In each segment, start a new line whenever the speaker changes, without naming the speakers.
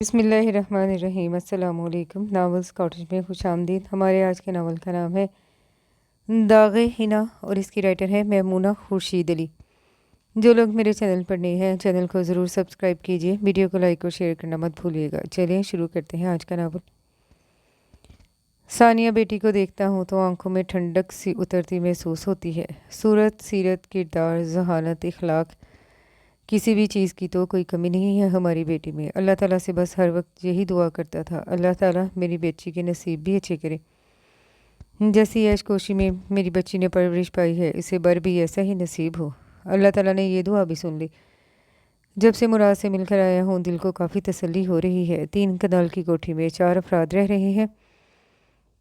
بسم اللہ الرحمن الرحیم۔ السلام علیکم۔ ناولز کاٹیج میں خوش آمدید۔ ہمارے آج کے ناول کا نام ہے داغ حنا اور اس کی رائٹر ہے میمونہ خورشید علی۔ جو لوگ میرے چینل پر نئے ہیں چینل کو ضرور سبسکرائب کیجیے، ویڈیو کو لائک اور شیئر کرنا مت بھولیے گا۔ چلیے شروع کرتے ہیں آج کا ناول۔ ثانیہ بیٹی کو دیکھتا ہوں تو آنکھوں میں ٹھنڈک سی اترتی محسوس ہوتی ہے۔ صورت، سیرت، کردار، ذہانت، اخلاق، کسی بھی چیز کی تو کوئی کمی نہیں ہے ہماری بیٹی میں۔ اللہ تعالیٰ سے بس ہر وقت یہی دعا کرتا تھا، اللہ تعالیٰ میری بچی کے نصیب بھی اچھے کرے۔ جیسی عیش کوشی میں میری بچی نے پرورش پائی ہے، اسے بر بھی ایسا ہی نصیب ہو۔ اللہ تعالیٰ نے یہ دعا بھی سن لی۔ جب سے مراد سے مل کر آیا ہوں دل کو کافی تسلی ہو رہی ہے۔ 3 کنال کی کوٹھی میں 4 افراد رہ رہے ہیں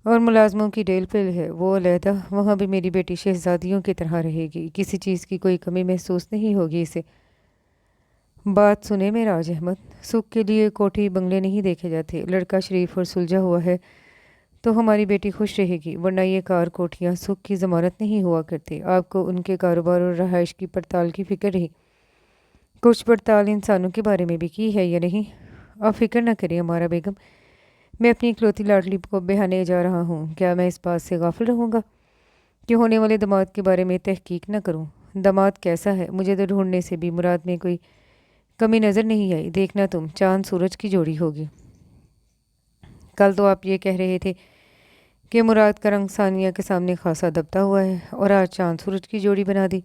اور ملازموں کی ڈیل پل ہے، وہ علیحدہ۔ وہاں بھی میری بیٹی شہزادیوں کی طرح رہے گی، کسی چیز کی کوئی کمی محسوس نہیں ہوگی اسے۔ بات سنے معراج احمد، سکھ کے لیے کوٹھی بنگلے نہیں دیکھے جاتے۔ لڑکا شریف اور سلجھا ہوا ہے تو ہماری بیٹی خوش رہے گی، ورنہ یہ کار کوٹھیاں سکھ کی ضمانت نہیں ہوا کرتے۔ آپ کو ان کے کاروبار اور رہائش کی پڑتال کی فکر رہی؟ کچھ پڑتال انسانوں کے بارے میں بھی کی ہے یا نہیں؟ آپ فکر نہ کریں ہمارا بیگم، میں اپنی اکلوتی لاڈلی کو بہانے جا رہا ہوں۔ کیا میں اس بات سے غافل رہوں گا کہ ہونے والے داماد کے بارے میں تحقیق نہ کروں؟ داماد کیسا ہے مجھے تو ڈھونڈنے سے بھی مراد میں کوئی کمی نظر نہیں آئی۔ دیکھنا تم چاند سورج کی جوڑی ہوگی۔ کل تو آپ یہ کہہ رہے تھے کہ مراد کا رنگ ثانیہ کے سامنے خاصا دبتا ہوا ہے اور آج چاند سورج کی جوڑی بنا دی۔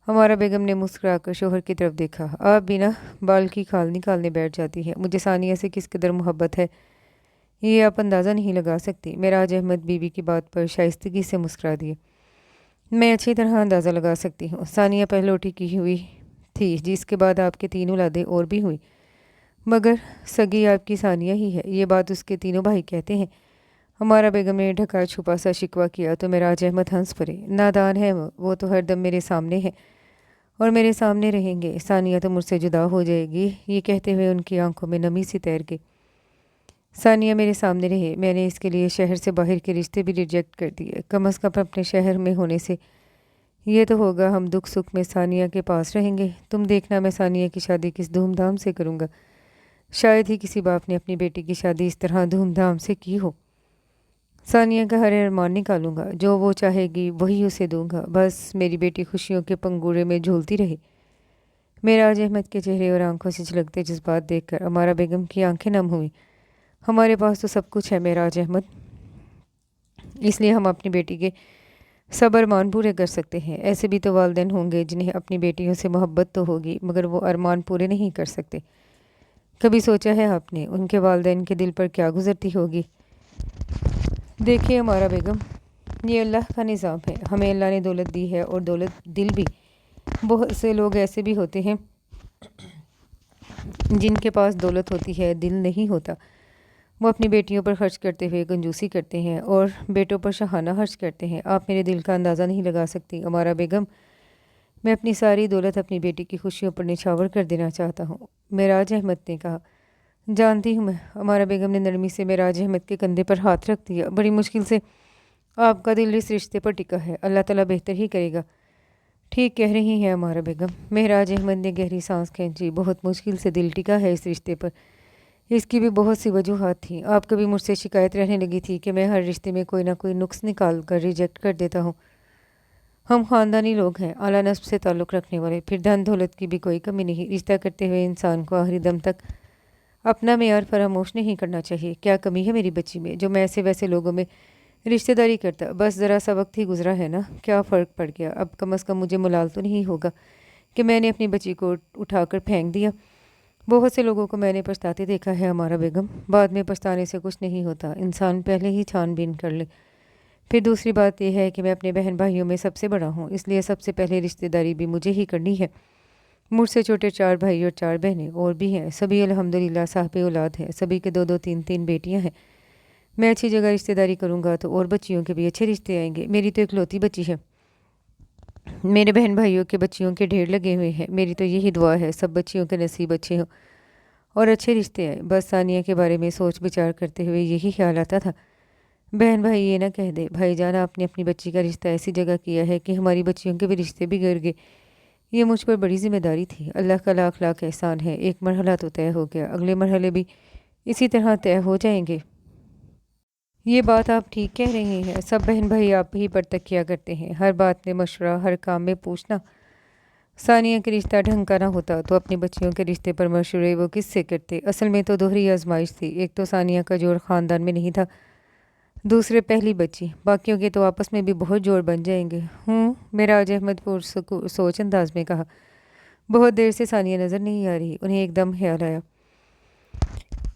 ہمارا بیگم نے مسکرا کر شوہر کی طرف دیکھا۔ آپ بنا بال کی کھال نکالنے بیٹھ جاتی ہے۔ مجھے ثانیہ سے کس قدر محبت ہے یہ آپ اندازہ نہیں لگا سکتی۔ معراج احمد بیوی کی بات پر شائستگی سے مسکرا دیے۔ میں اچھی طرح اندازہ لگا سکتی ہوں۔ ثانیہ پہلوٹی کی ہوئی تھی جس کے بعد آپ کے 3 اولادیں اور بھی ہوئی، مگر سگی آپ کی ثانیہ ہی ہے، یہ بات اس کے 3 بھائی کہتے ہیں۔ ہمارا بیگم نے ڈھکا چھپا سا شکوہ کیا تو معراج احمد ہنس پڑے۔ نادان ہے وہ تو ہر دم میرے سامنے ہے اور میرے سامنے رہیں گے۔ ثانیہ تو مجھ سے جدا ہو جائے گی، یہ کہتے ہوئے ان کی آنکھوں میں نمی سی تیر گئی۔ ثانیہ میرے سامنے رہے، میں نے اس کے لیے شہر سے باہر کے رشتے بھی ریجیکٹ کر دیے، کم از کم اپنے شہر میں ہونے سے یہ تو ہوگا ہم دکھ سکھ میں ثانیہ کے پاس رہیں گے۔ تم دیکھنا میں ثانیہ کی شادی کس دھوم دھام سے کروں گا۔ شاید ہی کسی باپ نے اپنی بیٹی کی شادی اس طرح دھوم دھام سے کی ہو۔ ثانیہ کا ہر ارمان نکالوں گا، جو وہ چاہے گی وہی اسے دوں گا، بس میری بیٹی خوشیوں کے پنگورے میں جھولتی رہے۔ معراج احمد کے چہرے اور آنکھوں سے جھلکتے جذبات دیکھ کر ہمارا بیگم کی آنکھیں نم ہوئیں۔ ہمارے پاس تو سب کچھ ہے معراج احمد، اس لیے ہم اپنی بیٹی کے سب ارمان پورے کر سکتے ہیں۔ ایسے بھی تو والدین ہوں گے جنہیں اپنی بیٹیوں سے محبت تو ہوگی مگر وہ ارمان پورے نہیں کر سکتے۔ کبھی سوچا ہے آپ نے ان کے والدین کے دل پر کیا گزرتی ہوگی؟ دیکھیے ہمارا بیگم، یہ اللہ کا نظام ہے۔ ہمیں اللہ نے دولت دی ہے اور دولت دل بھی۔ بہت سے لوگ ایسے بھی ہوتے ہیں جن کے پاس دولت ہوتی ہے دل نہیں ہوتا۔ وہ اپنی بیٹیوں پر خرچ کرتے ہوئے کنجوسی کرتے ہیں اور بیٹوں پر شاہانہ خرچ کرتے ہیں۔ آپ میرے دل کا اندازہ نہیں لگا سکتی ہمارا بیگم، میں اپنی ساری دولت اپنی بیٹی کی خوشیوں پر نچھاور کر دینا چاہتا ہوں۔ معراج احمد نے کہا۔ جانتی ہوں میں، ہمارا بیگم نے نرمی سے معراج احمد کے کندھے پر ہاتھ رکھ دیا۔ بڑی مشکل سے آپ کا دل اس رشتے پر ٹکا ہے، اللہ تعالیٰ بہتر ہی کرے گا۔ ٹھیک کہہ رہی ہیں ہمارا بیگم۔ معراج احمد نے گہری سانس کھینچی۔ بہت مشکل سے دل ٹکا ہے اس رشتے پر، اس کی بھی بہت سی وجوہات تھیں۔ آپ کبھی مجھ سے شکایت رہنے لگی تھی کہ میں ہر رشتے میں کوئی نہ کوئی نقص نکال کر ریجیکٹ کر دیتا ہوں۔ ہم خاندانی لوگ ہیں، اعلیٰ نسب سے تعلق رکھنے والے، پھر دھن دولت کی بھی کوئی کمی نہیں۔ رشتہ کرتے ہوئے انسان کو آخری دم تک اپنا معیار فراموش نہیں کرنا چاہیے۔ کیا کمی ہے میری بچی میں جو میں ایسے ویسے لوگوں میں رشتہ داری کرتا؟ بس ذرا سا وقت ہی گزرا ہے نا، کیا فرق پڑ گیا؟ اب کم از کم مجھے ملال تو نہیں ہوگا کہ میں نے اپنی بچی کو اٹھا کر پھینک دیا۔ بہت سے لوگوں کو میں نے پچھتاتے دیکھا ہے ہمارا بیگم، بعد میں پچھتانے سے کچھ نہیں ہوتا، انسان پہلے ہی چھان بین کر لے۔ پھر دوسری بات یہ ہے کہ میں اپنے بہن بھائیوں میں سب سے بڑا ہوں، اس لیے سب سے پہلے رشتہ داری بھی مجھے ہی کرنی ہے۔ مجھ سے چھوٹے 4 بھائی اور 4 بہنیں اور بھی ہیں، سبھی الحمدللہ صاحب اولاد ہیں، سبھی کے 2 2 3 3 بیٹیاں ہیں۔ میں اچھی جگہ رشتہ داری کروں گا تو اور بچیوں کے بھی اچھے رشتے آئیں گے۔ میری تو اکلوتی بچی ہے، میرے بہن بھائیوں کے بچیوں کے ڈھیر لگے ہوئے ہیں۔ میری تو یہی دعا ہے سب بچیوں کے نصیب اچھے ہوں اور اچھے رشتے آئے۔ بس ثانیہ کے بارے میں سوچ بچار کرتے ہوئے یہی خیال آتا تھا۔ بہن بھائی یہ نہ کہہ دے بھائی جان آپ نے اپنی بچی کا رشتہ ایسی جگہ کیا ہے کہ ہماری بچیوں کے بھی رشتے بگڑ گئے۔ یہ مجھ پر بڑی ذمہ داری تھی، اللہ کا لاکھ لاکھ احسان ہے۔ ایک مرحلہ تو طے ہو گیا، اگلے مرحلے بھی इसी तरह तय हो जाएंगे। ये बात आप ठीक कह रही हैं। सब बहन भाई आप ही पर तकिया करते हैं, हर बात में मशवरा, हर काम में पूछना। सानिया का रिश्ता ढंग का ना होता तो अपनी बच्चियों के रिश्ते पर मशवरे वो किससे करते। असल में तो दोहरी आजमाइश थी। एक तो सानिया का जोड़ ख़ानदान में नहीं था, दूसरे पहली बच्ची, बाकियों के तो आपस में भी बहुत जोड़ बन जाएंगे। मेराज अहमद सोच अंदाज में कहा। बहुत देर से सानिया नज़र नहीं आ रही। उन्हें एकदम ख्याल आया।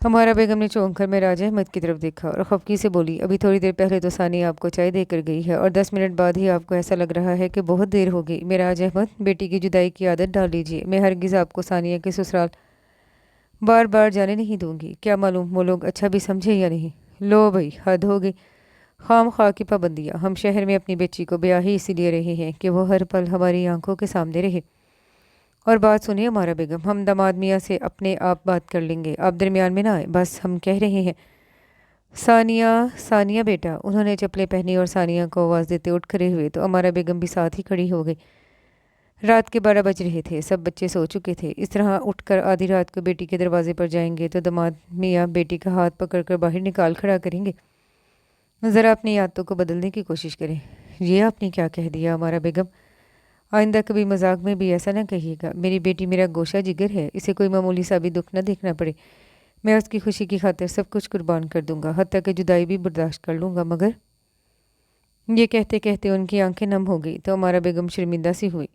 हमारा बेगम ने चौंक कर मेराज अहमद की तरफ देखा और खफकी से बोली, अभी थोड़ी देर पहले तो सानिया आपको चाय देकर गई है और 10 मिनट बाद ही आपको ऐसा लग रहा है कि बहुत देर हो गई। मेराज अहमद, बेटी की जुदाई की आदत डाल लीजिए। मैं हरगिज़ आपको सानिया के ससुराल बार बार जाने नहीं दूंगी। क्या मालूम वो लोग अच्छा भी समझे या नहीं। लो भाई, हद हो गई। खाम खा की पाबंदियाँ। हम शहर में अपनी बच्ची को ब्याह ही इसीलिए रहे हैं कि वो हर पल हमारी आंखों के सामने रहे। और बात सुनिए हमारा बेगम, हम दामाद मियाँ से अपने आप बात कर लेंगे, आप दरमियान में ना आए, बस हम कह रहे हैं। सानिया, सानिया बेटा। उन्होंने चप्पलें पहनी और सानिया को आवाज़ देते उठ खड़े हुए तो अमारा बेगम भी साथ ही खड़ी हो गई। रात के 12 बज रहे थे, सब बच्चे सो चुके थे। इस तरह उठकर आधी रात को बेटी के दरवाजे पर जाएंगे तो दामाद मियाँ बेटी का हाथ पकड़कर बाहर निकाल खड़ा करेंगे। ज़रा अपनी आदतों को बदलने की कोशिश करें। ये आपने क्या कह दिया हमारा बेगम? आइंदा कभी मजाक में भी ऐसा ना कहिएगा। मेरी बेटी मेरा गोशा जिगर है, इसे कोई मामूली सा भी दुख न देखना पड़े। मैं उसकी खुशी की खातिर सब कुछ कुर्बान कर दूंगा, हत्ता कि जुदाई भी बर्दाश्त कर लूँगा। मगर ये कहते कहते उनकी आंखें नम हो गई तो हमारा बेगम शर्मिंदा सी हुई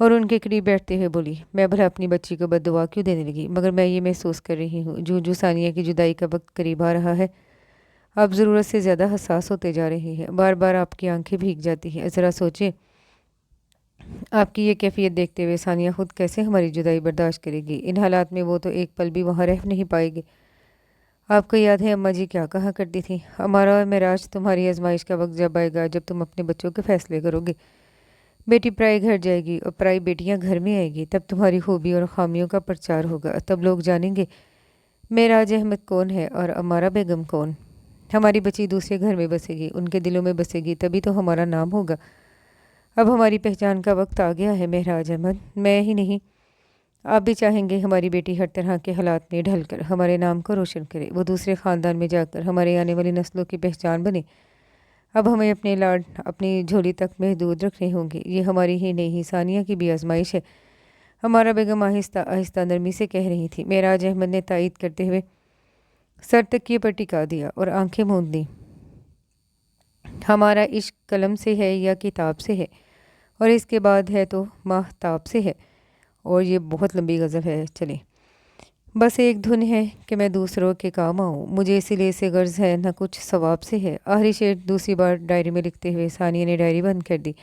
और उनके करीब बैठते हुए बोली, मैं भला अपनी बच्ची को बद्दुआ क्यों देने लगी? मगर मैं ये महसूस कर रही हूँ जो जो सानिया की जुदाई का वक्त करीब आ रहा है, आप ज़रूरत से ज़्यादा हसास होते जा रहे हैं। बार बार आपकी आंखें भीग जाती हैं। ज़रा सोचें, आपकी ये कैफियत देखते हुए सानिया खुद कैसे हमारी जुदाई बर्दाश्त करेगी। इन हालात में वो तो एक पल भी वहाँ रह नहीं पाएगी। आपको याद है अम्मा जी क्या कहा करती थी, हमारा और मेराज तुम्हारी आजमाइश का वक्त जब आएगा जब तुम अपने बच्चों के फैसले करोगे। बेटी पराई घर जाएगी और पराई बेटियां घर में आएगी, तब तुम्हारी खूबी और खामियों का प्रचार होगा। तब लोग जानेंगे मेराज अहमद कौन है और अमारा बेगम कौन। हमारी बच्ची दूसरे घर में बसेगी, उनके दिलों में बसेगी, तभी तो हमारा नाम होगा। अब हमारी पहचान का वक्त आ गया है मेहराज अहमद। मैं ही नहीं, आप भी चाहेंगे हमारी बेटी हर तरह के हालात में ढल कर हमारे नाम को रोशन करे, वो दूसरे ख़ानदान में जाकर हमारे आने वाली नस्लों की पहचान बने। अब हमें अपने लाड अपनी झोली तक महदूद रखने होंगे। ये हमारी ही नहीं, सानिया की भी आजमाइश है। हमारा बेगम आहिस्ता आहिस्ता नरमी से कह रही थी। मेराज अहमद ने तायद करते हुए सर तकिए पर टिका दिया और आंखें मूंद दी। हमारा इश्क कलम से है या किताब से है, और इसके बाद है तो माहताब से है। और ये बहुत लंबी गज़ल है, चलें। बस एक धुन है कि मैं दूसरों के काम आऊँ, मुझे इसीलिए से गर्ज है न कुछ सवाब से है। आखिरी शेर दूसरी बार डायरी में लिखते हुए सानिया ने डायरी बंद कर दी।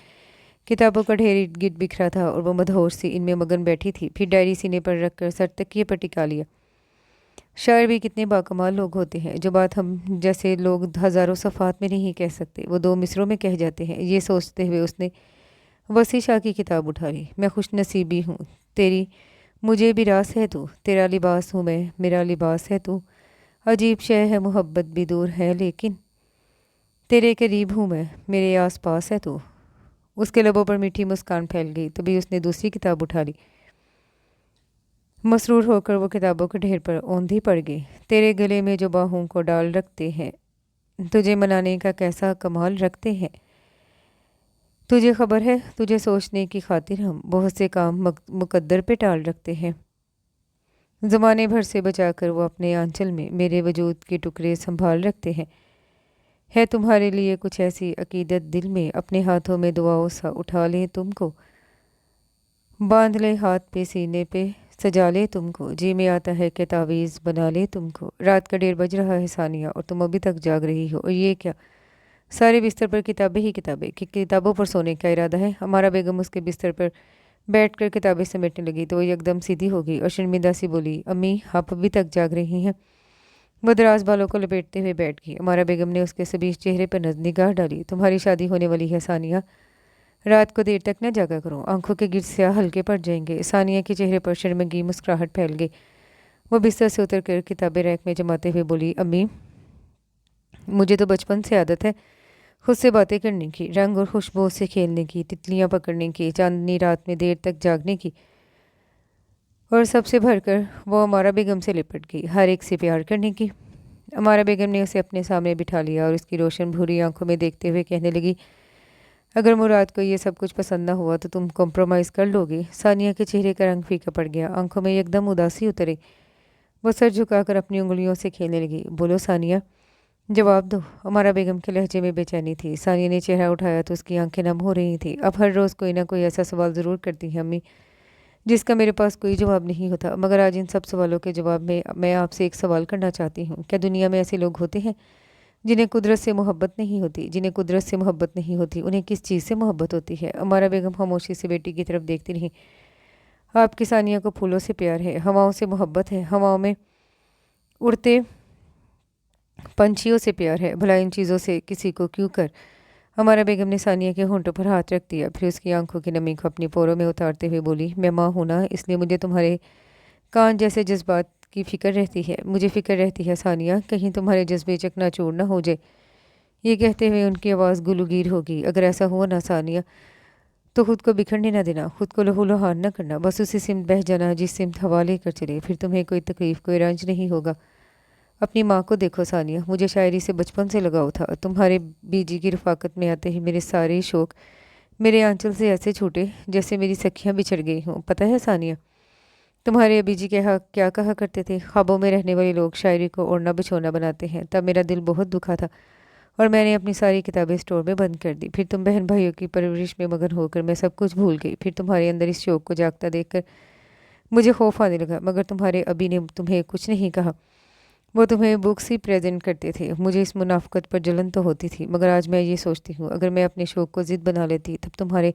किताबों का ढेर इर्द गिर्द बिखरा था और वो मदहोश सी इनमें मगन बैठी थी। फिर डायरी सीने पर रखकर सर तकिए पर टिका लिया। शायर भी कितने बाकमाल लोग होते हैं, जो बात हम जैसे लोग हज़ारों सफ़ात में नहीं कह सकते, वो 2 मिसरों में कह जाते हैं। ये सोचते हुए उसने वसी शाह की किताब उठा ली। मैं खुश नसीबी हूँ तेरी, मुझे भी रास है तू, तेरा लिबास हूँ मैं, मेरा लिबास है तू। अजीब शय है मोहब्बत भी दूर है लेकिन तेरे करीब हूँ मैं, मेरे आस पास है तू। उसके लबों पर मीठी मुस्कान फैल गई। तभी उसने दूसरी किताब उठा ली। मसरूर होकर वो किताबों के ढेर पर औंधी पड़ गई। तेरे गले में जो बाहों को डाल रखते हैं, तुझे मनाने का कैसा कमाल रखते हैं। तुझे खबर है, तुझे सोचने की खातिर हम बहुत से काम मुकद्दर पे टाल रखते हैं। ज़माने भर से बचाकर वो अपने आंचल में मेरे वजूद के टुकड़े संभाल रखते हैं। है तुम्हारे लिए कुछ ऐसी अकीदत दिल में, अपने हाथों में दुआओं सा उठा ले तुमको, बांध ले हाथ पे सीने पे सजा ले तुमको, जी में आता है कि तावीज़ बना ले तुमको। रात का 1:30 बज रहा है सानिया, और तुम अभी तक जाग रही हो। और ये क्या, सारे बिस्तर पर किताबें ही किताबें। कि किताबों पर सोने का इरादा है? हमारा बेगम उसके बिस्तर पर बैठकर किताबें समेटने लगी तो वो एकदम सीधी हो गई और शर्मिंदा सी बोली, अम्मी आप अभी तक जाग रही हैं? वो दराज बालों को लपेटते हुए बैठ गई। हमारा बेगम ने उसके सबीज चेहरे पर निगाह डाली। तुम्हारी शादी होने वाली है सानिया, रात को देर तक न जागा करो, आंखों के गिर्द स्याह हल्के पड़ जाएंगे। सानिया के चेहरे पर शर्मिंदगी मुस्कुराहट फैल गई। वो बिस्तर से उतर कर किताबें रैक में जमाते हुए बोली, अम्मी मुझे तो बचपन से आदत है खुद से बातें करने की, रंग और खुशबू से खेलने की, तितलियां पकड़ने की, चांदनी रात में देर तक जागने की। और सबसे भरकर वो अमारा बेगम से लिपट गई, हर एक से प्यार करने की। अमारा बेगम ने उसे अपने सामने बिठा लिया और उसकी रोशन भूरी आंखों में देखते हुए कहने लगी, अगर मुराद को ये सब कुछ पसंद ना हुआ तो तुम कॉम्प्रोमाइज़ कर लोगे। सानिया के चेहरे का रंग फीका पड़ गया, आंखों में एकदम उदासी उतरी। वो सर झुकाकर अपनी उंगलियों से खेलने लगी। बोलो सानिया, जवाब दो। अमारा बेगम के लहजे में बेचैनी थी। सानिया ने चेहरा उठाया तो उसकी आंखें नम हो रही थी। अब हर रोज़ कोई ना कोई ऐसा सवाल ज़रूर करती है अम्मी जिसका मेरे पास कोई जवाब नहीं होता, मगर आज इन सब सवालों के जवाब में मैं आपसे एक सवाल करना चाहती हूँ। क्या दुनिया में ऐसे लोग होते हैं जिन्हें कुदरत से मोहब्बत नहीं होती? जिन्हें कुदरत से मोहब्बत नहीं होती उन्हें किस चीज़ से मोहब्बत होती है? अमारा बेगम खामोशी से बेटी की तरफ देखती रही। आपकी सानिया को फूलों से प्यार है, हवाओं से मोहब्बत है, हवाओं में उड़ते पंछियों से प्यार है, भला इन चीज़ों से किसी को क्यों कर। हमारा बेगम ने सानिया के होंठों पर हाथ रख दिया, फिर उसकी आंखों की नमी को अपनी पोरों में उतारते हुए बोली, मैं माँ हूँ ना, इसलिए मुझे तुम्हारे कान जैसे जज्बात की फ़िक्र रहती है। मुझे फ़िक्र रहती है सानिया, कहीं तुम्हारे जज्बे चकनाचूर ना हो जाए। ये कहते हुए उनकी आवाज़ गुलूगीर होगी। अगर ऐसा हुआ ना सानिया तो खुद को बिखरने ना देना, खुद को लहूलुहान न करना, बस उसी सिमत बह जाना जिस सिमत हवा लेकर चले। फिर तुम्हें कोई तकलीफ़ कोई रंज नहीं होगा। अपनी माँ को देखो सानिया, मुझे शायरी से बचपन से लगाव था। तुम्हारे बीजी की रफ़ाकत में आते ही मेरे सारे शौक़ मेरे आंचल से ऐसे छूटे जैसे मेरी सखियाँ बिछड़ गई हों। पता है सानिया, तुम्हारे अबी जी क्या कहा करते थे, ख्वाबों में रहने वाले लोग शायरी को ओढ़ना बिछोना बनाते हैं। तब मेरा दिल बहुत दुखा था और मैंने अपनी सारी किताबें स्टोर में बंद कर दी। फिर तुम बहन भाइयों की परवरिश में मगन होकर मैं सब कुछ भूल गई। फिर तुम्हारे अंदर इस शौक़ को जागता देखकर मुझे खौफ आने लगा, मगर तुम्हारे अबी ने तुम्हें कुछ नहीं कहा। वो तुम्हें बुक्स ही प्रेजेंट करते थे। मुझे इस मुनाफ़क़त पर जलन तो होती थी, मगर आज मैं ये सोचती हूँ अगर मैं अपने शौक़ को ज़िद बना लेती तब तुम्हारे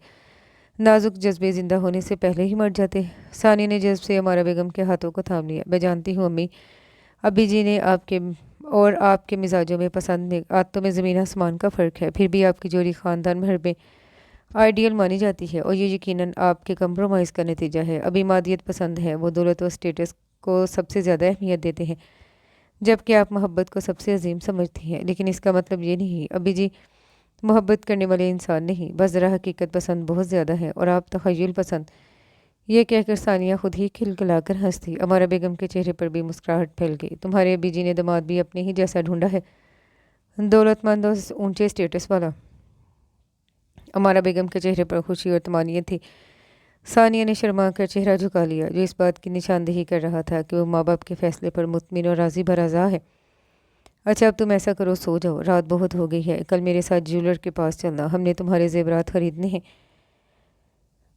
नाजुक जज्बे ज़िंदा होने से पहले ही मर जाते। सानी ने जज्ब से अमारा बेगम के हाथों को थाम लिया। मैं जानती हूँ अम्मी, अभी जी ने आपके मिजाजों में पसंद में आदतों में ज़मीन आसमान का फ़र्क है, फिर भी आपकी जोड़ी ख़ानदान भर में आइडियल मानी जाती है और ये यकीनन आपके कंप्रोमाइज़ का नतीजा है। अभी मादियत पसंद है, वो दौलत और स्टेटस को सबसे ज़्यादा अहमियत देते हैं, जबकि आप मोहब्बत को सबसे अजीम समझती हैं। लेकिन इसका मतलब ये नहीं अभी जी मोहब्बत करने वाले इंसान नहीं, बस ज़रा हकीकत पसंद बहुत ज़्यादा है और आप तख़य्युल पसंद। ये कहकर सानिया खुद ही खिलखिलाकर हंस दी। अमारा बेगम के चेहरे पर भी मुस्कुराहट फैल गई। तुम्हारे अबी जी ने दामाद भी अपने ही जैसा ढूंढा है, दौलतमंद और ऊंचे स्टेटस वाला। अमारा बेगम के चेहरे पर खुशी और तमानियत थी। सानिया ने शर्मा कर चेहरा झुका लिया, जो इस बात की निशानदेही कर रहा था कि वो माँ बाप के फैसले पर मुतमिन और राज़ी बराज़ा है। अच्छा, अब तुम ऐसा करो, सो जाओ, रात बहुत हो गई है। कल मेरे साथ ज्वेलर के पास चलना, हमने तुम्हारे ज़ेवरात खरीदने हैं।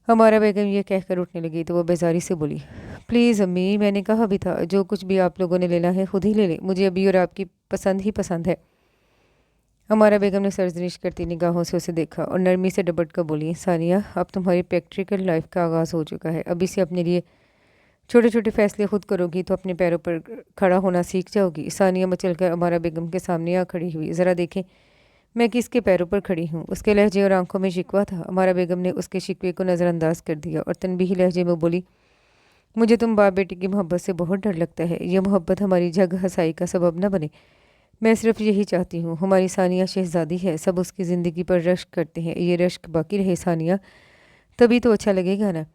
हमारा बेगम ये कहकर उठने लगी तो वो बेजारी से बोली, प्लीज़ अम्मी, मैंने कहा भी था जो कुछ भी आप लोगों ने लेना है खुद ही ले लें, मुझे अभी और आपकी पसंद ही पसंद है। हमारा बेगम ने सरजनिश करती निगाहों से उसे देखा और नरमी से डबट कर बोली, सानिया, अब तुम्हारी प्रैक्टिकल लाइफ का आगाज़ हो चुका है। अभी से अपने लिए छोटे छोटे फैसले खुद करोगी तो अपने पैरों पर खड़ा होना सीख जाओगी। सानिया मचलकर हमारा बेगम के सामने आ खड़ी हुई। ज़रा देखें मैं किसके पैरों पर खड़ी हूँ। उसके लहजे और आंखों में शिकवा था। हमारा बेगम ने उसके शिकवे को नज़रअंदाज कर दिया और तनबीही लहजे में बोली, मुझे तुम बाप बेटी की मोहब्बत से बहुत डर लगता है। ये मोहब्बत हमारी जग हसाई का सबब न बने। मैं सिर्फ यही चाहती हूँ, हमारी सानिया शहज़ादी है, सब उसकी ज़िंदगी पर रश्क करते हैं, ये रश्क बाकी रहे सानिया, तभी तो अच्छा लगेगा ना।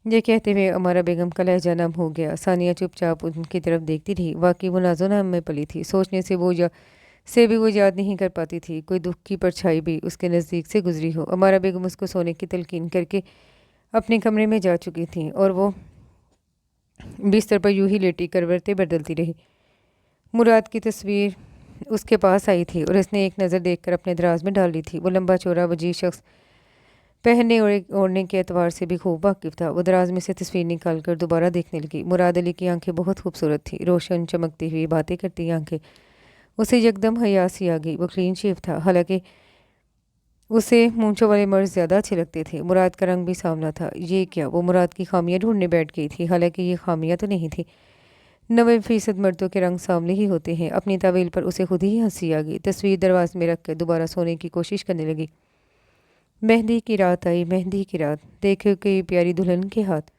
ये कहते हुए हमारा बेगम का लहजा नम हो गया। सानिया चुपचाप उनकी तरफ देखती रही। वाकई वो नाजो नाम में पली थी। सोचने से भी वो याद नहीं कर पाती थी कोई दुख की परछाई भी उसके नज़दीक से गुजरी हो। हमारा बेगम उसको सोने की तलकीन करके अपने कमरे में जा चुकी थी और वो बिस्तर पर यूं ही लेटी करवटें बदलती रही। मुराद की तस्वीर उसके पास आई थी और उसने एक नज़र देखकर अपने दराज में डाल ली थी। वो लंबा चौड़ा वजीर शख्स पहनने और ओढ़ने के एतबार से भी खूब वाकिफ़ था। वो दराज में से तस्वीर निकाल कर दोबारा देखने लगी। मुराद अली की आंखें बहुत खूबसूरत थी, रोशन चमकती हुई बातें करती आंखें। उसे यकदम हया सी आ गई। वो क्लीन शेव था, हालांकि उसे मूंछों वाले मर्द ज़्यादा अच्छे लगते थे। मुराद का रंग भी सावला था। ये क्या, वो मुराद की खामियां ढूंढने बैठ गई थी, हालांकि ये खामियां तो नहीं थी। 90% मर्दों के रंग सावले ही होते हैं। अपनी तावील पर उसे खुद ही हंसी आ गई। तस्वीर दरवाज़ में रख कर दोबारा सोने की कोशिश करने लगी। मेहंदी की रात आई, मेहंदी की रात, देखो कि प्यारी दुल्हन के हाथ।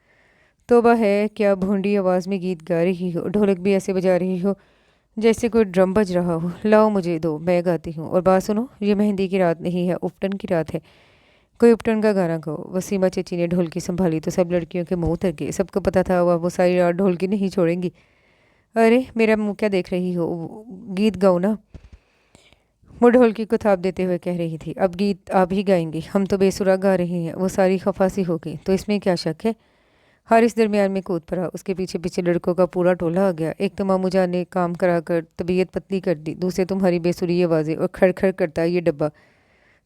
तौबा है, क्या भोंडी आवाज़ में गीत गा रही हो, ढोलक भी ऐसे बजा रही हो जैसे कोई ड्रम बज रहा हो। लाओ मुझे दो, मैं गाती हूँ। और बात सुनो, ये मेहंदी की रात नहीं है, उफ्टन की रात है। कोई उपटन का गाना गाओ। वसीमा चची ने ढोलकी संभाली तो सब लड़कियों के मुंह उतर गए। सबको पता था वो सारी रात ढोलकी नहीं छोड़ेंगी। अरे मेरा मुंह क्या देख रही हो, गीत गाओ ना, वो ढोलकी को थाप देते हुए कह रही थी। अब गीत आप ही गाएंगी, हम तो बेसुरा गा रही हैं। वो सारी खफासी हो गई। तो इसमें क्या शक है। हारिस दरमियान में कूद पड़ा। उसके पीछे पीछे लड़कों का पूरा टोला आ गया। एक तो मामू जान ने काम करा कर तबीयत पतली कर दी, दूसरे तुम्हारी बेसुरी आवाज़ें और खड़ खड़ करता ये डब्बा।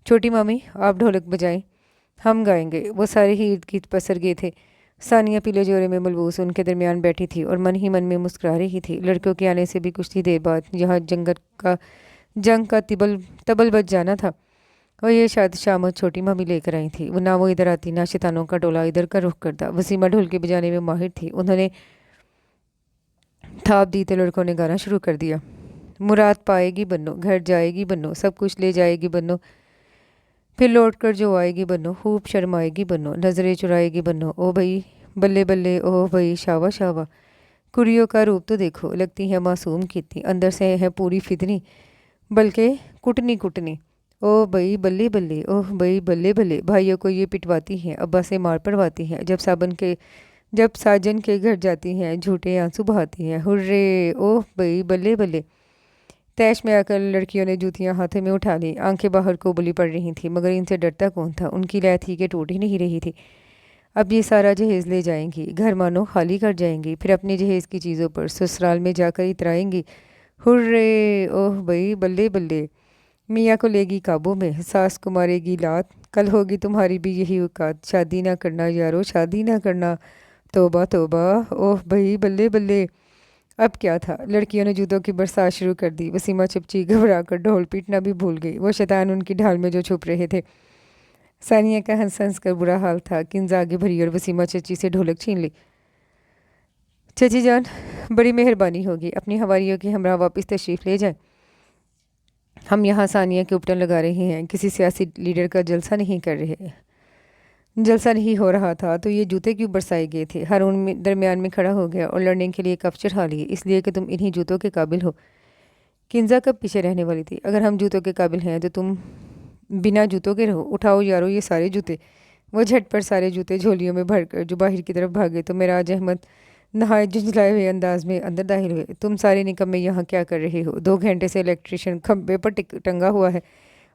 छोटी मामी आप ढोलक बजाएं, हम गाएंगे। वो सारे ही ईद गीत पसर गए थे। सानिया पीले जोरे में मलबूस उनके दरमियान बैठी थी और मन ही मन में मुस्कुरा रही थी। लड़कों के आने से भी कुछ ही देर बाद यहाँ जंग का तबल बज जाना था। और ये शायद शाम छोटी मामी लेकर आई थी। वो ना वो इधर आती ना शैतानों का टोला इधर का रुख करता। वसीमा ढोल के बजाने में माहिर थी। उन्होंने थाप दी तो लड़कों ने गाना शुरू कर दिया। मुराद पाएगी बन्नो, घर जाएगी बन्नो, सब कुछ ले जाएगी बन्नो, फिर लौट कर जो आएगी बन्नो, खूब शर्माएगी बन्नो, नजरें चुराएगी बन्नो, ओ भाई बल्ले बल्ले, ओ भाई शावा शावा। कुड़ियों का रूप तो देखो, लगती है मासूम कितनी, अंदर से है पूरी फितनी, बल्कि कुटनी कुटनी। ओ भाई बल्ले बल्ले, ओह भाई बल्ले बल्ले। भाइयों को ये पिटवाती हैं, अब्बा से मार पड़वाती हैं, जब साजन के घर जाती हैं झूठे आंसू बहाती हैं। हुर्रे ओह भाई बल्ले बल्ले। तैश में आकर लड़कियों ने जूतियां हाथों में उठा ली। आंखें बाहर को बुली पड़ रही थी, मगर इनसे डरता कौन था। उनकी लय थी कि टूट ही नहीं रही थी। अब ये सारा जहेज ले जाएंगी, घर मानो खाली कर जाएंगी, फिर अपने जहेज की चीज़ों पर ससुराल में जाकर इतराएंगी। हुर्रे ओह भाई बल्ले बल्ले। मियाँ को लेगी काबू में, सास को मारेगी लात, कल होगी तुम्हारी भी यही औकात, शादी ना करना यारो शादी ना करना, तौबा तौबा, ओह भाई बल्ले बल्ले। अब क्या था, लड़कियों ने जूतों की बरसात शुरू कर दी। वसीमा चपची घबरा कर ढोल पीटना भी भूल गई। वो शैतान उनकी ढाल में जो छुप रहे थे। सानिया का हंस हंस कर बुरा हाल था। किंज आगे भरी और वसीमा चची से ढोलक छीन ली। चची जान बड़ी मेहरबानी होगी, अपनी हवारियों की हमरा वापस तशरीफ़ ले जाएं। हम यहाँ सानिया के उपटन लगा रहे हैं, किसी सियासी लीडर का जलसा नहीं कर रहे। जलसा नहीं हो रहा था तो ये जूते क्यों बरसाए गए थे। हारून दरमियान में खड़ा हो गया और लड़ने के लिए कफ चढ़ा लिए, इसलिए कि तुम इन्हीं जूतों के काबिल हो। किंजा कब पीछे रहने वाली थी। अगर हम जूतों के काबिल हैं तो तुम बिना जूतों के रहो। उठाओ यारो ये सारे जूते। वो झट पर सारे जूते झोलियों में भरकर जो बाहर की तरफ भागे तो मेराज अहमद नहाए झुंझलाए हुए अंदाज में अंदर दाखिल हुए। तुम सारे निकम्मे यहाँ क्या कर रहे हो। 2 घंटे से इलेक्ट्रिशियन खंबे पर टंगा हुआ है,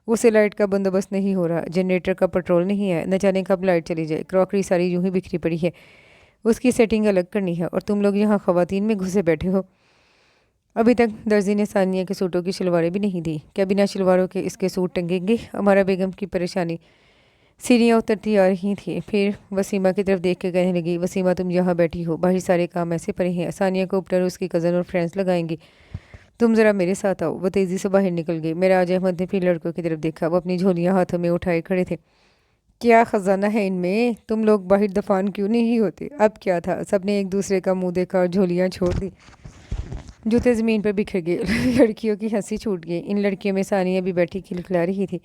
उसे लाइट का बंदोबस्त नहीं हो रहा, जनरेटर का पेट्रोल नहीं है, न जाने कब लाइट चली जाए, क्रॉकरी सारी यूं ही बिखरी पड़ी है, उसकी सेटिंग अलग करनी है, और तुम लोग यहाँ ख़वातीन में घुसे बैठे हो। अभी तक दर्जी ने सानिया के सूटों की शलवारें भी नहीं दी। क्या बिना शलवारों के इसके सूट टंगेंगे। हमारा बेगम की परेशानी। सीढ़ियाँ उतरती आ रही थी। फिर वसीमा की तरफ देख के कहने लगी, वसीमा तुम यहाँ बैठी हो, बाहर सारे काम ऐसे पड़े हैं। सानिया को उपटर उसकी कज़न और फ्रेंड्स लगाएंगी, तुम ज़रा मेरे साथ आओ। वो तेज़ी से बाहर निकल गई। मेराज अहमद ने फिर लड़कों की तरफ देखा। वो अपनी झोलियाँ हाथों में उठाए खड़े थे। क्या ख़जाना है इनमें, तुम लोग बाहर दफान क्यों नहीं होते। अब क्या था, सबने एक दूसरे का मुंह देखा और झोलियाँ छोड़ दी। जूते ज़मीन पर बिखर गए। लड़कियों की हंसी छूट गई। इन लड़कियों में सानिया भी बैठी खिलखिला रही थी।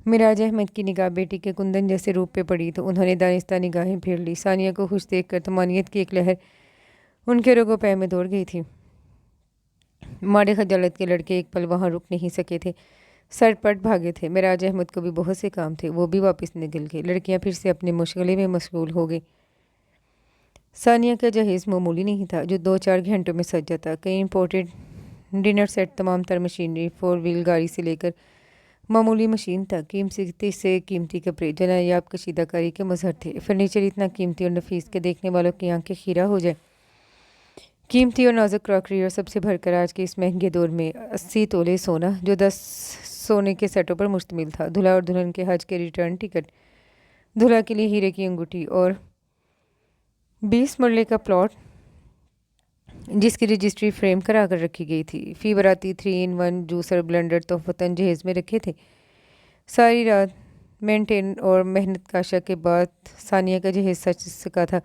मिराज अहमद की निगाह बेटी के कुंदन जैसे रूप पे पड़ी तो उन्होंने दानिस्ता निगाहें फेर ली। सानिया को खुश देखकर तमानियत की एक लहर उनके रोगों पैर में दौड़ गई थी। मारे खजालत के लड़के एक पल वहाँ रुक नहीं सके थे, सर पट भागे थे। मिराज अहमद को भी बहुत से काम थे, वो भी वापस निकल गए। लड़कियाँ फिर से अपने मुश्किल में मशगूल हो गई। सानिया का जहेज़ मामूली नहीं था जो 2-4 घंटों में सज जाता। कई इम्पोर्टेड डिनर सेट, तमाम तर मशीनरी, 4 व्हील गाड़ी से लेकर मामूली मशीन तक, कीमती से कीमती कपड़े जो नायाब कशीदाकारी के मजहर थे। फर्नीचर इतना कीमती और नफीस के देखने वालों की आंखें खीरा हो जाए। कीमती और नाजुक क्रॉकरी, और सबसे भरकर आज के इस महंगे दौर में 80 तोले सोना जो 10 सोने के सेटों पर मुश्तमिल था। दूल्हा और दुल्हन के हज के रिटर्न टिकट, दूल्हा के लिए हीरे की अंगूठी और 20 मरले का प्लॉट जिसकी रजिस्ट्री फ्रेम करा कर रखी गई थी। फी बराती 3-in-1 जूसर ब्लेंडर तोहफतन जहेज़ में रखे थे। सारी रात मेंटेन और मेहनत काशा के बाद सानिया का जहेज़ सच सका था,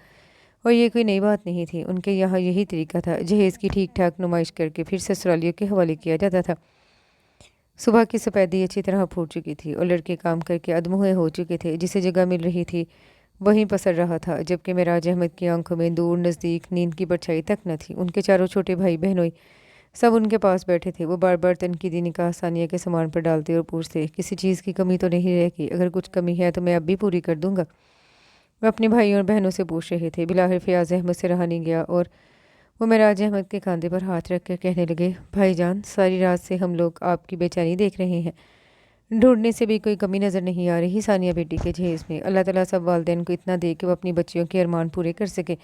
और ये कोई नई बात नहीं थी। उनके यहाँ यही तरीका था, जहेज़ की ठीक ठाक नुमाइश करके फिर ससुरालियों के हवाले किया जाता था। सुबह की सफ़ेदी अच्छी तरह फूट चुकी थी और लड़के काम करके अदम हुए हो चुके थे। जिसे जगह मिल रही थी वहीं पसर रहा था, जबकि मिराज अहमद की आंखों में दूर नज़दीक नींद की परछाई तक न थी। उनके चारों छोटे भाई बहनों सब उनके पास बैठे थे। वो बार बार तनकीदी निगाह सानिया के सामान पर डालते और पूछते, किसी चीज़ की कमी तो नहीं रहेगी? अगर कुछ कमी है तो मैं अब भी पूरी कर दूंगा। वो अपने भाइयों और बहनों से पूछ रहे थे। बिलाखिर फयाज अहमद से रहा नहीं गया और वो मेराज अहमद के कंधे पर हाथ रख कर कहने लगे, भाईजान, सारी रात से हम लोग आपकी बेचैनी देख रहे हैं। ढूंढने से भी कोई कमी नज़र नहीं आ रही सानिया बेटी के जहेज़ में। अल्लाह ताला सब वालिदैन को इतना दे कि वो अपनी बच्चियों के अरमान पूरे कर सके।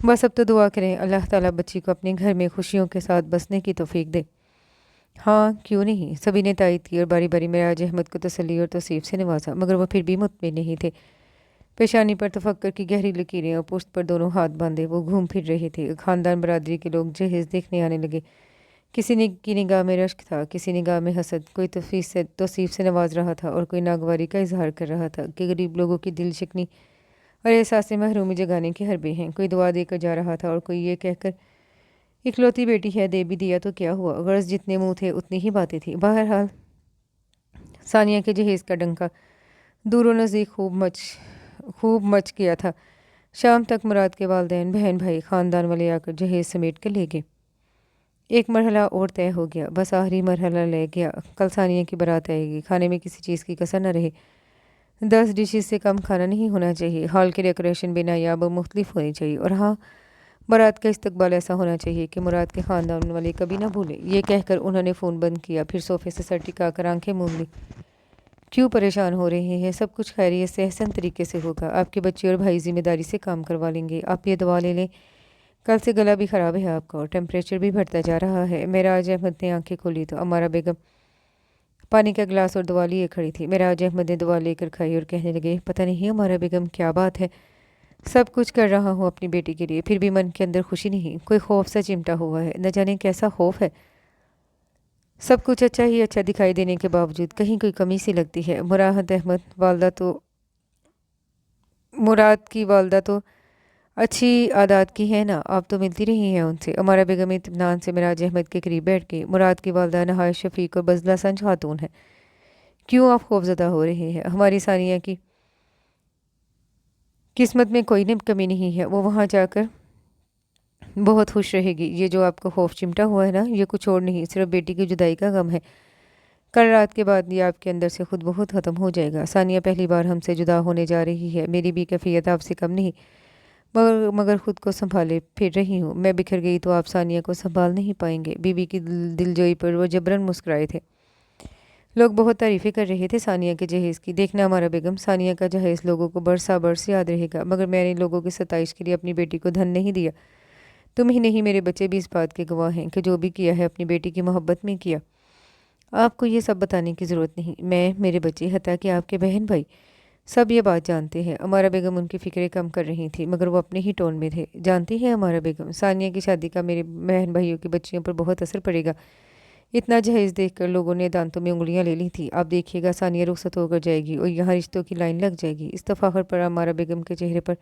बस अब तो दुआ करें अल्लाह ताला बच्ची को अपने घर में खुशियों के साथ बसने की तौफीक दे। हाँ, क्यों नहीं, सभी ने तायद की और बारी बारी मेराज अहमद को तसल्ली और तौसीफ से नवाजा, मगर वो फिर भी मुतमिन नहीं थे। पेशानी पर तफक्कर की गहरी लकीरें और पुश्त पर दोनों हाथ बांधे वो घूम फिर रहे थे। खानदान बरादरी के लोग जहेज देखने आने लगे। किसी ने की निगाह में रश्क था, किसी निगाह में हसद, कोई तौसीफ से नवाज रहा था और कोई नागवारी का इजहार कर रहा था कि गरीब लोगों की दिल शिकनी और एहसास महरूमी जगाने के हरबे हैं। कोई दुआ देकर जा रहा था और कोई ये कहकर, इकलौती बेटी है, दे भी दिया तो क्या हुआ, गर्ज जितने मुंह थे उतनी ही बातें थी। बहरहाल सानिया के जहेज का डंका दूरों नज़दीक खूब मच गया था। शाम तक मुराद के वालिदैन, बहन भाई, ख़ानदान वाले आकर जहेज समेट कर ले गए। एक मरहला और तय हो गया, बस आखिरी मरहला रह गया। कल सानिया की बारात आएगी। खाने में किसी चीज़ की कसर न रहे। 10 डिशेस से कम खाना नहीं होना चाहिए। हॉल की डेकोरेशन बेनायाब और मुख्तलिफ होनी चाहिए। और हाँ, बारात का इस्तकबाल ऐसा होना चाहिए कि मुराद के ख़ानदान वाले कभी ना भूले। ये कहकर उन्होंने फ़ोन बंद किया, फिर सोफ़े से सर टिकाकर आंखें मूंद ली। क्यों परेशान हो रहे हैं? सब कुछ खैरियत से एहसन तरीके से होगा। आपके बच्चे और भाई जिम्मेदारी से काम करवा लेंगे। आप ये दवा ले लें। कल से गला भी ख़राब है आपका और टेम्परेचर भी बढ़ता जा रहा है। मेराज अहमद ने आंखें खोली तो अमारा बेगम पानी का गिलास और दवा लिए खड़ी थी। मेराज अहमद ने दवा लेकर खाई और कहने लगे, पता नहीं अमारा बेगम क्या बात है, सब कुछ कर रहा हूँ अपनी बेटी के लिए, फिर भी मन के अंदर खुशी नहीं। कोई खौफ सा चिमटा हुआ है, न जाने कैसा खौफ है। सब कुछ अच्छा ही अच्छा दिखाई देने के बावजूद कहीं कोई कमी सी लगती है। मुराद की वालदा तो अच्छी आदात की है ना, आप तो मिलती रही हैं उनसे। अमारा बेगम इत्मीनान से मिराज अहमद के करीब बैठ गई। मुराद की वालदा नहायत शफीक और बजला संज खातून है। क्यों आप खौफजदा हो रहे हैं? हमारी सानिया की किस्मत में कोई न कमी नहीं है, वो वहाँ जाकर बहुत खुश रहेगी। ये जो आपको खौफ चिमटा हुआ है ना, ये कुछ और नहीं, सिर्फ बेटी की जुदाई का गम है। कल रात के बाद ये आपके अंदर से खुद बहुत ख़त्म हो जाएगा। सानिया पहली बार हमसे जुदा होने जा रही है। मेरी भी कैफियत आपसे कम नहीं, मगर खुद को संभाले फिर रही हूँ। मैं बिखर गई तो आप सानिया को संभाल नहीं पाएंगे। बीवी की दिलजोई पर वो जबरन मुस्कुराए थे। लोग बहुत तारीफ़ें कर रहे थे सानिया के जहेज़ की। देखना हमारा बेगम, सानिया का जहेज़ लोगों को बरसा बरस याद रहेगा, मगर मैंने लोगों की सताइश के लिए अपनी बेटी को धन नहीं दिया। तुम ही नहीं, मेरे बच्चे भी इस बात के गवाह हैं कि जो भी किया है अपनी बेटी की मोहब्बत में किया। आपको ये सब बताने की ज़रूरत नहीं। मैं, मेरे बच्चे, हत्ता कि आपके बहन भाई सब ये बात जानते हैं। अमारा बेगम उनकी फ़िक्रें कम कर रही थी, मगर वो अपने ही टोन में थे। जानती हैं अमारा बेगम, सानिया की शादी का मेरे बहन भाइयों की बच्चियों पर बहुत असर पड़ेगा। इतना जहेज़ देखकर लोगों ने दांतों में उंगलियां ले ली थी। आप देखिएगा सानिया रुखसत होकर जाएगी और यहाँ रिश्तों की लाइन लग जाएगी। इस तफाखर पर अमारा बेगम के चेहरे पर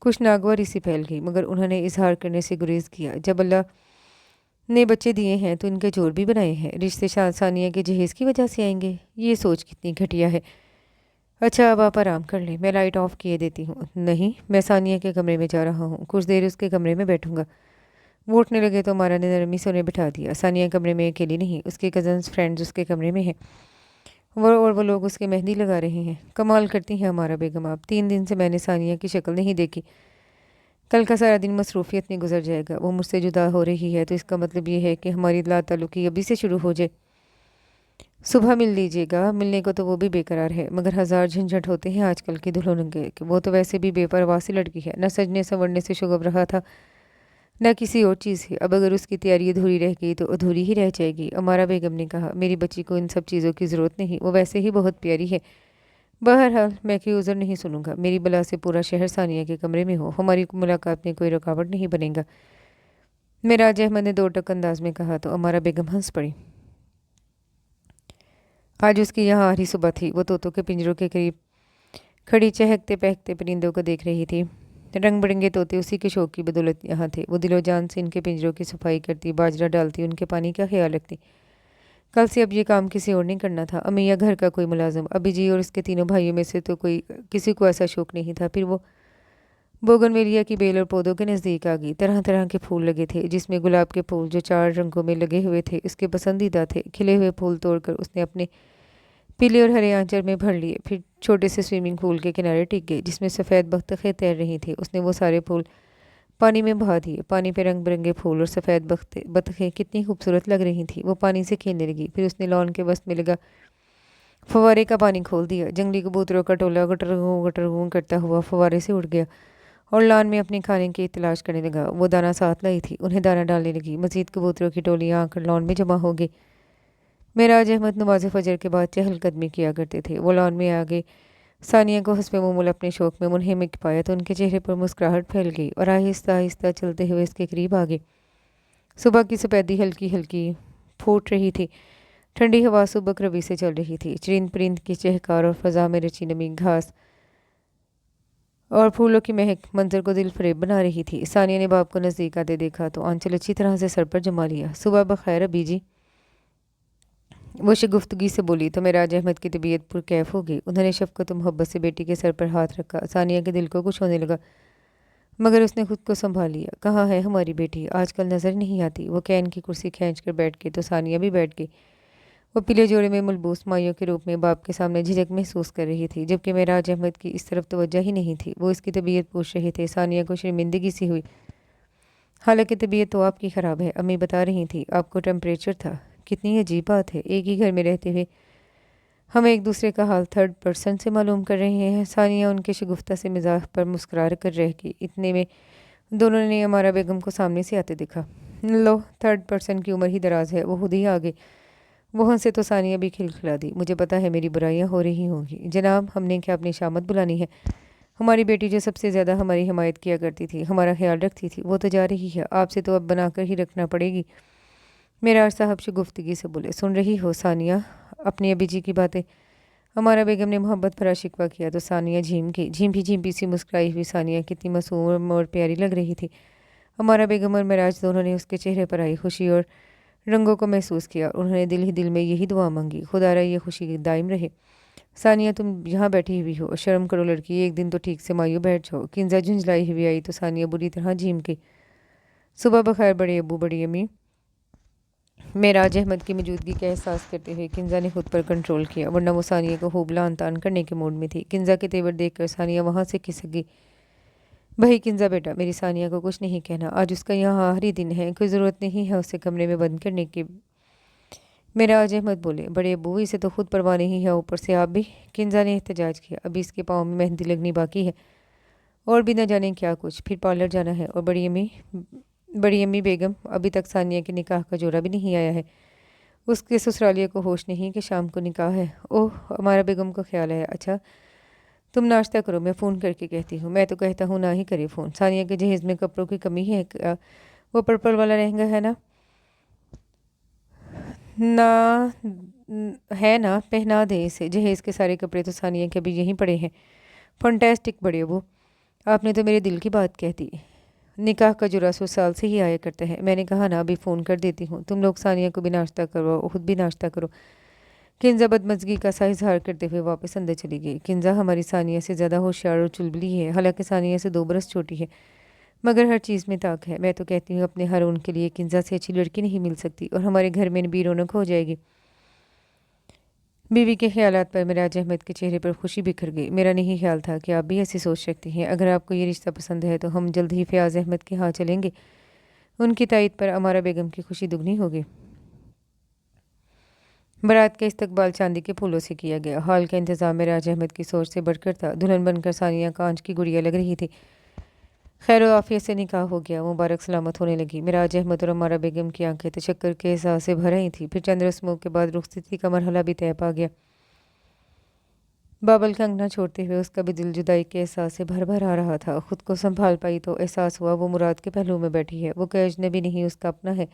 कुछ नागवारी सी फैल गई, मगर उन्होंने इजहार करने से गुरेज किया। जब अल्लाह ने बच्चे दिए हैं तो इनके जोर भी बनाए हैं। रिश्ते सानिया के जहेज़ की वजह से आएंगे? ये सोच कितनी घटिया है। अच्छा, अब आप आराम कर लें, मैं लाइट ऑफ किए देती हूँ। नहीं, मैं सानिया के कमरे में जा रहा हूँ, कुछ देर उसके कमरे में बैठूंगा। वो उठने लगे तो हमारा ने नरमी से उन्हें बिठा दिया। सानिया कमरे में अकेली नहीं, उसके कजन्स फ्रेंड्स उसके कमरे में हैं। वो लोग उसके मेहंदी लगा रहे हैं। कमाल करती हैं हमारा बेगम आप। 3 दिन से मैंने सानिया की शक्ल नहीं देखी। कल का सारा दिन मसरूफियत में गुजर जाएगा। वो मुझसे जुदा हो रही है तो इसका मतलब ये है कि हमारी ला ताल्लुकी अभी से शुरू हो जाए। सुबह मिल लीजिएगा। मिलने को तो वो भी बेकरार है, मगर हज़ार झंझट होते हैं आजकल की दुल्हनों के। कि वो तो वैसे भी बेपरवाह सी लड़की है, न सजने संवरने से शुगब रहा था, न किसी और चीज़ से। अब अगर उसकी तैयारी अधूरी रह गई तो अधूरी ही रह जाएगी। अमारा बेगम ने कहा, मेरी बच्ची को इन सब चीज़ों की ज़रूरत नहीं, वो वैसे ही बहुत प्यारी है। बहरहाल मैं कोई उज़र नहीं सुनूंगा। मेरी बला से पूरा शहर सानिया के कमरे में हो, हमारी मुलाकात में कोई रुकावट नहीं बनेगा। मेराज अहमद ने 2 टक अंदाज में कहा तो अमारा बेगम हंस पड़ी। आज उसकी यहाँ आखिरी सुबह थी। वो तोतों के पिंजरों के करीब खड़ी चहकते पहकते परिंदों को देख रही थी। रंग बिरंगे तोते उसी के शौक की बदौलत यहाँ थे। वो दिलो जान से इनके पिंजरों की सफाई करती, बाजरा डालती, उनके पानी का ख्याल रखती। कल से अब ये काम किसी और ने करना था। अमिया घर का कोई मुलाजिम, अभी जी और इसके तीनों भाइयों में से तो कोई किसी को ऐसा शौक नहीं था। फिर वो बोगनवेलिया की बेल और पौधों के नज़दीक आ गई। तरह तरह के फूल लगे थे, जिसमें गुलाब के फूल जो 4 रंगों में लगे हुए थे उसके पसंदीदा थे। खिले हुए फूल तोड़कर उसने अपने पीले और हरे आंचल में भर लिए। फिर छोटे से स्विमिंग पूल के किनारे टिक गए, जिसमें सफ़ेद बत्तखें तैर रही थी। उसने वो सारे फूल पानी में बहा दिए। पानी पे रंग बिरंगे फूल और सफ़ेद बत्तखें कितनी खूबसूरत लग रही थी। वो पानी से खेलने लगी। फिर उसने लॉन के वस्त में लगा फव्वारे का पानी खोल दिया। जंगली कबूतरों का टोला गटर गूं करता हुआ फव्वारे से उड़ गया और लॉन में अपने खाने की तलाश करने लगा। वो दाना साथ लाई थी, उन्हें दाना डालने लगी। मजीद कबूतरों की टोलियाँ आकर लॉन में जमा हो गई। मेराज अहमद नमाज फजर के बाद चहलकदमी किया करते थे। वो लॉन में आगे सानिया को हस्बे मामूल अपने शौक में मुनहमिक पाया तो उनके चेहरे पर मुस्कुराहट फैल गई और आहिस्ता आहिस्ता चलते हुए इसके करीब आ गए। सुबह की सफ़ेदी हल्की हल्की फूट रही थी। ठंडी हवा सुबह रवि से चल रही थी। चरिंद परिंद की चहकार और फ़ज़ा में रची नमी घास और फूलों की महक मंजर को दिल फरेब बना रही थी। सानिया ने बाप को नज़दीक आते देखा तो आंचल अच्छी तरह से सर पर जमा लिया। सुबह बखैर अबी जी, वो शगुफ्तगी से बोली तो मेराज अहमद की तबीयत पुरकैफ हो गई। उन्होंने शफकत और मोहब्बत से बेटी के सर पर हाथ रखा। सानिया के दिल को कुछ होने लगा, मगर उसने खुद को संभाल लिया। कहाँ है हमारी बेटी? आजकल नज़र नहीं आती। वो कैन की कुर्सी खींच कर बैठ गई तो सानिया भी बैठ गई। वो पीले जोड़े में मलबूस माइयों के रूप में बाप के सामने झिझक महसूस कर रही थी, जबकि मेराज अहमद की इस तरफ तवज्जो ही नहीं थी। वो इसकी तबीयत पूछ रहे थे। सानिया को शर्मिंदगी सी हुई। हालांकि तबीयत तो आपकी ख़राब है, अम्मी बता रही थी। आपको टेम्परेचर था। कितनी अजीब बात है, एक ही घर में रहते हुए हम एक दूसरे का हाल थर्ड पर्सन से मालूम कर रहे हैं। सानिया उनके शगुफ्ता से मिजाज पर मुस्कुरा कर रह गई। इतने में दोनों ने हमारा बेगम को सामने से आते देखा। लो, थर्ड पर्सन की उम्र ही दराज है, वो खुद ही आ गए। वो हंसे तो सानिया भी खिलखिला दी। मुझे पता है मेरी बुराइयां हो रही होंगी जनाब, हमने क्या अपनी शामत बुलानी है? हमारी बेटी जो सबसे ज़्यादा हमारी हिमायत किया करती थी, हमारा ख्याल रखती थी, वो तो जा रही है। आपसे तो अब बनाकर ही रखना पड़ेगी। मेरा साहब शगुफ्तगी से बोले। सुन रही हो सानिया अपनी अभी जी की बातें? हमारा बेगम ने मोहब्बत भरा शिकवा किया तो सानिया झीम गई। झींपी सी मुस्कुराई हुई सानिया कितनी मासूम और प्यारी लग रही थी। हमारा बेगम और मेराज दोनों ने उसके चेहरे पर आई खुशी और रंगों को महसूस किया। उन्होंने दिल ही दिल में यही दुआ मांगी, खुदारा ये खुशी दायम रहे। सानिया तुम यहाँ बैठी हुई हो, शर्म करो लड़की, एक दिन तो ठीक से मायूं बैठ जाओ। किंजा झुंझलाई हुई आई तो सानिया बुरी तरह झीम गई। सुबह बखैर बड़े अबू बड़ी अम्मी। मेराज अहमद की मौजूदगी का एहसास करते हुए किंजा ने खुद पर कंट्रोल किया, वरना वो सानिया को खूब लान तान करने के मूड में थी। किंजा के तेवर देखकर सानिया वहाँ से खिसक गई। भाई किंजा बेटा, मेरी सानिया को कुछ नहीं कहना, आज उसका यहाँ आखिरी दिन है, कोई ज़रूरत नहीं है उसे कमरे में बंद करने की। मेराज अहमद बोले। बड़े अबू, इसे तो खुद परवाह नहीं है, ऊपर से आप भी। किंजा ने एहतजाज किया। अभी इसके पाँव में मेहंदी लगनी बाकी है और भी न जाने क्या कुछ, फिर पार्लर जाना है। और बड़ी अम्मी बेगम, अभी तक सानिया के निकाह का जोड़ा भी नहीं आया है। उसके ससुरालिये को होश नहीं कि शाम को निकाह है। ओह, हमारा बेगम को ख्याल है। अच्छा तुम नाश्ता करो, मैं फ़ोन करके कहती हूँ। मैं तो कहता हूँ ना ही करे फ़ोन। सानिया के जहेज़ में कपड़ों की कमी है वो पर्पल वाला लहंगा है ना? ना है ना, पहना दे इसे। जहेज़ के सारे कपड़े तो सानिया के अभी यहीं पड़े हैं। फंटेस्टिक बड़े अबू, आपने तो मेरे दिल की बात कह दी। निकाह का जुरा 100 साल से ही आया करता है। मैंने कहा ना, अभी फ़ोन कर देती हूँ। तुम लोग सानिया को भी नाश्ता करो और खुद भी नाश्ता करो। किंजा बदमज़गी का सा इजहार करते हुए वापस अंदर चली गई। किंजा हमारी सानिया से ज़्यादा होशियार और चुलबुली है। हालांकि सानिया से 2 बरस छोटी है, मगर हर चीज़ में ताक है। मैं तो कहती हूँ अपने हारून के लिए किंजा से अच्छी लड़की नहीं मिल सकती और हमारे घर में भी रौनक हो जाएगी। बीवी के ख्यालात पर मेराज अहमद के चेहरे पर खुशी बिखर गई। मेरा नहीं ख्याल था कि आप भी ऐसी सोच सकती हैं। अगर आपको ये रिश्ता पसंद है तो हम जल्द ही फयाज अहमद के यहाँ चलेंगे। उनकी तायद पर अमारा बेगम की खुशी दुगनी होगी। बारात का इस्तकबाल चांदी के फूलों से किया गया। हाल का इंतजाम मेराज अहमद की सोच से बढ़कर था। दुल्हन बनकर सानिया कांच की गुड़िया लग रही थी। खैर आफियत से निकाह हो गया, मुबारक सलामत होने लगी। मेराज अहमद और अमारा बेगम की आंखें तशक्कर के एहसास से भर आई थी। फिर चंद रस्मों के बाद रुखसती का मरहला भी तय पा गया। बाबल का अंगना छोड़ते हुए उसका भी दिल जुदाई के एहसास से भर भर आ रहा था। खुद को संभाल पाई तो एहसास हुआ वो मुराद के पहलू में बैठी है। वो कोई अजनबी नहीं, उसका अपना है,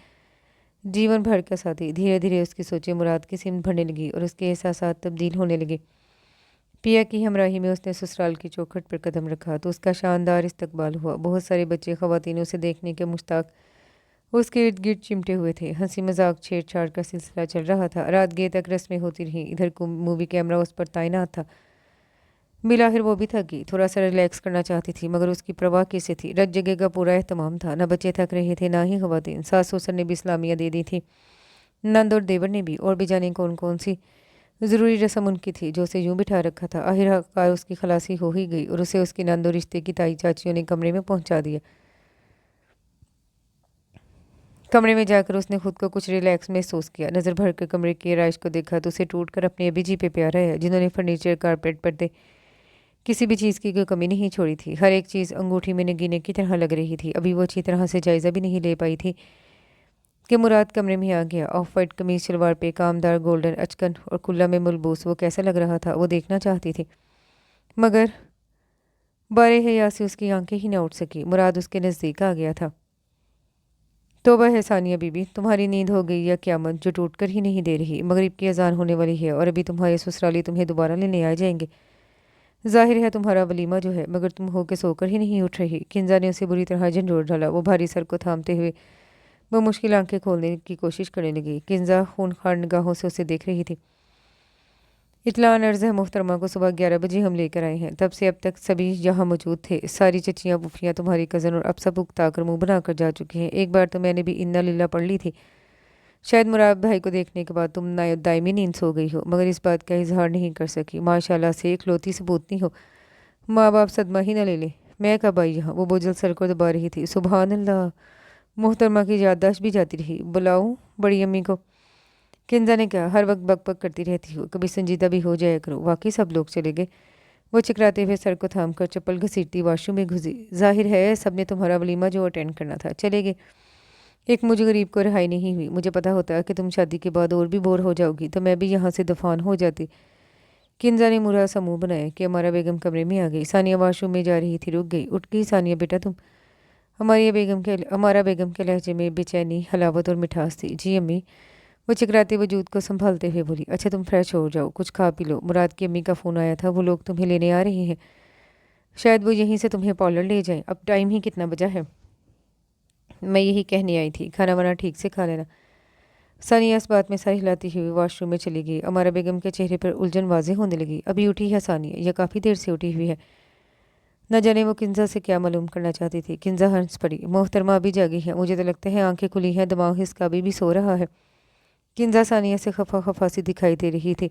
जीवन भर का साथी। धीरे धीरे उसकी सोचें मुराद की सिमत भरने लगी और उसके एहसासात तब्दील होने लगे। पिया की हमराही में उसने ससुराल की चौखट पर कदम रखा तो उसका शानदार इस्तकबाल हुआ। बहुत सारे बच्चे ख़वातीन उसे देखने के मुश्ताक उसके इर्द गिर्द चिमटे हुए थे। हंसी मजाक छेड़छाड़ का सिलसिला चल रहा था। रात गए तक रस्में होती रहीं। इधर मूवी कैमरा उस पर तैनात था। बिलाहिर वो भी थक गई। थोड़ा सा रिलैक्स करना चाहती थी मगर उसकी परवाह कैसे थी। रत जगह का पूरा एहतमाम था। न बच्चे थक रहे थे ना ही खवातीन। सास ससुर ने भी इस्लामियाँ दे दी थी, नंद और देवर ने भी, और भी जाने कौन कौन सी ज़रूरी रस्म उनकी थी जो उसे यूं बिठा रखा था। आखिरकार उसकी खलासी हो ही गई और उसे उसकी नंद और रिश्ते की ताई चाचियों ने कमरे में पहुंचा दिया। कमरे में जाकर उसने खुद को कुछ रिलैक्स महसूस किया। नज़र भर कर कमरे की आराइश को देखा तो उसे टूट कर अपने अभी जी पे प्यारा है, जिन्होंने फर्नीचर, कारपेट, पर्दे, किसी भी चीज़ की कोई कमी नहीं छोड़ी थी। हर एक चीज़ अंगूठी में नगीने की तरह लग रही थी। अभी वो अच्छी तरह से जायज़ा भी नहीं ले पाई थी कि मुराद कमरे में आ गया। ऑफ वाइट कमीज शलवार पे कामदार गोल्डन अचकन और कुल्ला में मलबूस वो कैसा लग रहा था वो देखना चाहती थी, मगर बारे हया से उसकी आंखें ही न उठ सकी। मुराद उसके नज़दीक आ गया था। तौबा है सानिया बीबी, तुम्हारी नींद हो गई या क़यामत जो टूट कर ही नहीं दे रही। मगरिब की अजान होने वाली है और अभी तुम्हारे ससुराली तुम्हें दोबारा लेने आ जाएंगे। जाहिर है तुम्हारा वलीमा जो है, मगर तुम हो के सोकर ही नहीं उठ रही। किंजा ने उसे बुरी तरह झंझोड़ डाला। वो भारी सर को थामते हुए वो मुश्किल आंखें खोलने की कोशिश करने लगी। किंजा खूनखार निगाहों से उसे देख रही थी। इत्तलान अर्ज़ है मोहतरमा को सुबह 11 बजे हम लेकर आए हैं। तब से अब तक सभी यहाँ मौजूद थे। सारी चचियाँ बुफियाँ तुम्हारी कज़न और अब सब उकताकर मुँह बनाकर जा चुकी हैं। एक बार तो मैंने भी इन्ना लिल्ला पढ़ ली थी। शायद मुराद भाई को देखने के बाद तुम दायमी नींद सो गई हो, मगर इस बात का इजहार नहीं कर सकी। माशाल्लाह से इकलौती सबूतनी हो, माँ बाप सदमा ही न ले ले। मैं कब आई यहाँ? वो बोझल सर को दबा रही थी। सुबहान अल्लाह, मोहतरमा की याददाश्त भी जाती रही। बुलाऊं बड़ी अम्मी को? किंजा ने कहा, हर वक्त बकबक करती रहती हो, कभी संजीदा भी हो जाया करो। वाकई सब लोग चले गए। वो चिकराते हुए सर को थाम कर चप्पल घसीटती वाशरूम में घुसी। जाहिर है सब ने तुम्हारा वलीमा जो अटेंड करना था चले गए। एक मुझे गरीब को रिहाई नहीं हुई। मुझे पता होता कि तुम शादी के बाद और भी बोर हो जाओगी तो मैं भी यहाँ से दफान हो जाती। किंजा ने मुरा सा मुँह बनाया कि हमारा बेगम कमरे में आ गई। सानिया वाशरूम में जा रही थी, रुक गई। उठ गई सानिया बेटा तुम? हमारा बेगम के लहजे में बेचैनी, हलावत और मिठास थी। जी अम्मी, वो चिकराते वजूद को संभालते हुए बोली। अच्छा तुम फ्रेश हो जाओ, कुछ खा पी लो। मुराद की अम्मी का फ़ोन आया था, वो लोग तुम्हें लेने आ रहे हैं। शायद वो यहीं से तुम्हें पार्लर ले जाएं। अब टाइम ही कितना बजा है? मैं यही कहने आई थी, खाना वाना ठीक से खा लेना। सानिया इस बात में सर हिलाती हुई वॉशरूम में चली गई। अमारा बेगम के चेहरे पर उलझन वाज़ेह होने लगी। अभी उठी है सानिया, यह काफ़ी देर से उठी हुई है। न जाने वो किंजा से क्या मालूम करना चाहती थी। किंजा हंस पड़ी। मोहतरमा अभी जागी है, मुझे तो लगता है आंखें खुली हैं, दिमाग इसका अभी भी सो रहा है। किंजा सानिया से खफा खफा सी दिखाई दे रही थी।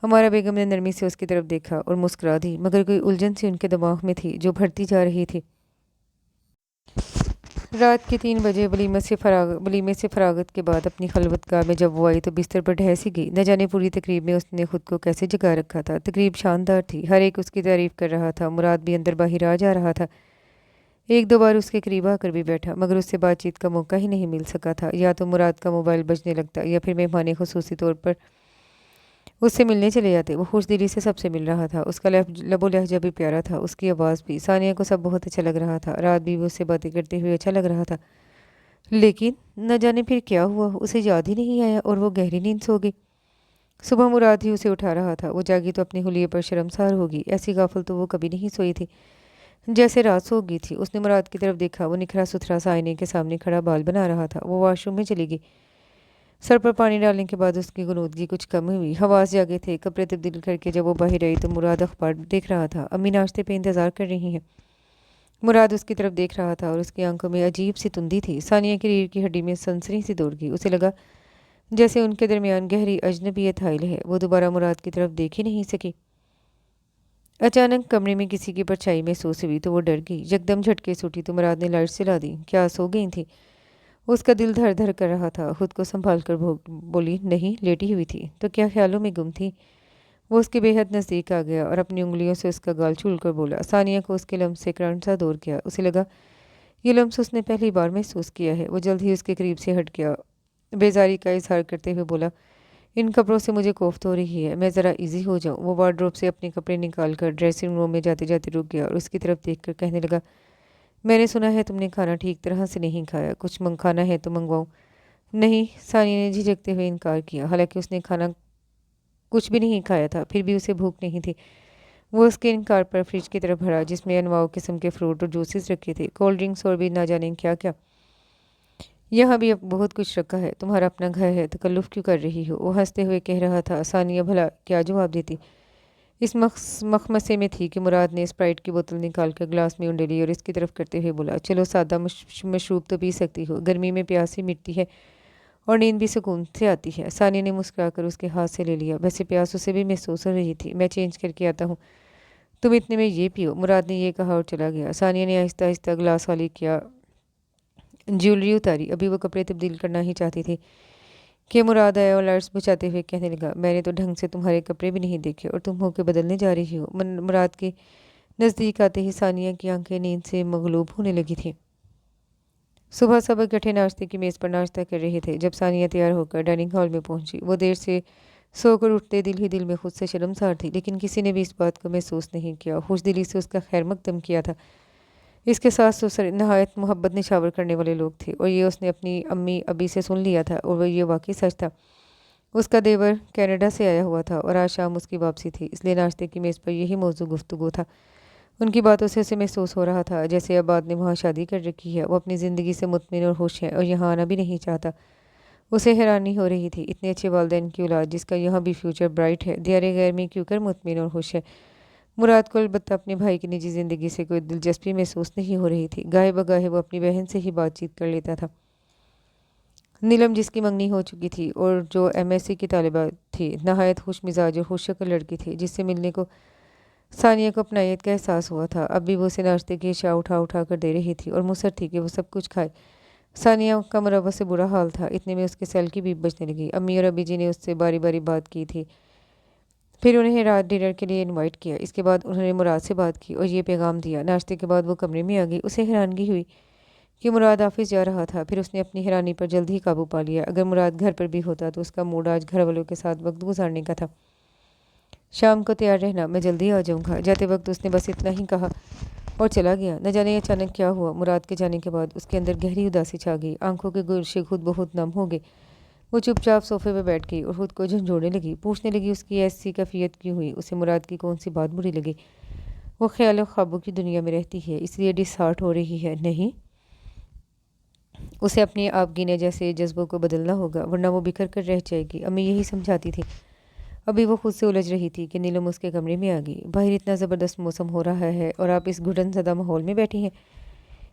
हमारा बेगम ने नरमी से उसकी तरफ देखा और मुस्कुरा दी, मगर कोई उलझन सी उनके दिमाग में थी जो बढ़ती जा रही थी। रात के 3 बजे वलीमे से फरागत के बाद अपनी खलवतगाह में जब वो आई तो बिस्तर पर ढह सी गई। न जाने पूरी तकरीब में उसने खुद को कैसे जगा रखा था। तकरीब शानदार थी, हर एक उसकी तारीफ कर रहा था। मुराद भी अंदर बाहर आ जा रहा था। एक दो बार उसके करीब आकर भी बैठा, मगर उससे बातचीत का मौका ही नहीं मिल सका था। या तो मुराद का मोबाइल बजने लगता या फिर मेहमान खुसूसी तौर पर उससे मिलने चले जाते। वो खुश दिली से सबसे मिल रहा था। उसका लबो लहजा भी प्यारा था, उसकी आवाज़ भी। सानिया को सब बहुत अच्छा लग रहा था। रात भी वो उससे बातें करते हुए अच्छा लग रहा था। लेकिन न जाने फिर क्या हुआ, उसे याद ही नहीं आया और वो गहरी नींद सो गई। सुबह मुराद ही उसे उठा रहा था। वो जागी तो अपने हुलिये पर शर्मसार होगी। ऐसी गाफल तो वो कभी नहीं सोई थी जैसे रात सो गई थी। उसने मुराद की तरफ देखा। वो निखरा सुथरा सा आईने के सामने खड़ा बाल बना रहा था। वो वॉशरूम में चली गई। सर पर पानी डालने के बाद उसकी गुनूदगी कुछ कम हुई। हवास जागे थे। कपड़े तब्दील करके जब वो बाहर आई तो मुराद अखबार देख रहा था। अम्मी नाश्ते पे इंतज़ार कर रही हैं। मुराद उसकी तरफ देख रहा था और उसकी आंखों में अजीब सी तुंदी थी। सानिया की रीढ़ की हड्डी में सनसनी सी दौड़ गई। उसे लगा जैसे उनके दरमियान गहरी अजनबियत हाइल है। वो दोबारा मुराद की तरफ देख ही नहीं सकी। अचानक कमरे में किसी की परछाई महसूस हुई तो वो डर गई। यकदम झटके से उठी तो मुराद ने लाइट जला दी। क्या सो गई थी? उसका दिल धड़ धड़ कर रहा था। खुद को संभाल कर बोली, नहीं, लेटी हुई थी। तो क्या ख्यालों में गुम थी? वो उसके बेहद नज़दीक आ गया और अपनी उंगलियों से उसका गाल छूल कर बोला। सानिया को उसके लम्स से करंट सा दौड़ गया। उसे लगा ये लम्स उसने पहली बार महसूस किया है। वो जल्द ही उसके करीब से हट गया। बेजारी का इजहार करते हुए बोला, इन कपड़ों से मुझे कोफ्त हो रही है, मैं ज़रा इजी हो जाऊँ। वो वार्डरोब से अपने कपड़े निकाल कर ड्रेसिंग रूम में जाते जाते रुक गया और उसकी तरफ देख कर कहने लगा, मैंने सुना है तुमने खाना ठीक तरह से नहीं खाया, कुछ खाना है तो मंगवाऊँ? नहीं, सानिया ने झिझकते हुए इनकार किया। हालांकि उसने खाना कुछ भी नहीं खाया था, फिर भी उसे भूख नहीं थी। वो उसके इनकार पर फ्रिज की तरफ बढ़ा जिसमें अनवाओ किस्म के फ्रूट और जूसेस रखे थे, कोल्ड ड्रिंक्स और भी ना जाने क्या क्या। यहाँ भी अब बहुत कुछ रखा है, तुम्हारा अपना घर है, तकल्लुफ़ क्यों कर रही हो? वो हंसते हुए कह रहा था। सानिया भला क्या जवाब देती? اس مخمسے میں تھی کہ مراد نے اسپرائٹ کی بوتل نکال کر گلاس میں انڈے لی اور اس کی طرف کرتے ہوئے بولا، چلو سادہ مشروب تو پی سکتی ہو، گرمی میں پیاس ہی مٹتی ہے اور نیند بھی سکون سے آتی ہے۔ ثانیہ نے مسکرا کر اس کے ہاتھ سے لے لیا، ویسے پیاس اسے بھی محسوس ہو رہی تھی۔ میں چینج کر کے آتا ہوں، تم اتنے میں یہ پیو، مراد نے یہ کہا اور چلا گیا۔ ثانیہ نے آہستہ آہستہ گلاس خالی کیا، جیولری اتاری، ابھی وہ کپڑے تبدیل کرنا ہی چاہتی تھی کہ مراد آیا اور لائٹس بچاتے ہوئے کہنے لگا، میں نے تو ڈھنگ سے تمہارے کپڑے بھی نہیں دیکھے اور تم ہو کے بدلنے جا رہی ہو۔ مراد کے نزدیک آتے ہی ثانیہ کی آنکھیں نیند سے مغلوب ہونے لگی تھیں۔ صبح سب اکٹھے ناشتے کی میز پر ناشتہ کر رہے تھے جب ثانیہ تیار ہو کر ڈائننگ ہال میں پہنچی۔ وہ دیر سے سو کر اٹھتے دل ہی دل میں خود سے شرمسار تھی، لیکن کسی نے بھی اس بات کو محسوس نہیں کیا، خوش دلی سے اس کا خیر مقدم کیا تھا۔ اس کے ساس سسر نہایت محبت نچھاور کرنے والے لوگ تھے اور یہ اس نے اپنی امی ابی سے سن لیا تھا اور وہ یہ واقعی سچ تھا۔ اس کا دیور کینیڈا سے آیا ہوا تھا اور آج شام اس کی واپسی تھی، اس لیے ناشتے کی میز پر یہی موضوع گفتگو تھا۔ ان کی باتوں سے اسے محسوس ہو رہا تھا جیسے اب بعد نے وہاں شادی کر رکھی ہے، وہ اپنی زندگی سے مطمئن اور خوش ہے اور یہاں آنا بھی نہیں چاہتا۔ اسے حیرانی ہو رہی تھی، اتنے اچھے والدین کی اولاد جس کا یہاں بھی فیوچر برائٹ ہے، دیار غیر میں کیوں کر مطمئن اور خوش ہے۔ مراد کو البتہ اپنے بھائی کی نجی زندگی سے کوئی دلچسپی محسوس نہیں ہو رہی تھی، گاہے بگاہے وہ اپنی بہن سے ہی بات چیت کر لیتا تھا۔ نیلم جس کی منگنی ہو چکی تھی اور جو ایم ایس سی کی طالبہ تھی، نہایت خوش مزاج اور خوش شکل لڑکی تھی جس سے ملنے کو ثانیہ کو اپنائیت کا احساس ہوا تھا۔ اب بھی وہ اسے ناشتے کی اشیاء اٹھا اٹھا کر دے رہی تھی اور مصر تھی کہ وہ سب کچھ کھائے۔ ثانیہ کا مروت سے برا حال تھا، اتنے میں اس کے سیل کی بیپ بجنے لگی۔ امی اور ابی جی نے اس سے باری باری بات کی تھی، پھر انہیں رات ڈنر کے لیے انوائٹ کیا۔ اس کے بعد انہوں نے مراد سے بات کی اور یہ پیغام دیا۔ ناشتے کے بعد وہ کمرے میں آ گئی، اسے حیرانگی ہوئی کہ مراد آفس جا رہا تھا، پھر اس نے اپنی حیرانی پر جلد ہی قابو پا لیا۔ اگر مراد گھر پر بھی ہوتا تو اس کا موڈ آج گھر والوں کے ساتھ وقت گزارنے کا تھا۔ شام کو تیار رہنا، میں جلدی آ جاؤں گا۔ جاتے وقت اس نے بس اتنا ہی کہا اور چلا گیا۔ نہ جانے اچانک کیا ہوا، مراد کے جانے کے بعد اس کے اندر گہری اداسی چھا گئی، آنکھوں کے گوشے خود بہت نم ہو گئے۔ وہ چپ چاپ صوفے پہ بیٹھ گئی اور خود کو جھنجھوڑنے لگی، پوچھنے لگی اس کی ایسی کیفیت کیوں ہوئی، اسے مراد کی کون سی بات بری لگی۔ وہ خیال و خوابوں کی دنیا میں رہتی ہے اس لیے ڈس ہارٹ ہو رہی ہے؟ نہیں، اسے اپنے آپ گینے جیسے جذبوں کو بدلنا ہوگا ورنہ وہ بکھر کر رہ جائے گی، امی یہی سمجھاتی تھی۔ ابھی وہ خود سے الجھ رہی تھی کہ نیلم اس کے کمرے میں آ گئی۔ باہر اتنا زبردست موسم ہو رہا ہے اور آپ اس گھٹن زدہ ماحول میں بیٹھی ہیں۔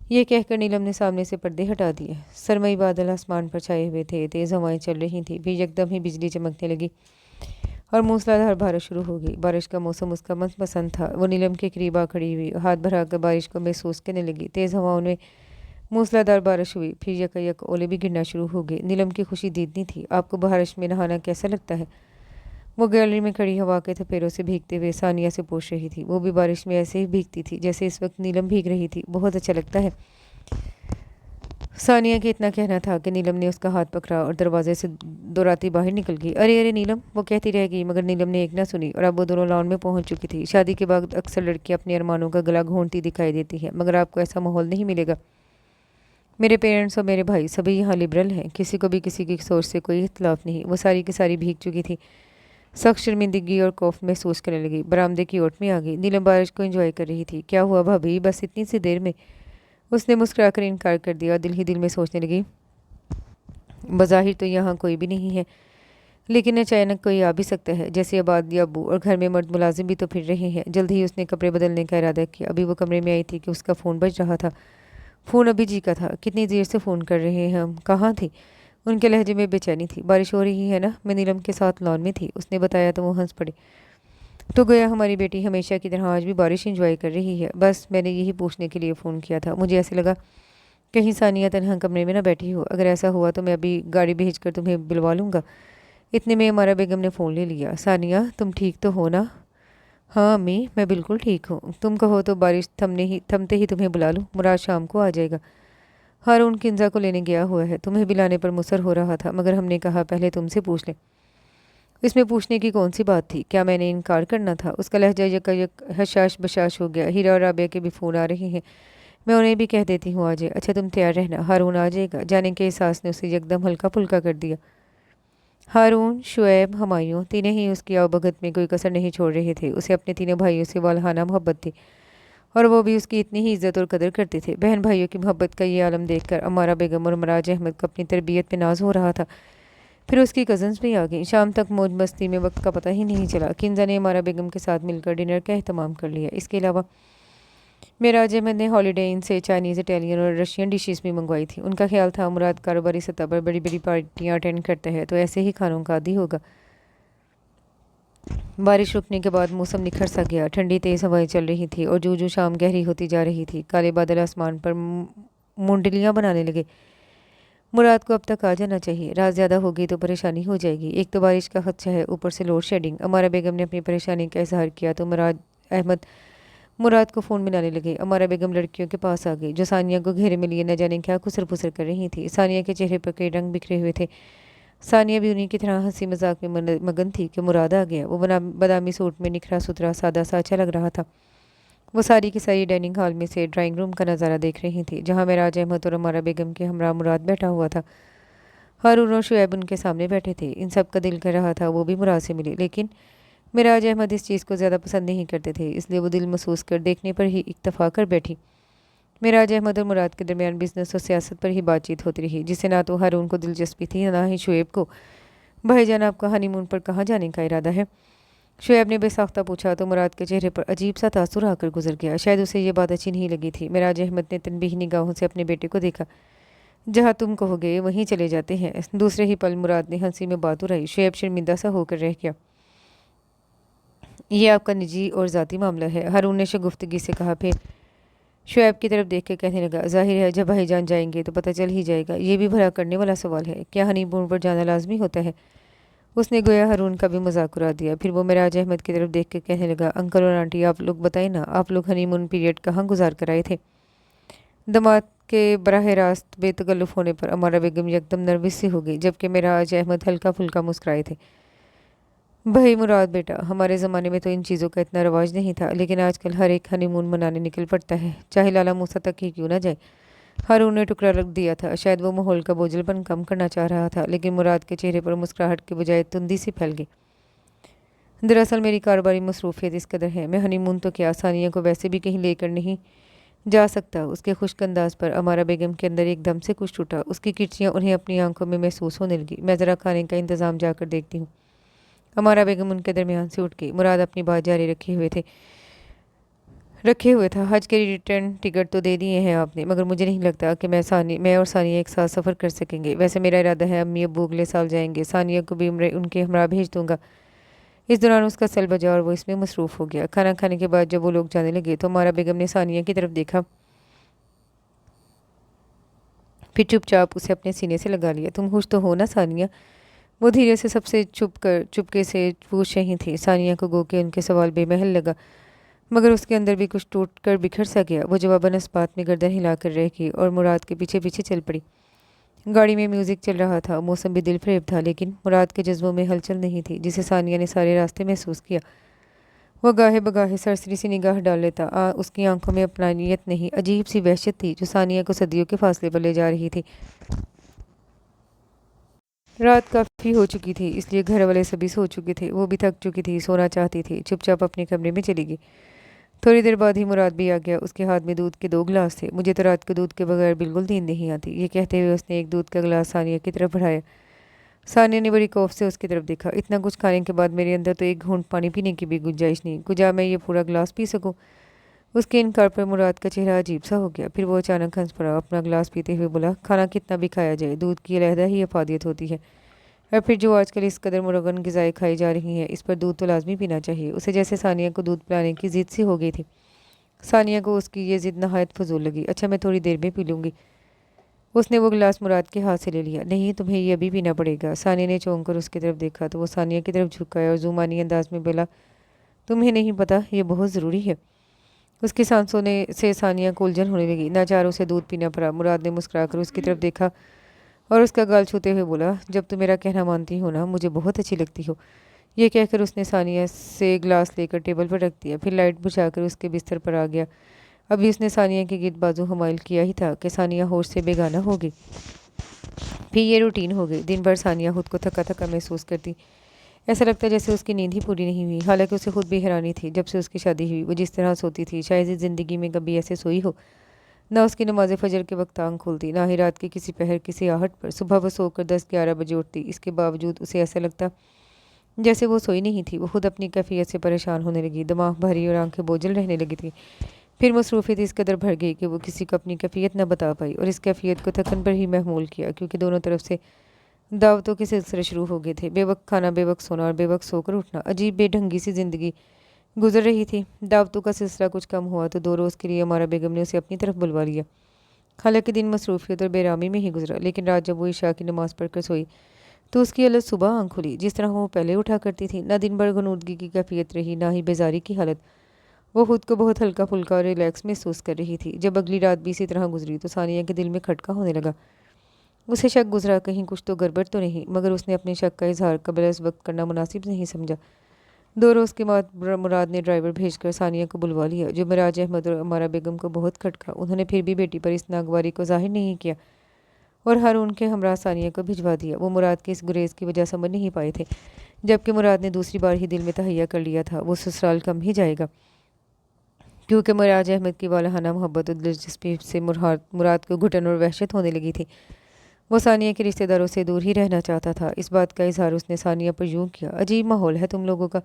یہ کہہ کر نیلم نے سامنے سے پردے ہٹا دیے۔ سرمئی بادل آسمان پر چھائے ہوئے تھے، تیز ہوائیں چل رہی تھیں، پھر یکدم ہی بجلی چمکنے لگی اور موسلادھار بارش شروع ہو گئی۔ بارش کا موسم اس کا من پسند تھا۔ وہ نیلم کے قریب آ کھڑی ہوئی، ہاتھ بھرا کر بارش کو محسوس کرنے لگی۔ تیز ہواؤں میں موسلادھار بارش ہوئی، پھر یک اولے بھی گرنا شروع ہو گئے۔ نیلم کی خوشی دیدنی تھی۔ آپ کو بارش میں نہانا کیسا لگتا ہے؟ وہ گیلری میں کھڑی ہوا کے تھپیروں سے بھیگتے ہوئے ثانیہ سے پوچھ رہی تھی۔ وہ بھی بارش میں ایسے ہی بھیگتی تھی جیسے اس وقت نیلم بھیگ رہی تھی۔ بہت اچھا لگتا ہے، ثانیہ کے اتنا کہنا تھا کہ نیلم نے اس کا ہاتھ پکڑا اور دروازے سے دوراتی باہر نکل گئی۔ ارے ارے نیلم، وہ کہتی رہ گئی مگر نیلم نے ایک نہ سنی اور اب وہ دونوں لان میں پہنچ چکی تھی۔ شادی کے بعد اکثر لڑکیاں اپنے ارمانوں کا گلا گھونٹتی دکھائی دیتی ہیں مگر آپ کو ایسا ماحول نہیں ملے گا۔ میرے پیرنٹس اور میرے بھائی سبھی یہاں لبرل ہیں، کسی کو بھی کسی کی سوچ سے کوئی اختلاف نہیں۔ وہ ساری کی ساری بھیگ چکی تھی، سخت شرمندگی اور خوف محسوس کرنے لگی۔ برآمدے کی اوٹ میں آ گئی۔ نیلم بارش کو انجوائے کر رہی تھی۔ کیا ہوا بھابھی، بس اتنی سی دیر میں؟ اس نے مسکرا کر انکار کر دیا اور دل ہی دل میں سوچنے لگی، بظاہر تو یہاں کوئی بھی نہیں ہے لیکن اچانک کوئی آ بھی سکتا ہے، جیسے آباد یا ابو، اور گھر میں مرد ملازم بھی تو پھر رہے ہیں۔ جلد ہی اس نے کپڑے بدلنے کا ارادہ کیا۔ ابھی وہ کمرے میں آئی تھی کہ اس کا فون بج رہا تھا۔ فون ابھی جی کا تھا۔ کتنی دیر سے فون کر رہے ہیں ہم، کہاں تھی؟ ان کے لہجے میں بے چینی تھی۔ بارش ہو رہی ہے نا، میں نیلم کے ساتھ لان میں تھی، اس نے بتایا تو وہ ہنس پڑے۔ تو گویا ہماری بیٹی ہمیشہ کی طرح آج بھی بارش انجوائے کر رہی ہے۔ بس میں نے یہی پوچھنے کے لیے فون کیا تھا، مجھے ایسے لگا کہیں ثانیہ تنہا کمرے میں نہ بیٹھی ہو، اگر ایسا ہوا تو میں ابھی گاڑی بھیج کر تمہیں بلوا لوں گا۔ اتنے میں ہمارا بیگم نے فون لے لیا۔ ثانیہ، تم ٹھیک تو ہو نا؟ ہاں امی، میں بالکل ٹھیک ہوں، تم کہو تو بارش تھمتے ہی تمہیں بلا لوں، مراد شام کو آ جائے گا۔ ہارون کنزا کو لینے گیا ہوا ہے، تمہیں بلانے پر مصر ہو رہا تھا مگر ہم نے کہا پہلے تم سے پوچھ لیں۔ اس میں پوچھنے کی کون سی بات تھی؟ کیا میں نے انکار کرنا تھا؟ اس کا لہجہ یک حشاش بشاش ہو گیا۔ ہیرا اور رابعہ کے بھی فون آ رہے ہیں، میں انہیں بھی کہہ دیتی ہوں آ جائے۔ اچھا تم تیار رہنا، ہارون آ جائے گا۔ جانے کے احساس نے اسے یکدم ہلکا پھلکا کر دیا۔ ہارون، شعیب، ہمایوں، تینوں ہی اس کی آؤ بھگت میں کوئی کسر نہیں چھوڑ رہے تھے۔ اسے اپنے تینوں بھائیوں سے والہانہ محبت تھی اور وہ بھی اس کی اتنی ہی عزت اور قدر کرتے تھے۔ بہن بھائیوں کی محبت کا یہ عالم دیکھ کر امارہ بیگم اور مراج احمد کو اپنی تربیت پہ ناز ہو رہا تھا۔ फिर उसकी कज़न्स भी आ गईं। शाम तक मौज मस्ती में वक्त का पता ही नहीं चला। किंजा ने अमारा बेगम के साथ मिलकर डिनर का अहतमाम कर लिया। इसके अलावा मेराज अहमद ने हॉलीडे इन से चाइनीज़, इटालियन और रशियन डिशेस भी मंगवाई थी। उनका ख्याल था मुराद कारोबारी सतह पर बड़ी बड़ी पार्टियाँ अटेंड करता है तो ऐसे ही खानों का आदी होगा। बारिश रुकने के बाद मौसम निखर सा गया। ठंडी तेज़ हवाएं चल रही थी और जो शाम गहरी होती जा रही थी, काले बादल आसमान पर मुंडलियाँ बनाने लगे। मुराद को अब तक आ जाना चाहिए, रात ज़्यादा हो गई तो परेशानी हो जाएगी। एक तो बारिश का खदशा है, ऊपर से लोड शेडिंग। अमारा बेगम ने अपनी परेशानी का इजहार किया तो मुराद को फ़ोन मिलाने लगे। अमारा बेगम लड़कियों के पास आ गई जो सानिया को घेरे में लिए न जाने क्या खुसर पुसर कर रही थी। सानिया के चेहरे पर कई रंग बिखरे हुए थे। सानिया भी उन्हीं की तरह हंसी मजाक में मगन थी कि मुराद आ गया। वो बादामी सूट में निखरा सुथरा सादा सा अच्छा लग रहा था। वो सारी की सारी डाइनिंग हॉल में से ड्राइंग रूम का नज़ारा देख रही थी, जहाँ मेराज अहमद और अमारा बेगम के हमरा मुराद बैठा हुआ था। हारून और शुएब उनके सामने बैठे थे। इन सब का दिल कर रहा था वो भी मुराद से मिले, लेकिन मेराज अहमद इस चीज़ को ज़्यादा पसंद नहीं करते थे, इसलिए वो दिल महसूस कर देखने पर ही इक्तफा कर बैठी। मेराज अहमद और मुराद के दरमियान बिजनेस और सियासत पर ही बातचीत होती रही, जिससे ना तो हारून को दिलचस्पी थी ना ही शुएब को। भाईजान, आपका हनीमून पर कहाँ जाने का इरादा है? शुएब ने बेसाख्ता पूछा तो मुराद के चेहरे पर अजीब सा तासुर आकर गुजर गया। शायद उसे ये बात अच्छी नहीं लगी थी। मेराज अहमद ने तनबीही निगाहों से अपने बेटे को देखा। जहाँ तुम कहोगे वहीं चले जाते हैं। दूसरे ही पल मुराद ने हंसी में बात उड़ाई। शुएब शर्मिंदा सा होकर रह गया। ये आपका निजी और ज़ाती मामला है, हारून ने शगुफ्तगी से कहा। फिर शुएब की तरफ देख के कहने लगा, जाहिर है जब भाईजान जाएंगे तो पता चल ही जाएगा। ये भी भला करने वाला सवाल है, क्या हनीमून पर जाना लाजमी होता है? उसने गोया हारून का भी मजाक उड़ा दिया। फिर वो मेराज अहमद की तरफ देख के कहने लगा, अंकल और आंटी, आप लोग बताएं ना, आप लोग हनीमून पीरियड कहाँ गुजार कर आए थे? दामाद के बराह रास्त बेतकल्लुफ़ होने पर अमारा बेगम एकदम नर्वस सी हो गई, जबकि मेराज अहमद हल्का फुल्का मुस्कुराए थे। भाई मुराद बेटा, हमारे ज़माने में तो इन चीज़ों का इतना रवाज नहीं था, लेकिन आजकल हर एक हनीमून मनाने निकल पड़ता है, चाहे लाला मूसा तक ही क्यों ना जाए। हारून ने टुकड़ा रख दिया था। शायद वो माहौल का बोझलपन कम करना चाह रहा था, लेकिन मुराद के चेहरे पर मुस्कुराहट के बजाय तुंदी सी फैल गई। दरअसल मेरी कारोबारी मसरूफियत इस कदर है, मैं हनीमून तो क्या, सानिया को वैसे भी कहीं लेकर नहीं जा सकता। उसके खुश्क अंदाज पर अमारा बेगम के अंदर एकदम से कुछ टूटा। उसकी किर्चियाँ उन्हें अपनी आंखों में महसूस होने लगी। मैं ज़रा खाने का इंतज़ाम जाकर देखती हूँ। अमारा बेगम उनके दरमियान से उठ गई। मुराद अपनी बात जारी रखे हुए था। हज के रिटर्न टिकट तो दे दिए हैं आपने, मगर मुझे नहीं लगता कि मैं और सानिया एक साथ सफ़र कर सकेंगे। वैसे मेरा इरादा है अम्मी अब्बू अगले साल जाएंगे, सानिया को भी उनके हमरा भेज दूंगा। इस दौरान उसका सेल बजा और वो इसमें मसरूफ़ हो गया। खाना खाने के बाद जब वो लोग जाने लगे तो अमारा बेगम ने सानिया की तरफ देखा, फिर चुपचाप उसे अपने सीने से लगा लिया। तुम खुश तो हो ना सानिया? वो धीरे से सबसे चुपके से पूछ रही थी। सानिया को गो के उनके सवाल बेमहल लगा, मगर उसके अंदर भी कुछ टूट कर बिखर सा गया। वो जवाबन इस बात में गर्दन हिलाकर रह गई और मुराद के पीछे पीछे चल पड़ी। गाड़ी में म्यूज़िक चल रहा था, मौसम भी दिलफरेब था, लेकिन मुराद के जज्बों में हलचल नहीं थी, जिसे सानिया ने सारे रास्ते महसूस किया। वह गाहे बगाहे सरसरी सी निगाह डाल लेता। उसकी आंखों में अपनानियत नहीं, अजीब सी वहशत थी जो सानिया को सदियों के फासले पर ले जा रही थी। रात काफ़ी हो चुकी थी, इसलिए घर वाले सभी सो चुके थे। वो भी थक चुकी थी, सोना चाहती थी। चुपचाप अपने कमरे में चली गई। थोड़ी देर बाद ही मुराद भी आ गया। उसके हाथ में दूध के 2 गिलास थे। मुझे तो रात को दूध के बगैर बिल्कुल नींद नहीं आती, ये कहते हुए उसने एक दूध का गिलास सानिया की तरफ बढ़ाया। सानिया ने बड़ी खौफ से उसकी तरफ देखा। इतना कुछ खाने के बाद मेरे अंदर तो एक घूंट पानी पीने की भी गुंजाइश नहीं, कुछ मैं ये पूरा गिलास पी सकूं? उसके इनकार पर मुराद का चेहरा अजीब सा हो गया। फिर वो अचानक हंस पड़ा। अपना गिलास पीते हुए बोला, खाना कितना भी खाया जाए, दूध की अलहदा ही अफादियत होती है। और फिर जो आजकल इस कदर मुरगन ग़िज़ाएँ खाई जा रही हैं, इस पर दूध तो लाजमी पीना चाहिए। उसे जैसे सानिया को दूध पिलाने की ज़िद सी हो गई थी। सानिया को उसकी ये ज़िद नहायत फजूल लगी। अच्छा, मैं थोड़ी देर में पी लूँगी। उसने वो गिलास मुराद के हाथ से ले लिया। नहीं, तुम्हें ये अभी पीना पड़ेगा। सानिया ने चौंक कर उसकी तरफ देखा तो वो सानिया की तरफ झुकाया और जुमानी अंदाज में बोला, तुम्हें नहीं पता, ये बहुत ज़रूरी है। उसकी सांसों से सानिया को उलझन होने लगी। नाचार उसे दूध पीना पड़ा। मुराद ने मुस्कुरा कर उसकी तरफ देखा और उसका गाल छूते हुए बोला, जब तुम मेरा कहना मानती हो ना, मुझे बहुत अच्छी लगती हो। ये कहकर उसने सानिया से गिलास लेकर टेबल पर रख दिया। फिर लाइट बुझाकर उसके बिस्तर पर आ गया। अभी उसने सानिया के गिर्द बाजू हमाइल किया ही था कि सानिया होश से बेगाना हो गई। फिर ये रूटीन हो गई। दिन भर सानिया खुद को थका थका महसूस करती। ऐसा लगता जैसे उसकी नींद ही पूरी नहीं हुई। हालांकि उसे खुद भी हैरानी थी, जब से उसकी शादी हुई वो जिस तरह सोती थी, शायद इस ज़िंदगी में कभी ऐसे सोई हो। نہ اس کی نماز فجر کے وقت آنکھ کھلتی، نہ ہی رات کے کسی پہر کسی آہٹ پر۔ صبح وہ سو کر 10-11 بجے اٹھتی، اس کے باوجود اسے ایسا لگتا جیسے وہ سوئی نہیں تھی۔ وہ خود اپنی کیفیت سے پریشان ہونے لگی، دماغ بھاری اور آنکھیں بوجھل رہنے لگی تھی۔ پھر مصروفیت اس قدر بڑھ گئی کہ وہ کسی کو اپنی کیفیت نہ بتا پائی، اور اس کیفیت کو تھکن پر ہی محمول کیا، کیونکہ دونوں طرف سے دعوتوں کے سلسلے شروع ہو گئے تھے۔ بے وقت کھانا، بے وقت سونا اور بے وقت سو کر اٹھنا، عجیب بے ڈھنگی سی زندگی گزر رہی تھی۔ دعوتوں کا سلسلہ کچھ کم ہوا تو 2 روز کے لیے عمارہ بیگم نے اسے اپنی طرف بلوا لیا۔ حالانکہ دن مصروفیت اور بے رامی میں ہی گزرا، لیکن رات جب وہ عشاء کی نماز پڑھ کر سوئی تو اس کی حالت صبح آنکھ کھلی جس طرح وہ پہلے اٹھا کرتی تھی۔ نہ دن بھر غنودگی کی کیفیت رہی، نہ ہی بیزاری کی حالت۔ وہ خود کو بہت ہلکا پھلکا اور ریلیکس محسوس کر رہی تھی۔ جب اگلی رات بھی اسی طرح گزری تو ثانیہ کے دل میں کھٹکا ہونے لگا۔ اسے شک گزرا کہیں کچھ تو گڑبڑ تو نہیں، مگر اس نے اپنے شک کا اظہار قبل از وقت کرنا مناسب نہیں سمجھا۔ 2 روز کے بعد مراد نے ڈرائیور بھیج کر ثانیہ کو بلوا لیا، جو معراج احمد اور عمارہ بیگم کو بہت کھٹکا۔ انہوں نے پھر بھی بیٹی پر اس ناگواری کو ظاہر نہیں کیا اور ہارون کے ہمراہ ثانیہ کو بھجوا دیا۔ وہ مراد کے اس گریز کی وجہ سمجھ نہیں پائے تھے، جبکہ مراد نے دوسری بار ہی دل میں تہیہ کر لیا تھا وہ سسرال کم ہی جائے گا، کیونکہ معراج احمد کی والہانہ محبت اور دلچسپی سے مراد کو گھٹن اور وحشت ہونے لگی تھی۔ وہ ثانیہ کے رشتہ داروں سے دور ہی رہنا چاہتا تھا۔ اس بات کا اظہار اس نے ثانیہ پر یوں کیا: عجیب ماحول ہے تم لوگوں کا،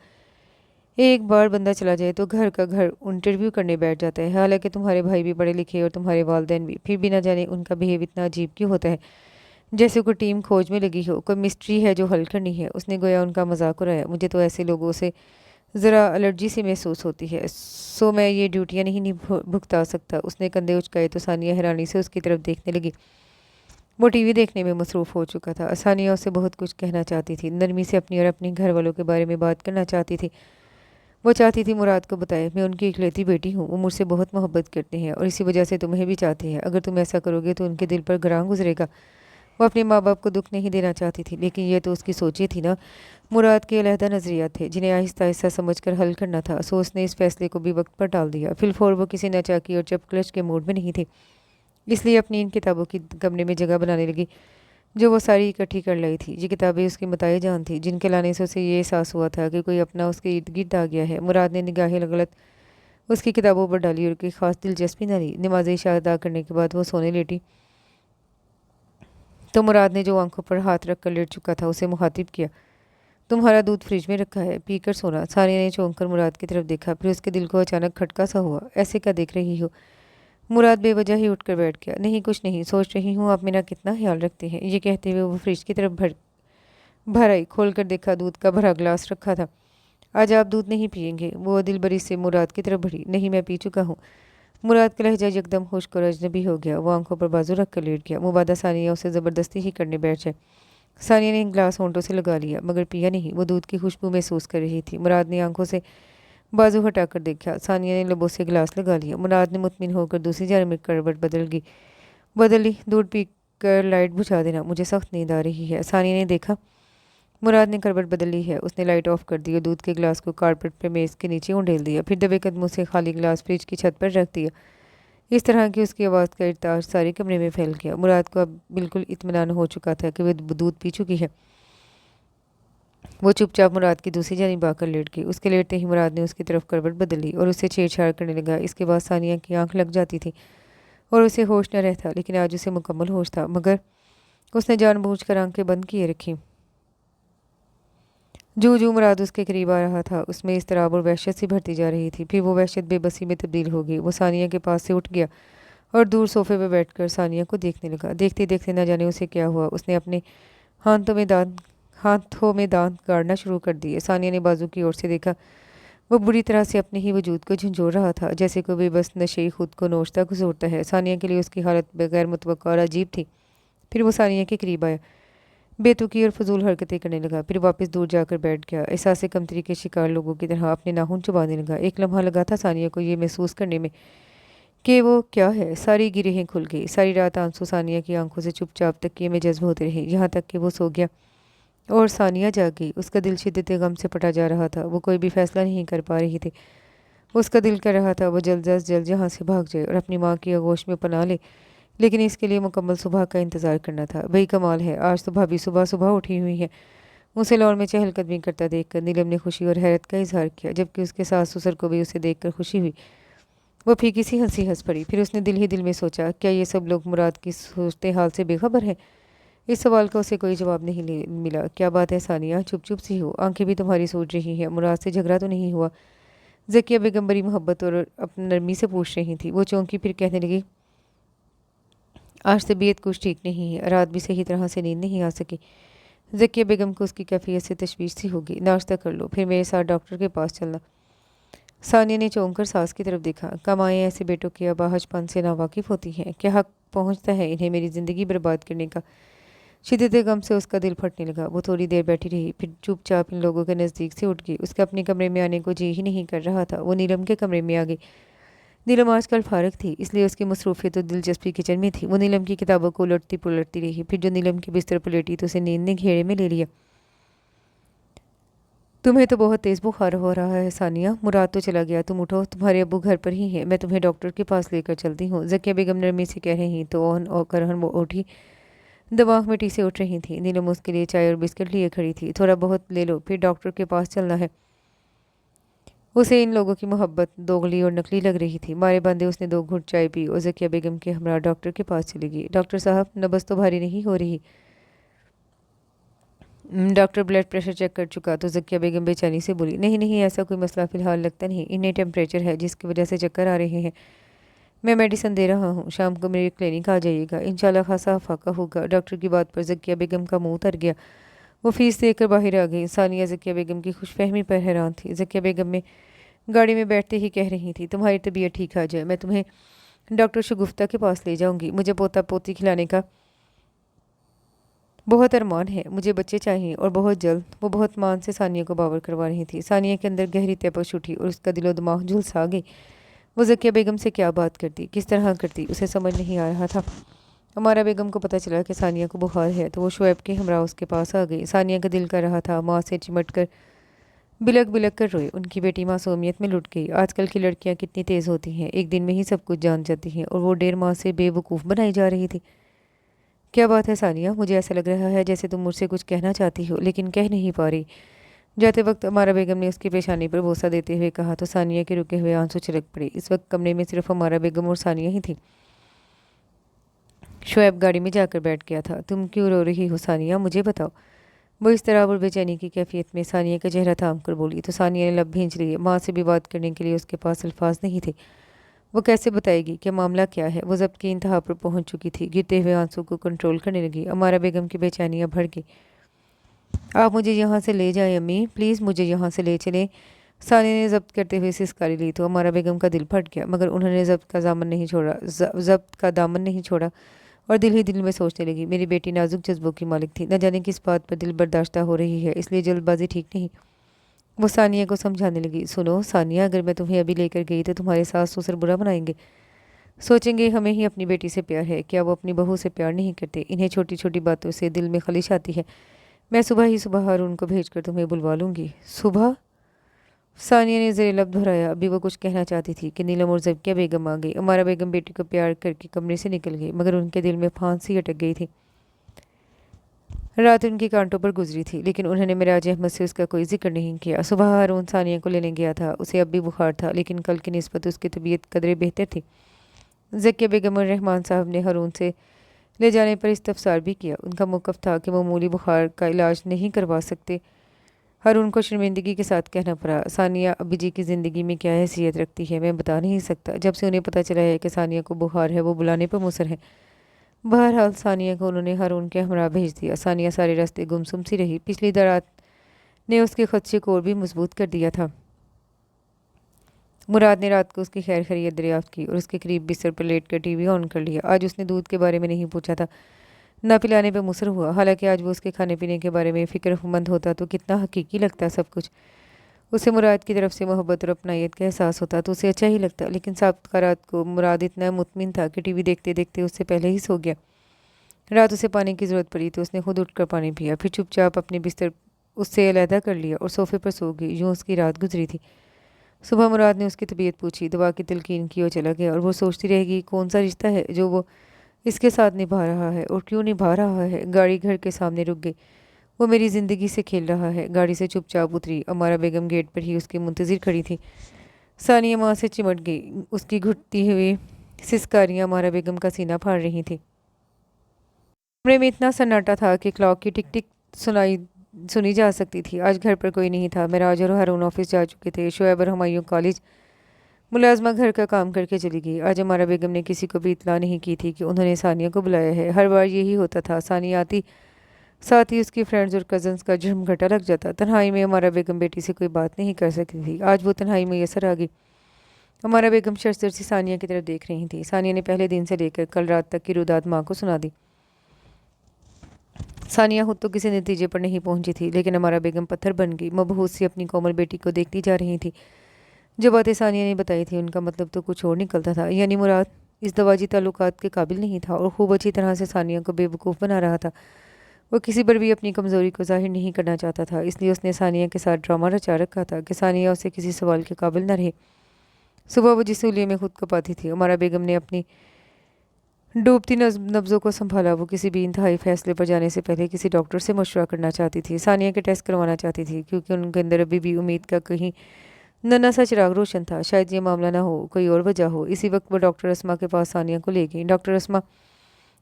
ایک بار بندہ چلا جائے تو گھر کا گھر انٹرویو کرنے بیٹھ جاتا ہے۔ حالانکہ تمہارے بھائی بھی پڑھے لکھے اور تمہارے والدین بھی، پھر بھی نہ جانے ان کا بہیو اتنا عجیب کیوں ہوتا ہے، جیسے کوئی ٹیم کھوج میں لگی ہو، کوئی مسٹری ہے جو حل کرنی ہے۔ اس نے گویا ان کا مذاق اڑایا۔ مجھے تو ایسے لوگوں سے ذرا الرجی سی محسوس ہوتی ہے، سو میں یہ ڈیوٹیاں نہیں بھگتا سکتا۔ اس نے کندھے اچکائے تو ثانیہ حیرانی سے اس کی طرف دیکھنے لگی۔ وہ ٹی وی دیکھنے میں مصروف ہو چکا تھا۔ ثانیہ اسے بہت کچھ کہنا چاہتی تھی، نرمی سے اپنی اور اپنے گھر والوں کے بارے میں بات کرنا چاہتی تھی۔ وہ چاہتی تھی مراد کو بتائے، میں ان کی اکلوتی بیٹی ہوں، وہ مجھ سے بہت محبت کرتے ہیں اور اسی وجہ سے تمہیں بھی چاہتے ہیں۔ اگر تم ایسا کرو گے تو ان کے دل پر گراں گزرے گا۔ وہ اپنے ماں باپ کو دکھ نہیں دینا چاہتی تھی، لیکن یہ تو اس کی سوچ ہی تھی نا۔ مراد کے علیحدہ نظریات تھے جنہیں آہستہ آہستہ سمجھ کر حل کرنا تھا، سو اس نے اس فیصلے کو بھی وقت پر ٹال دیا۔ فی الفور وہ کسی ناچاکی اور چپکلش کے موڈ میں نہیں تھی، اس لیے اپنی ان کتابوں کی کمرے میں جگہ بنانے لگی جو وہ ساری اکٹھی کر لائی تھی۔ یہ کتابیں اس کی متاع جان تھیں، جن کے لانے سے اسے یہ احساس ہوا تھا کہ کوئی اپنا اس کے ارد گرد آ گیا ہے۔ مراد نے نگاہیں غلط اس کی کتابوں پر ڈالی اور کوئی خاص دلچسپی نہ لی۔ نماز عشاء ادا کرنے کے بعد وہ سونے لیٹی تو مراد نے جو آنکھوں پر ہاتھ رکھ کر لیٹ چکا تھا اسے مخاطب کیا: تمہارا دودھ فریج میں رکھا ہے، پی کر سونا۔ ثانیہ نے چونک کر مراد کی طرف دیکھا، پھر اس کے دل کو اچانک کھٹکا سا ہوا۔ ایسے کیا دیکھ رہی ہو؟ مراد بے وجہ ہی اٹھ کر بیٹھ گیا۔ نہیں کچھ نہیں، سوچ رہی ہوں آپ میرا کتنا خیال رکھتے ہیں۔ یہ کہتے ہوئے وہ فریج کی طرف بھر آئی۔ کھول کر دیکھا دودھ کا بھرا گلاس رکھا تھا۔ آج آپ دودھ نہیں پئیں گے؟ وہ دل بری سے مراد کی طرف بڑھی۔ نہیں، میں پی چکا ہوں۔ مراد کا لہجہ یکدم خشک اور اجنبی ہو گیا۔ وہ آنکھوں پر بازو رکھ کر لیٹ گیا، مبادا ثانیہ اسے زبردستی ہی کرنے بیٹھ جائے۔ ثانیہ نے گلاس ہونٹوں سے لگا لیا، مگر پیا نہیں۔ وہ دودھ کی خوشبو محسوس کر رہی تھی۔ مراد نے آنکھوں سے بازو ہٹا کر دیکھا۔ ثانیہ نے لبوں سے گلاس لگا لیا۔ مراد نے مطمئن ہو کر دوسری جانب میں کروٹ بدل لی۔ دودھ پی کر لائٹ بجھا دینا، مجھے سخت نیند آ رہی ہے۔ ثانیہ نے دیکھا مراد نے کروٹ بدل لی ہے۔ اس نے لائٹ آف کر دی اور دودھ کے گلاس کو کارپیٹ پہ میز کے نیچے انڈیل دیا، پھر دبے قدموں سے خالی گلاس فریج کی چھت پر رکھ دیا۔ اس طرح کہ اس کی آواز کا ارتعاش سارے کمرے میں پھیل گیا۔ مراد کو اب بالکل اطمینان ہو چکا تھا کہ وہ دودھ پی چکی ہے۔ وہ چپ چاپ مراد کی دوسری جانب آ کر لیٹ گئی۔ اس کے لیٹتے ہی مراد نے اس کی طرف کروٹ بدل لی اور اس سے چھیڑ چھاڑ کرنے لگا۔ اس کے بعد ثانیہ کی آنکھ لگ جاتی تھی اور اسے ہوش نہ رہتا، لیکن آج اسے مکمل ہوش تھا، مگر اس نے جان بوجھ کر آنکھیں بند کیے رکھی۔ جو مراد اس کے قریب آ رہا تھا اس میں اضطراب اور وحشت سی بڑھتی جا رہی تھی، پھر وہ وحشت بے بسی میں تبدیل ہو گئی۔ وہ ثانیہ کے پاس سے اٹھ گیا اور دور صوفے پہ بیٹھ کر ثانیہ کو دیکھنے لگا۔ دیکھتے دیکھتے نہ جانے اسے کیا ہوا، اس نے اپنے ہاتھوں میں دانت گاڑنا شروع کر دیے۔ ثانیہ نے بازو کی اور سے دیکھا، وہ بری طرح سے اپنے ہی وجود کو جھنجھوڑ رہا تھا، جیسے کوئی بے بس نشئی خود کو نوچتا گھسوٹتا ہے۔ ثانیہ کے لیے اس کی حالت بغیر متوقع اور عجیب تھی۔ پھر وہ ثانیہ کے قریب آیا، بے تکی اور فضول حرکتیں کرنے لگا، پھر واپس دور جا کر بیٹھ گیا، احساس کمتری کے شکار لوگوں کی طرح اپنے ناخن چبانے لگا۔ ایک لمحہ لگا تھا ثانیہ کو یہ محسوس کرنے میں کہ وہ کیا ہے۔ ساری گریہیں کھل گئی۔ ساری رات آنسو ثانیہ کی آنکھوں سے چپ چاپ تکیے میں جذب ہوتے رہے، یہاں تک کہ وہ سو گیا اور ثانیہ جاگ گئی۔ اس کا دل شدت غم سے پھٹا جا رہا تھا، وہ کوئی بھی فیصلہ نہیں کر پا رہی تھی۔ اس کا دل کر رہا تھا وہ جلد از جلد یہاں سے بھاگ جائے اور اپنی ماں کی آغوش میں پناہ لے، لیکن اس کے لیے مکمل صبح کا انتظار کرنا تھا۔ بھئی کمال ہے، آج تو بھابھی صبح اٹھی ہوئی ہیں۔ اسے لان میں چہل قدمی کرتا دیکھ کر نیلم نے خوشی اور حیرت کا اظہار کیا، جبکہ اس کے ساس سسر کو بھی اسے دیکھ کر خوشی ہوئی۔ वो फीकी सी हंसी हंस पड़ी। फिर उसने दिल ही दिल में सोचा, क्या ये सब लोग मुराद की सोचते हाल से बेखबर हैं? इस सवाल का उसे कोई जवाब नहीं मिला। क्या बात है सानिया, चुप चुप सी हो, आंखें भी तुम्हारी सोच रही हैं। मुराद से झगड़ा तो नहीं हुआ? ज़किया बेगम बड़ी मोहब्बत और अपनी नरमी से पूछ रही थी। वो चौंकी, फिर कहने लगी, आज तबीयत कुछ ठीक नहीं है, रात भी सही तरह से नींद नहीं आ सकी। ज़किया बेगम को उसकी कैफियत से तशवीश सी होगी। नाश्ता कर लो, फिर मेरे साथ डॉक्टर के पास चलना। सानिया ने चौंक कर सास की तरफ देखा। कमाएँ ऐसे बेटों के अबाहजपन से नावाकिफ़ होती हैं। क्या हक पहुँचता है इन्हें मेरी ज़िंदगी बर्बाद करने का? शिद्दत गम से उसका दिल फटने लगा। वो थोड़ी देर बैठी रही, फिर चुपचाप इन लोगों के नज़दीक से उठ गई। उसके अपने कमरे में आने को जी ही नहीं कर रहा था। वो नीलम के कमरे में आ गई। नीलम आजकल फारग थी, इसलिए उसकी मसरूफियत और दिलचस्पी किचन में थी। वो नीलम की किताबों को उलटती पुलटती रही। फिर जो नीलम के बिस्तर पर लेटी तो उसे नींद ने घेरे में ले लिया। तुम्हें तो बहुत तेज़ बुखार हो रहा है सानिया, मुराद तो चला गया, तुम उठो, तुम्हारे अब्बू घर पर ही हैं, मैं तुम्हें डॉक्टर के पास लेकर चलती हूँ। ज़किया बेगम नरमी से कह रही तो ऑन और करहन वो उठी, दिमाग में टीसे उठ रही थी। नीलम उसके लिए चाय और बिस्किट लिए खड़ी थी। थोड़ा बहुत ले लो, फिर डॉक्टर के पास चलना है। उसे इन लोगों की मोहब्बत दोगली और नकली लग रही थी। मारे बंदे उसने 2 घूंट चाय पी और ज़किया बेगम के हमरा डॉक्टर के पास चली गई। डॉक्टर साहब, नब्ज़ तो भारी नहीं हो रही? डॉक्टर ब्लड प्रेशर चेक कर चुका? तो ज़किया बेगम बेचैनी से बोली, नहीं नहीं, ऐसा कोई मसला फ़िलहाल लगता नहीं, इन्हें टेम्परेचर है जिसकी वजह से चक्कर आ रहे हैं। मैं मेडिसिन दे रहा हूँ, शाम को मेरे क्लिनिक आ जाइएगा, इंशाल्लाह खासा फाका होगा। डॉक्टर की बात पर ज़किया बेगम का मुंह उतर गया। वो फीस देकर बाहर आ गई। सानिया ज़किया बेगम की खुशफहमी पर हैरान थी। ज़किया बेगम में गाड़ी में बैठते ही कह रही थी, तुम्हारी तबीयत ठीक आ जाए, मैं तुम्हें डॉक्टर शगुफ्ता के पास ले जाऊंगी। मुझे पोता पोती खिलाने का बहुत अरमान है, मुझे बच्चे चाहिए और बहुत जल्द। वो बहुत मान से सानिया को बावर करवा रही थी। सानिया के अंदर गहरी तपश उठी और उसका दिलो दिमाग झुलसा गई। वो ज़किया बेगम से क्या बात करती, किस तरह करती, उसे समझ नहीं आ रहा था। हमारा बेगम को पता चला कि सानिया को बुखार है तो वो शुएब के हमरा उसके पास आ गई। सानिया का दिल कर रहा था माँ से चिमट कर बिलक बिलक कर रोए। उनकी बेटी मासूमियत में लुट गई। आजकल की लड़कियां कितनी तेज़ होती हैं, एक दिन में ही सब कुछ जान जाती हैं, और वो 1.5 माह से बेवकूफ़ बनाई जा रही थी। क्या बात है सानिया, मुझे ऐसा लग रहा है जैसे तुम मुझसे कुछ कहना चाहती हो लेकिन कह नहीं पा रही। जाते वक्त हमारा बेगम ने उसकी पेशानी पर बोसा देते हुए कहा तो सानिया के रुके हुए आंसू छलक पड़े। इस वक्त कमरे में सिर्फ हमारा बेगम और सानिया ही थी। शुएब गाड़ी में जाकर बैठ गया था। तुम क्यों रो रही हो सानिया, मुझे बताओ। वो इस तरह और बेचैनी की कैफियत में सानिया का चेहरा थाम कर बोली तो सानिया ने लब भींच लिए। माँ से भी बात करने के लिए उसके पास अल्फाज नहीं थे। वो कैसे बताएगी कि मामला क्या है? वो जब्त की इंतहा पर पहुंच चुकी थी। गिरते हुए आंसू को कंट्रोल करने लगी। अमारा बेगम की बेचैनियाँ बढ़ गई। आप मुझे यहाँ से ले जाएं अम्मी, प्लीज़ मुझे यहाँ से ले चलें। सानिया ने जब्त करते हुए सिसकारी ली तो अमारा बेगम का दिल फट गया, मगर उन्होंने जब्त का दामन नहीं छोड़ा और दिल ही दिल में सोचने लगी, मेरी बेटी नाजुक जज्बों की मालिक थी, न जाने किस बात पर दिल बर्दाश्त हो रही है, इसलिए जल्दबाजी ठीक नहीं। वो सानिया को समझाने लगी, सुनो सानिया, अगर मैं तुम्हें अभी लेकर गई तो तुम्हारे सास ससुर बुरा बनाएंगे, सोचेंगे हमें ही अपनी बेटी से प्यार है। क्या वो अपनी बहू से प्यार नहीं करते? इन्हें छोटी छोटी बातों से दिल में खलिश आती है। मैं सुबह ही सुबह हारून को भेजकर तुम्हें बुलवा लूँगी। सुबह? सानिया ने ज़ेर लब दोहराया। अभी वो कुछ कहना चाहती थी कि नीलम और ज़किया बेगम आ गई। अमारा बेगम बेटी को प्यार करके कमरे से निकल गई, मगर उनके दिल में फांसी अटक गई थी। रात उनकी कांटों पर गुजरी थी, लेकिन उन्होंने मिराज अहमद से उसका कोई जिक्र नहीं किया। सुबह हारून सानिया को लेने गया था। उसे अब भी बुखार था, लेकिन कल की निस्बत उसकी तबीयत कदरे बेहतर थी। ज़किया बेगम और रहमान साहब ने हारून से ले जाने पर इस्तफसार भी किया। उनका मौक़िफ़ था कि मामूली बुखार का इलाज नहीं करवा सकते। हारून को शर्मिंदगी के साथ कहना पड़ा, सानिया अभी जी की ज़िंदगी में क्या हैसियत रखती है मैं बता नहीं सकता। जब से उन्हें पता चला है कि सानिया को बुखार है वो बुलाने पर मुसर है। बहरहाल सानिया को उन्होंने हारून के हमरा भेज दिया। सानिया सारे रास्ते गुमसुम सी रही। पिछली रात ने उसके खदशे को और भी मजबूत कर दिया था। मुराद ने रात को उसकी खैर खैरियत दरियाफ्त की और उसके करीब बिस्तर पर लेट कर टीवी ऑन कर लिया। आज उसने दूध के बारे में नहीं पूछा था, ना पिलाने पे मुसर हुआ। हालांकि आज वो उसके खाने पीने के बारे में फ़िक्रमंद होता तो कितना हकीकी लगता सब कुछ। उसे मुराद की तरफ से मोहब्बत और अपनायत का एहसास होता तो उसे अच्छा ही लगता। लेकिन साबत रात को मुराद इतना मुतमिन था कि टीवी देखते देखते उससे पहले ही सो गया। रात उसे पानी की ज़रूरत पड़ी तो उसने खुद उठकर पानी पिया, फिर चुपचाप अपने बिस्तर उससे अलहदा कर लिया और सोफे पर सो गई। यूँ उसकी रात गुजरी थी। सुबह मुराद ने उसकी तबीयत पूछी, दवा की तलकीन की और चला गया, और वो सोचती रहेगी कौन सा रिश्ता है जो वो इसके साथ निभा रहा है और क्यों निभा रहा है। गाड़ी घर के सामने रुक गई। वो मेरी ज़िंदगी से खेल रहा है। गाड़ी से चुपचाप उतरी। अमारा बेगम गेट पर ही उसकी मुंतज़िर खड़ी थी। सानिया माँ से चिमट गई। उसकी घुटती हुई सिसकारियाँ अमारा बेगम का सीना फाड़ रही थी। कमरे में इतना सन्नाटा था कि क्लॉक की टिक टिक सुनी जा सकती थी। आज घर पर कोई नहीं था। मेराज और हारून ऑफिस जा चुके थे। शोएब और हुमायूं कॉलेज। मुलाजमा घर का काम करके चली गई। आज अमारा बेगम ने किसी को भी इत्तला नहीं की थी कि उन्होंने सानिया को बुलाया है। हर बार यही होता था। सानिया आती, साथ ही उसकी फ्रेंड्स और कजन्स का झमघटा लग जाता। तन्हाई में अमारा बेगम बेटी से कोई बात नहीं कर सकती थी। आज वो तन्हाई मैसर आ गई। अमारा बेगम शर्सर से सानिया की तरफ देख रही थी। सानिया ने पहले दिन से लेकर कल रात तक की रुदात माँ को सुना दी। सानिया खुद तो किसी नतीजे पर नहीं पहुंची थी, लेकिन अमारा बेगम पत्थर बन गई। मबहूस सी अपनी कोमल बेटी को देखती जा रही थी। जो बातें सानिया ने बताई थी उनका मतलब तो कुछ और निकलता था। यानी मुराद इस दवाजी ताल्लुकात के काबिल नहीं था और खूब अच्छी तरह से सानिया को बेवकूफ़ बना रहा था। वो किसी पर भी अपनी कमज़ोरी को जाहिर नहीं करना चाहता था, इसलिए उसने सानिया के साथ ड्रामा रचा रखा था कि सानिया उसे किसी सवाल के काबिल न रहे। सुबह वो जिस उलिये में खुद को पाती थी, अमारा बेगम ने अपनी डूबती नब्ज़ों को संभाला। वो किसी भी इंतहाई फैसले पर जाने से पहले किसी डॉक्टर से मशवरा करना चाहती थी। सानिया के टेस्ट करवाना चाहती थी, क्योंकि उनके अंदर अभी भी उम्मीद का कहीं नन्हा सा चिराग रोशन था। शायद ये मामला ना हो, कोई और वजह हो। इसी वक्त वो डॉक्टर अस्मा के पास सानिया को ले गई। डॉक्टर अस्मा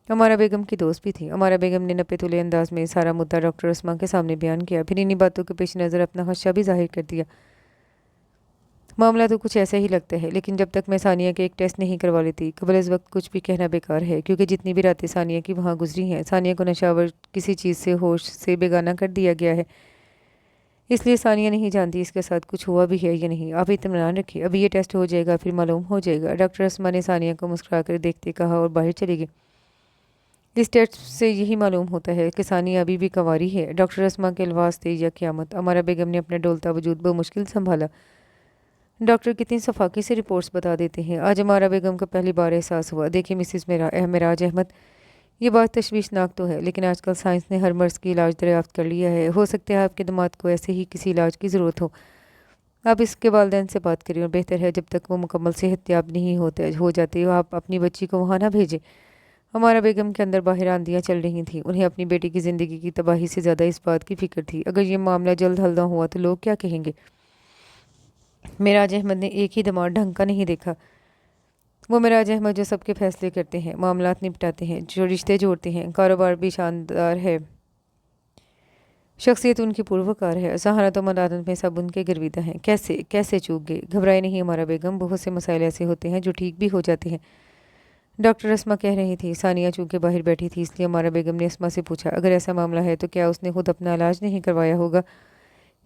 अमारा बेगम की दोस्त भी थी। अमारा बेगम ने नपे तुले अंदाज में सारा मुद्दा डॉक्टर अस्मा के सामने बयान किया। फिर इन्हीं बातों के पेश नज़र अपना खदशा भी जाहिर कर दिया। मामला तो कुछ ऐसा ही लगता है, लेकिन जब तक मैं सानिया के एक टेस्ट नहीं करवा लेती, कबल इस वक्त कुछ भी कहना बेकार है, क्योंकि जितनी भी रातें सानिया की वहाँ गुजरी हैं, सानिया को नशावर किसी चीज़ से होश से बेगाना कर दिया गया है। इसलिए सानिया नहीं जानती इसके साथ कुछ हुआ भी है या नहीं। आप इत्मीनान रखिए, अभी ये टेस्ट हो जाएगा, फिर मालूम हो जाएगा। डॉक्टर अस्मा ने सानिया को मुस्कुरा कर देखते कहा और बाहर चली गई। इस टेस्ट से यही मालूम होता है कि सानिया अभी भी कंवारी है। डॉक्टर अस्मा के वास्ते या क़यामत। अमारा बेगम ने अपना डोलता वजूद बमुश्किल संभाला। डॉक्टर कितनी सफाकी से रिपोर्ट्स बता देते हैं। आज अमारा बेगम को पहली बार एहसास हुआ। देखिए मिसिस मेराज अहमद, ये बात तशवीशनाक तो है, लेकिन आजकल साइंस ने हर मर्ज़ की इलाज दरियाफ्त कर लिया है। हो सकता है आपके दामाद को ऐसे ही किसी इलाज की ज़रूरत हो। आप इसके वालिदैन से बात करिए और बेहतर है जब तक वो मुकम्मल सेहतयाब नहीं हो जाते आप अपनी बच्ची को वहाँ ना भेजें। हमारा बेगम के अंदर बाहर आंधियाँ चल रही थीं। उन्हें अपनी बेटी की ज़िंदगी की तबाही से ज़्यादा इस बात की फ़िक्र थी, अगर ये मामला जल्द हल ना हुआ तो लोग क्या कहेंगे। मेराज अहमद ने एक ही दामाद ढंग का नहीं देखा। वो मेराज अहमद जो सबके फैसले करते हैं, मामलात निपटाते हैं, जो रिश्ते जोड़ते हैं, कारोबार भी शानदार है, शख्सियत उनकी पुरवकार है। सहानत और मदादत में सब उनके गर्विदा हैं। कैसे कैसे चूक गए। घबराए नहीं हमारा बेगम, बहुत से मसाइल ऐसे होते हैं जो ठीक भी हो जाते हैं। डॉक्टर अस्मा कह रही थी। सानिया चूँकि बाहर बैठी थी, इसलिए हमारा बेगम ने अस्मा से पूछा, अगर ऐसा मामला है तो क्या उसने खुद अपना इलाज नहीं करवाया होगा।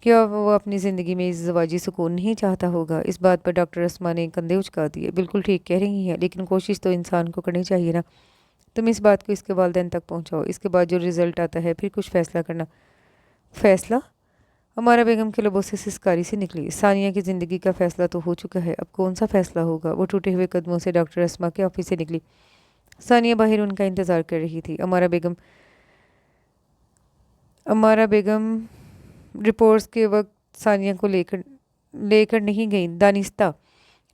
क्या वो अपनी ज़िंदगी में इस ज़वाजी सुकून नहीं चाहता होगा। इस बात पर डॉक्टर अस्मा ने कंधे उचका दिए। बिल्कुल ठीक कह रही हैं, लेकिन कोशिश तो इंसान को करनी चाहिए ना। तुम इस बात को इसके वालिदैन तक पहुँचाओ, इसके बाद जो रिज़ल्ट आता है फिर कुछ फ़ैसला करना। फ़ैसला। हमारा बेगम के लबों से सिसकारी से निकली। सानिया की ज़िंदगी का फ़ैसला तो हो चुका है, अब कौन सा फ़ैसला होगा। वो टूटे हुए कदमों से डॉक्टर अस्मा के ऑफिस से निकली। सानिया बाहर उनका इंतज़ार कर रही थी। अमारा बेगम रिपोर्ट्स के वक्त सानिया को लेकर नहीं गई। दानिस्ता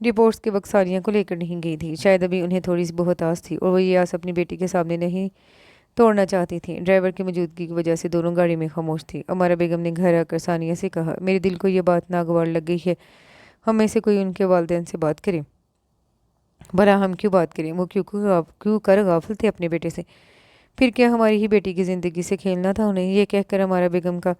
रिपोर्ट्स के वक्त सानिया को लेकर नहीं गई थी। शायद अभी उन्हें थोड़ी सी बहुत आस थी और वो ये आस अपनी बेटी के सामने नहीं तोड़ना चाहती थी। ड्राइवर की मौजूदगी की वजह से दोनों गाड़ी में खामोश थी। अमारा बेगम ने घर आकर सानिया से कहा, मेरे दिल को ये बात नागवार लग गई है, हम में से कोई उनके वालिदैन से बात करें। भला हम क्यों बात करें। वो क्यों कर गाफिल थे अपने बेटे से। फिर क्या हमारी ही बेटी की ज़िंदगी से खेलना था उन्हें। ये कहकर हमारा बेगम का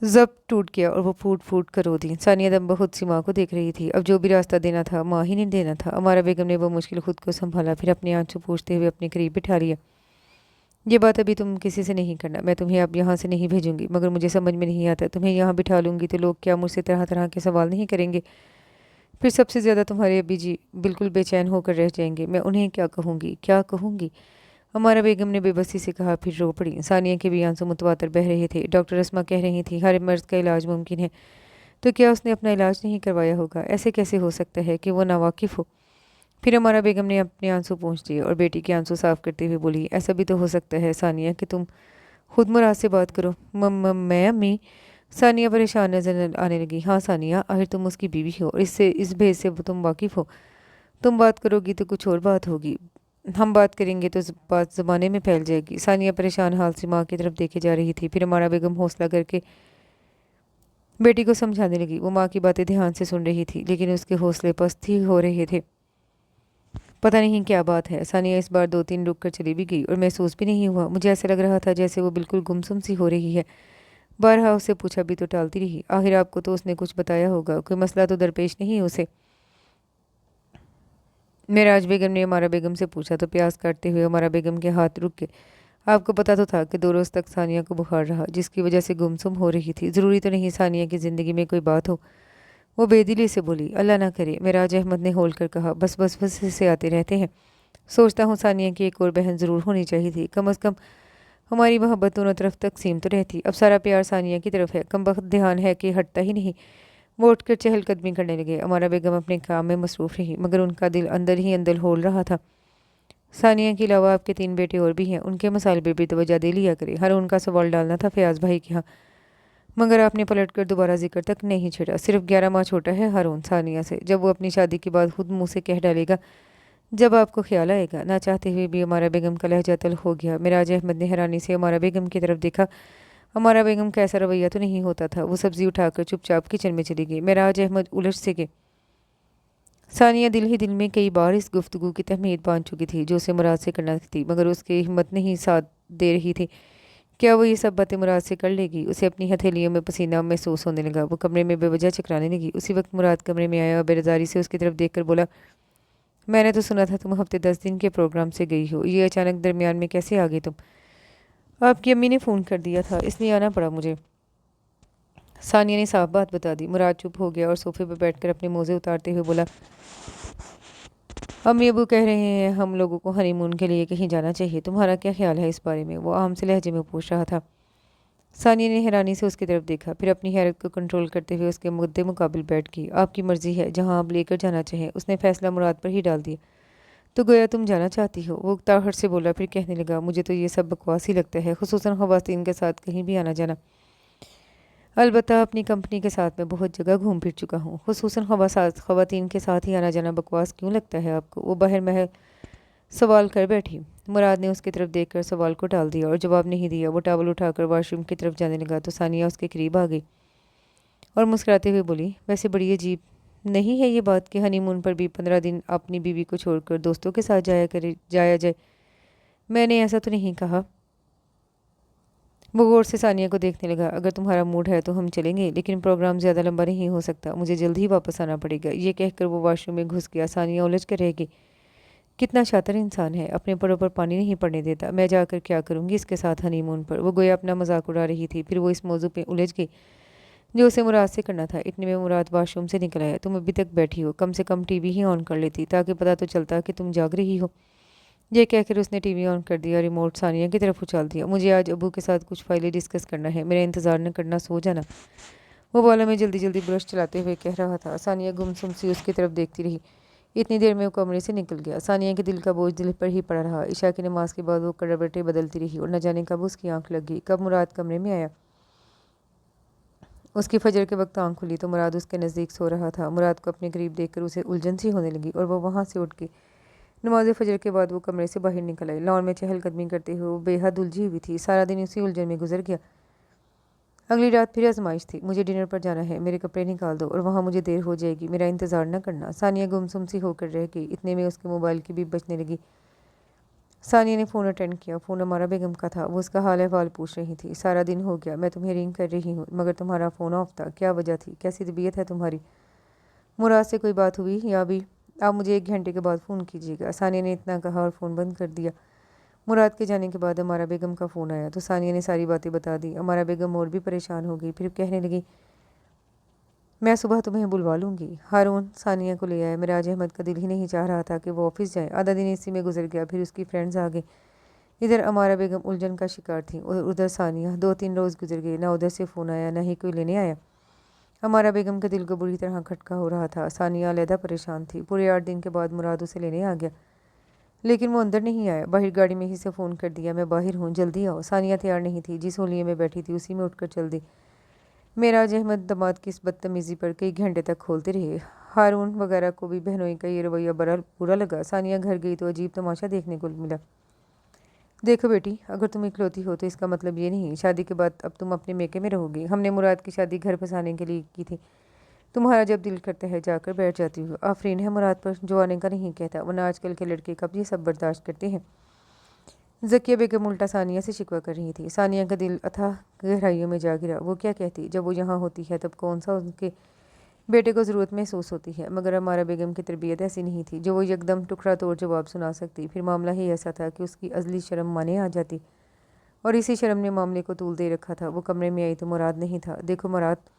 जब टूट गया और वो फूट फूट कर रो दी। सानिया दम बहुत सी माँ को देख रही थी। अब जो भी रास्ता देना था माँ ही ने देना था। अमारा बेगम ने वो मुश्किल खुद को संभाला, फिर अपने आंसू पूछते हुए अपने करीब बिठा लिया। ये बात अभी तुम किसी से नहीं करना। मैं तुम्हें अब यहाँ से नहीं भेजूंगी, मगर मुझे समझ में नहीं आता, तुम्हें यहाँ बिठा लूँगी तो लोग क्या मुझसे तरह तरह के सवाल नहीं करेंगे। फिर सबसे ज़्यादा तुम्हारे अब्बी जी बिल्कुल बेचैन होकर रह जाएंगे। मैं उन्हें क्या कहूँगी। हमारा बेगम ने बेबसी से कहा, फिर रो पड़ी। सानिया के भी आंसू मुतवातर बह रहे थे। डॉक्टर अस्मा कह रही थी, हर मर्ज़ का इलाज मुमकिन है, तो क्या उसने अपना इलाज नहीं करवाया होगा। ऐसे कैसे हो सकता है कि वो नावाकिफ़ हो। फिर हमारा बेगम ने अपने आंसू पोंछ दिए और बेटी के आंसू साफ करते हुए बोली, ऐसा भी तो हो सकता है सानिया कि तुम खुद मुराद से बात करो। मैं अम्मी। सानिया परेशान नजर आने लगी। हाँ सानिया, आखिर तुम उसकी बीवी हो और इस भेद से तुम वाकिफ़ हो। तुम बात करोगी तो कुछ और बात होगी, हम बात करेंगे तो बात ज़माने में फैल जाएगी। सानिया परेशान हाल से माँ की तरफ देखे जा रही थी। फिर हमारा बेगम हौसला करके बेटी को समझाने लगी। वो माँ की बातें ध्यान से सुन रही थी, लेकिन उसके हौसले पस्त ही हो रहे थे। पता नहीं क्या बात है, सानिया इस बार 2-3 रुक कर चली भी गई और महसूस भी नहीं हुआ। मुझे ऐसा लग रहा था जैसे वो बिल्कुल गुमसुम सी हो रही है। बारहा उससे पूछा भी तो टालती रही। आखिर आपको तो उसने कुछ बताया होगा, कोई मसला तो दरपेश नहीं है उसे। मेराज बेगम ने हमारा बेगम से पूछा तो प्यास काटते हुए हमारा बेगम के हाथ रुक गए। आपको पता तो था कि 2 रोज़ तक सानिया को बुखार रहा, जिसकी वजह से गुमसुम हो रही थी। ज़रूरी तो नहीं सानिया की ज़िंदगी में कोई बात हो। वो बेदिली से बोली। अल्लाह ना करे, मेराज अहमद ने होल कर कहा। बस बस बस से आते रहते हैं। सोचता हूँ सानिया की एक और बहन ज़रूर होनी चाहिए थी। कम अज़ कम हमारी मोहब्बत दोनों तरफ तकसीम तो रहती। अब सारा प्यार सानिया की तरफ है। कमबख्त ध्यान है कि हटता ही नहीं। वो उठकर चहलकदमी करने लगे। हमारा बेगम अपने काम में मसरूफ़ रही, मगर उनका दिल अंदर ही अंदर होल रहा था। सानिया के अलावा आपके 3 बेटे और भी हैं, उनके मसाइल पे भी तवज्जो दे लिया करे। हर उनका सवाल डालना था फयाज भाई के यहाँ, मगर आपने पलट कर दोबारा जिक्र तक नहीं छेड़ा। सिर्फ 11 माह छोटा है हारून सानिया से। जब वो अपनी शादी के बाद खुद मुंह से कह डालेगा, जब आपको ख्याल आएगा। ना चाहते हुए भी हमारा बेगम का लहजा तल्ख हो गया। मिराज अहमद ने हैरानी से हमारा बेगम की तरफ देखा। हमारा बेगम का ऐसा रवैया तो नहीं होता था। वो सब्जी उठाकर चुपचाप किचन में चली गई। मिराज अहमद उलझ से गए। सानिया दिल ही दिल में कई बार इस गुफ्तगू की तहमीद बांध चुकी थी जो उसे मुराद से करना थी, मगर उसकी हिम्मत नहीं साथ दे रही थी। क्या वो ये सब बातें मुराद से कर लेगी? उसे अपनी हथेलियों में पसीना महसूस होने लगा। वो कमरे में बेवजह चकराने लगी। उसी वक्त मुराद कमरे में आया और बेरजारी से उसकी तरफ देखकर बोला, मैंने तो सुना था तुम हफ्ते 10 दिन के प्रोग्राम से गई हो, ये अचानक दरमियान में कैसे आ गई तुम? आपकी अम्मी ने फ़ोन कर दिया था, इसलिए आना पड़ा मुझे। सानिया ने साफ बात बता दी। मुराद चुप हो गया और सोफे पर बैठकर अपने मोजे उतारते हुए बोला, अम्मी अबू कह रहे हैं हम लोगों को हनीमून के लिए कहीं जाना चाहिए, तुम्हारा क्या ख्याल है इस बारे में? वो आम से लहजे में पूछ रहा था। सानिया ने हैरानी से उसकी तरफ देखा, फिर अपनी हैरत को कंट्रोल करते हुए उसके मुद्दे मुकाबिल बैठ गई। आपकी मर्जी है, जहां आप लेकर जाना चाहें। उसने फैसला मुराद पर ही डाल दिया। तो गोया तुम जाना चाहती हो? वो ताहट से बोला, फिर कहने लगा, मुझे तो ये सब बकवास ही लगता है, खुसूसन ख़वातीन के साथ कहीं भी आना जाना। अलबत्ता अपनी कंपनी के साथ मैं बहुत जगह घूम फिर चुका हूँ। खुसूसन ख़वातीन के साथ ही आना जाना बकवास क्यों लगता है आपको? वो बाहर महल सवाल कर बैठी। मुराद ने उसकी तरफ देखकर सवाल को टाल दिया और जवाब नहीं दिया। वो टावल उठाकर वॉशरूम की तरफ जाने लगा तो सानिया उसके करीब आ गई और मुस्कुराते हुए बोली, वैसे बड़ी अजीब नहीं है ये बात कि हनीमून पर भी 15 दिन अपनी बीवी को छोड़कर दोस्तों के साथ जाया जाए? मैंने ऐसा तो नहीं कहा। वो गौर से सानिया को देखने लगा। अगर तुम्हारा मूड है तो हम चलेंगे, लेकिन प्रोग्राम ज़्यादा लंबा नहीं हो सकता, मुझे जल्द ही वापस आना पड़ेगा। ये कहकर वो वॉशरूम में घुस गया। सानिया उलझ कर रह गई। कितना शातिर इंसान है, अपने परों पर पानी नहीं पड़ने देता। मैं जाकर क्या करूंगी इसके साथ हनीमून पर? वो गोया अपना मजाक उड़ा रही थी। फिर वो इस मौजू पे उलझ गई जो उसे मुराद से करना था। इतने में मुराद वॉशरूम से निकल आया। तुम अभी तक बैठी हो, कम से कम टीवी ही ऑन कर लेती ताकि पता तो चलता कि तुम जाग रही हो। ये कहकर उसने टीवी ऑन कर दिया, रिमोट सानिया की तरफ उछाल दिया। मुझे आज अबू के साथ कुछ फाइलें डिस्कस करना है, मेरा इंतज़ार न करना, सो जाना। वो बालों में जल्दी जल्दी ब्रश चलाते हुए कह रहा था। सानिया गुमसुम सी उसकी तरफ देखती रही। इतनी देर में वो कमरे से निकल गया। सानिया के दिल का बोझ दिल पर ही पड़ा रहा। इशा की नमाज के बाद वो करवटें बदलती रही और न जाने कब उसकी आंख लग गई। कब मुराद कमरे में आया। उसकी फजर के वक्त आंख खुली तो मुराद उसके नज़दीक सो रहा था। मुराद को अपने करीब देखकर उसे उलझन सी होने लगी और वो वहाँ से उठ गई। नमाज फजर के बाद वो कमरे से बाहर निकल आई। लॉन में चहलकदमी करते हुए वो बेहद उलझी हुई थी। सारा दिन उसी उलझन में गुजर गया। अगली रात फिर आजमाइश थी। मुझे डिनर पर जाना है, मेरे कपड़े निकाल दो और वहाँ मुझे देर हो जाएगी, मेरा इंतज़ार न करना। सानिया गुमसुम सी होकर रह गई। इतने में उसके मोबाइल की भी बजने लगी। सानिया ने फ़ोन अटेंड किया। फ़ोन हमारा बेगम का था। वो उसका हाल अहवाल पूछ रही थी। सारा दिन हो गया मैं तुम्हें रिंग कर रही हूँ, मगर तुम्हारा फ़ोन ऑफ था। क्या वजह थी? कैसी तबीयत है तुम्हारी? मुराद से कोई बात हुई या भी? आप मुझे 1 घंटे के बाद फ़ोन कीजिएगा। सानिया ने इतना कहा और फ़ोन बंद कर दिया। मुराद के जाने के बाद हमारा बेगम का फ़ोन आया तो सानिया ने सारी बातें बता दी। हमारा बेगम और भी परेशान हो गई। फिर कहने लगी, मैं सुबह तुम्हें बुलवा लूँगी। हारून सानिया को ले आया। मिराज अहमद का दिल ही नहीं चाह रहा था कि वो ऑफिस जाए। आधा दिन इसी में गुजर गया। फिर उसकी फ्रेंड्स आ गई। इधर हमारा बेगम उलझन का शिकार थी और उधर सानिया। 2-3 रोज़ गुजर गए, ना उधर से फ़ोन आया ना ही कोई लेने आया। हमारा बेगम के दिल को बुरी तरह खटका हो रहा था। सानिया अलहदा परेशान थी। पूरे 8 दिन के बाद मुराद उसे लेने आ गया, लेकिन वो अंदर नहीं आया। बाहर गाड़ी में ही से फ़ोन कर दिया, मैं बाहर हूँ, जल्दी आओ। सानिया तैयार नहीं थी। जिस होलिये में बैठी थी उसी में उठकर चल दी। मेराज अहमद दामाद की इस बदतमीज़ी पर कई घंटे तक खोलते रहे। हारून वगैरह को भी बहनोई का ये रवैया बड़ा बुरा लगा। सानिया घर गई तो अजीब तमाशा देखने को मिला। देखो बेटी, अगर तुम इकलौती हो तो इसका मतलब ये नहीं शादी के बाद अब तुम अपने मेके में रहोगी। हमने मुराद की शादी घर फंसाने के लिए की थी। तुम्हारा जब दिल करता है जाकर बैठ जाती हो। आफरीन है मुराद पर जो आने का नहीं कहता, वरना आजकल के लड़के कब ये सब बर्दाश्त करते हैं। ज़किया बेगम उल्टा सानिया से शिकवा कर रही थी। सानिया का दिल अथाह गहराइयों में जा गिरा। वो क्या कहती, जब वो यहाँ होती है तब कौन सा उनके बेटे को ज़रूरत महसूस होती है। मगर अमारा बेगम की तरबियत ऐसी नहीं थी जो वो यकदम टुकड़ा तोड़ जवाब सुना सकती। फिर मामला ही ऐसा था कि उसकी अजली शर्म माने आ जाती, और इसी शर्म ने मामले को तूल दे रखा था। वो कमरे में आई तो मुराद नहीं था। देखो मुराद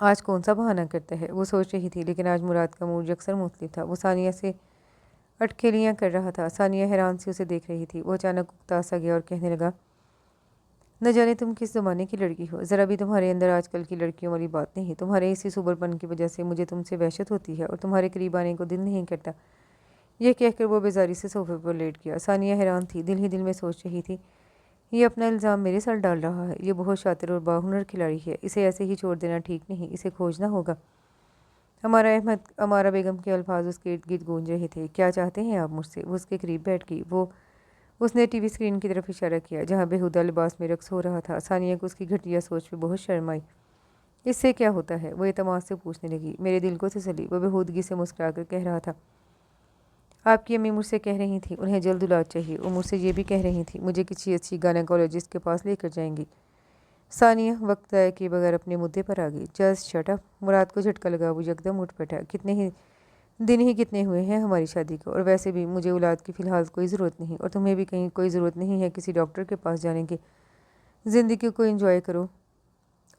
आज कौन सा बहाना करता है, वो सोच रही थी। लेकिन आज मुराद का मूड यकसर मुख्तलिफ था। वो सानिया से अटखेलियाँ कर रहा था। सानिया हैरान से उसे देख रही थी। वो अचानक उकता सा गया और कहने लगा, न जाने तुम किस ज़माने की लड़की हो। ज़रा भी तुम्हारे अंदर आजकल की लड़कियों वाली बात नहीं। तुम्हारे इसी सुबरपन की वजह से मुझे तुमसे वहशत होती है और तुम्हारे करीब आने को दिल नहीं करता। यह कहकर वो बेजारी से सोफे पर लेट गया। सानिया हैरान थी, दिल ही दिल में सोच रही थी, ये अपना इल्ज़ाम मेरे सर डाल रहा है। ये बहुत शातिर और बाहुनर खिलाड़ी है। इसे ऐसे ही छोड़ देना ठीक नहीं, इसे खोजना होगा। अमारा बेगम के अल्फाज उसके इर्द गिर्द गूंज रहे थे। क्या चाहते हैं आप मुझसे? वो उसके करीब बैठ गई। उसने टीवी स्क्रीन की तरफ इशारा किया जहाँ बेहुदा लिबास में रक्स हो रहा था। सानिया को उसकी घटिया सोच पे बहुत शर्म आई। इससे क्या होता है? वो एतमाद से पूछने लगी। मेरे दिल को तसल्ली, वो बेहूदगी से मुस्कुरा कर कह रहा था। आपकी अम्मी मुझसे कह रही थी उन्हें जल्द औलाद चाहिए। वो मुझसे ये भी कह रही थी मुझे किसी अच्छी गायनेकोलॉजिस्ट के पास लेकर जाएंगी। सानिया वक्त ज़ाया किए बगैर अपने मुद्दे पर आ गई। Just shut up. मुराद को झटका लगा। वो यकदम उठ बैठा। कितने हुए हैं हमारी शादी को, और वैसे भी मुझे औलाद की फ़िलहाल कोई ज़रूरत नहीं, और तुम्हें भी कहीं कोई ज़रूरत नहीं है किसी डॉक्टर के पास जाने की। ज़िंदगी को एंजॉय करो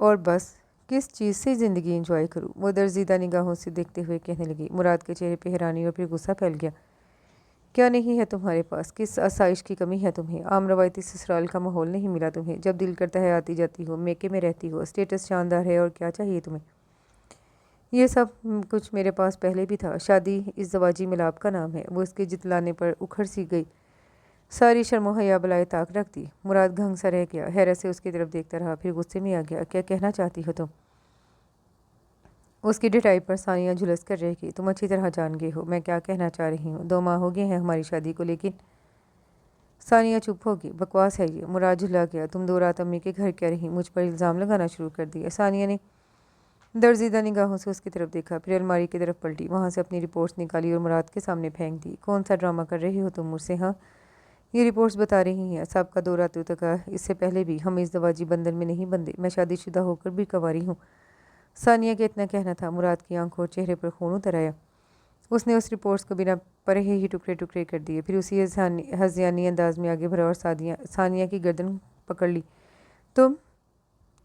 और बस। किस चीज़ से ज़िंदगी एंजॉय करूँ? वो दर्जीदा निगाहों से देखते हुए कहने लगी। मुराद के चेहरे पे हैरानी और फिर गुस्सा फैल गया। क्या नहीं है तुम्हारे पास? किस आसाइश की कमी है तुम्हें? आम रवायती ससुराल का माहौल नहीं मिला तुम्हें? जब दिल करता है आती जाती हो, मेके में रहती हो, स्टेटस शानदार है, और क्या चाहिए तुम्हें? ये सब कुछ मेरे पास पहले भी था। शादी इस ज़वाजी मिलाप का नाम है। वो इसके जितलाने पर उखड़ सी गई। सारी शर्मो हया बलाए ताक रख दी। मुराद घंग सा रह गया, हैरत से उसकी तरफ देखता रहा, फिर गुस्से में आ गया। क्या कहना चाहती हो तुम? उसकी डिटाई पर सानिया झुलस कर रह गई। तुम अच्छी तरह जान गए हो मैं क्या कहना चाह रही हूँ। 2 माह हो गए हैं हमारी शादी को, लेकिन सानिया चुप होगी। बकवास है ये। मुराद झुला गया। तुम 2 रात अम्मी के घर क्या रही? मुझ पर इल्ज़ाम लगाना शुरू कर दिया। सानिया ने दर्जीदा निगाहों से उसकी तरफ देखा, फिर अलमारी की तरफ पलटी, वहाँ से अपनी रिपोर्ट्स निकाली और मुराद के सामने फेंक दी। कौन सा ड्रामा कर रही हो तुम मुझसे? हाँ, ये रिपोर्ट्स बता रही हैं साहब का 2 रातों तक इससे पहले भी हम इस दवाजी बंधन में नहीं बंधे। मैं शादीशुदा होकर भी कंवारी हूँ। सानिया के इतना कहना था। मुराद की आंखों और चेहरे पर खून उतर आया। उसने उस रिपोर्ट्स को बिना पढ़े ही टुकड़े टुकड़े कर दिए। फिर उसी हज़ियानी अंदाज में आगे बढ़ा और सानिया की गर्दन पकड़ ली। तुम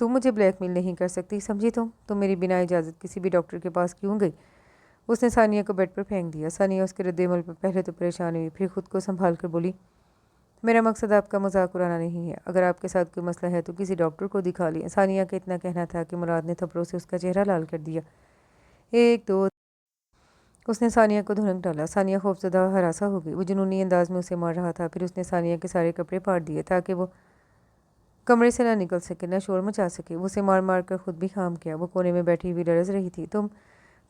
मुझे ब्लैकमेल नहीं कर सकती, समझी? तुम मेरी बिना इजाज़त किसी भी डॉक्टर के पास क्यों गई? उसने सानिया को बेड पर फेंक दिया। सानिया उसके रद्देमल पर पहले तो परेशान हुई, फिर खुद को संभाल कर बोली, मेरा मकसद आपका मजाक उड़ाना नहीं है। अगर आपके साथ कोई मसला है तो किसी डॉक्टर को दिखा लिया। सानिया का इतना कहना था कि मुराद ने थप्पड़ों से उसका चेहरा लाल कर दिया। 1 2 उसने सानिया को धुनक डाला। सानिया खौफजदा हरासा हो गई। वो जुनूनी अंदाज में उसे मार रहा था। फिर उसने सानिया के सारे कपड़े फाड़ दिए ताकि वो कमरे से ना निकल सके, ना शोर मचा सके। वो उसे मार मार कर खुद भी काम किया। वो कोने में बैठी हुई लरज़ रही थी।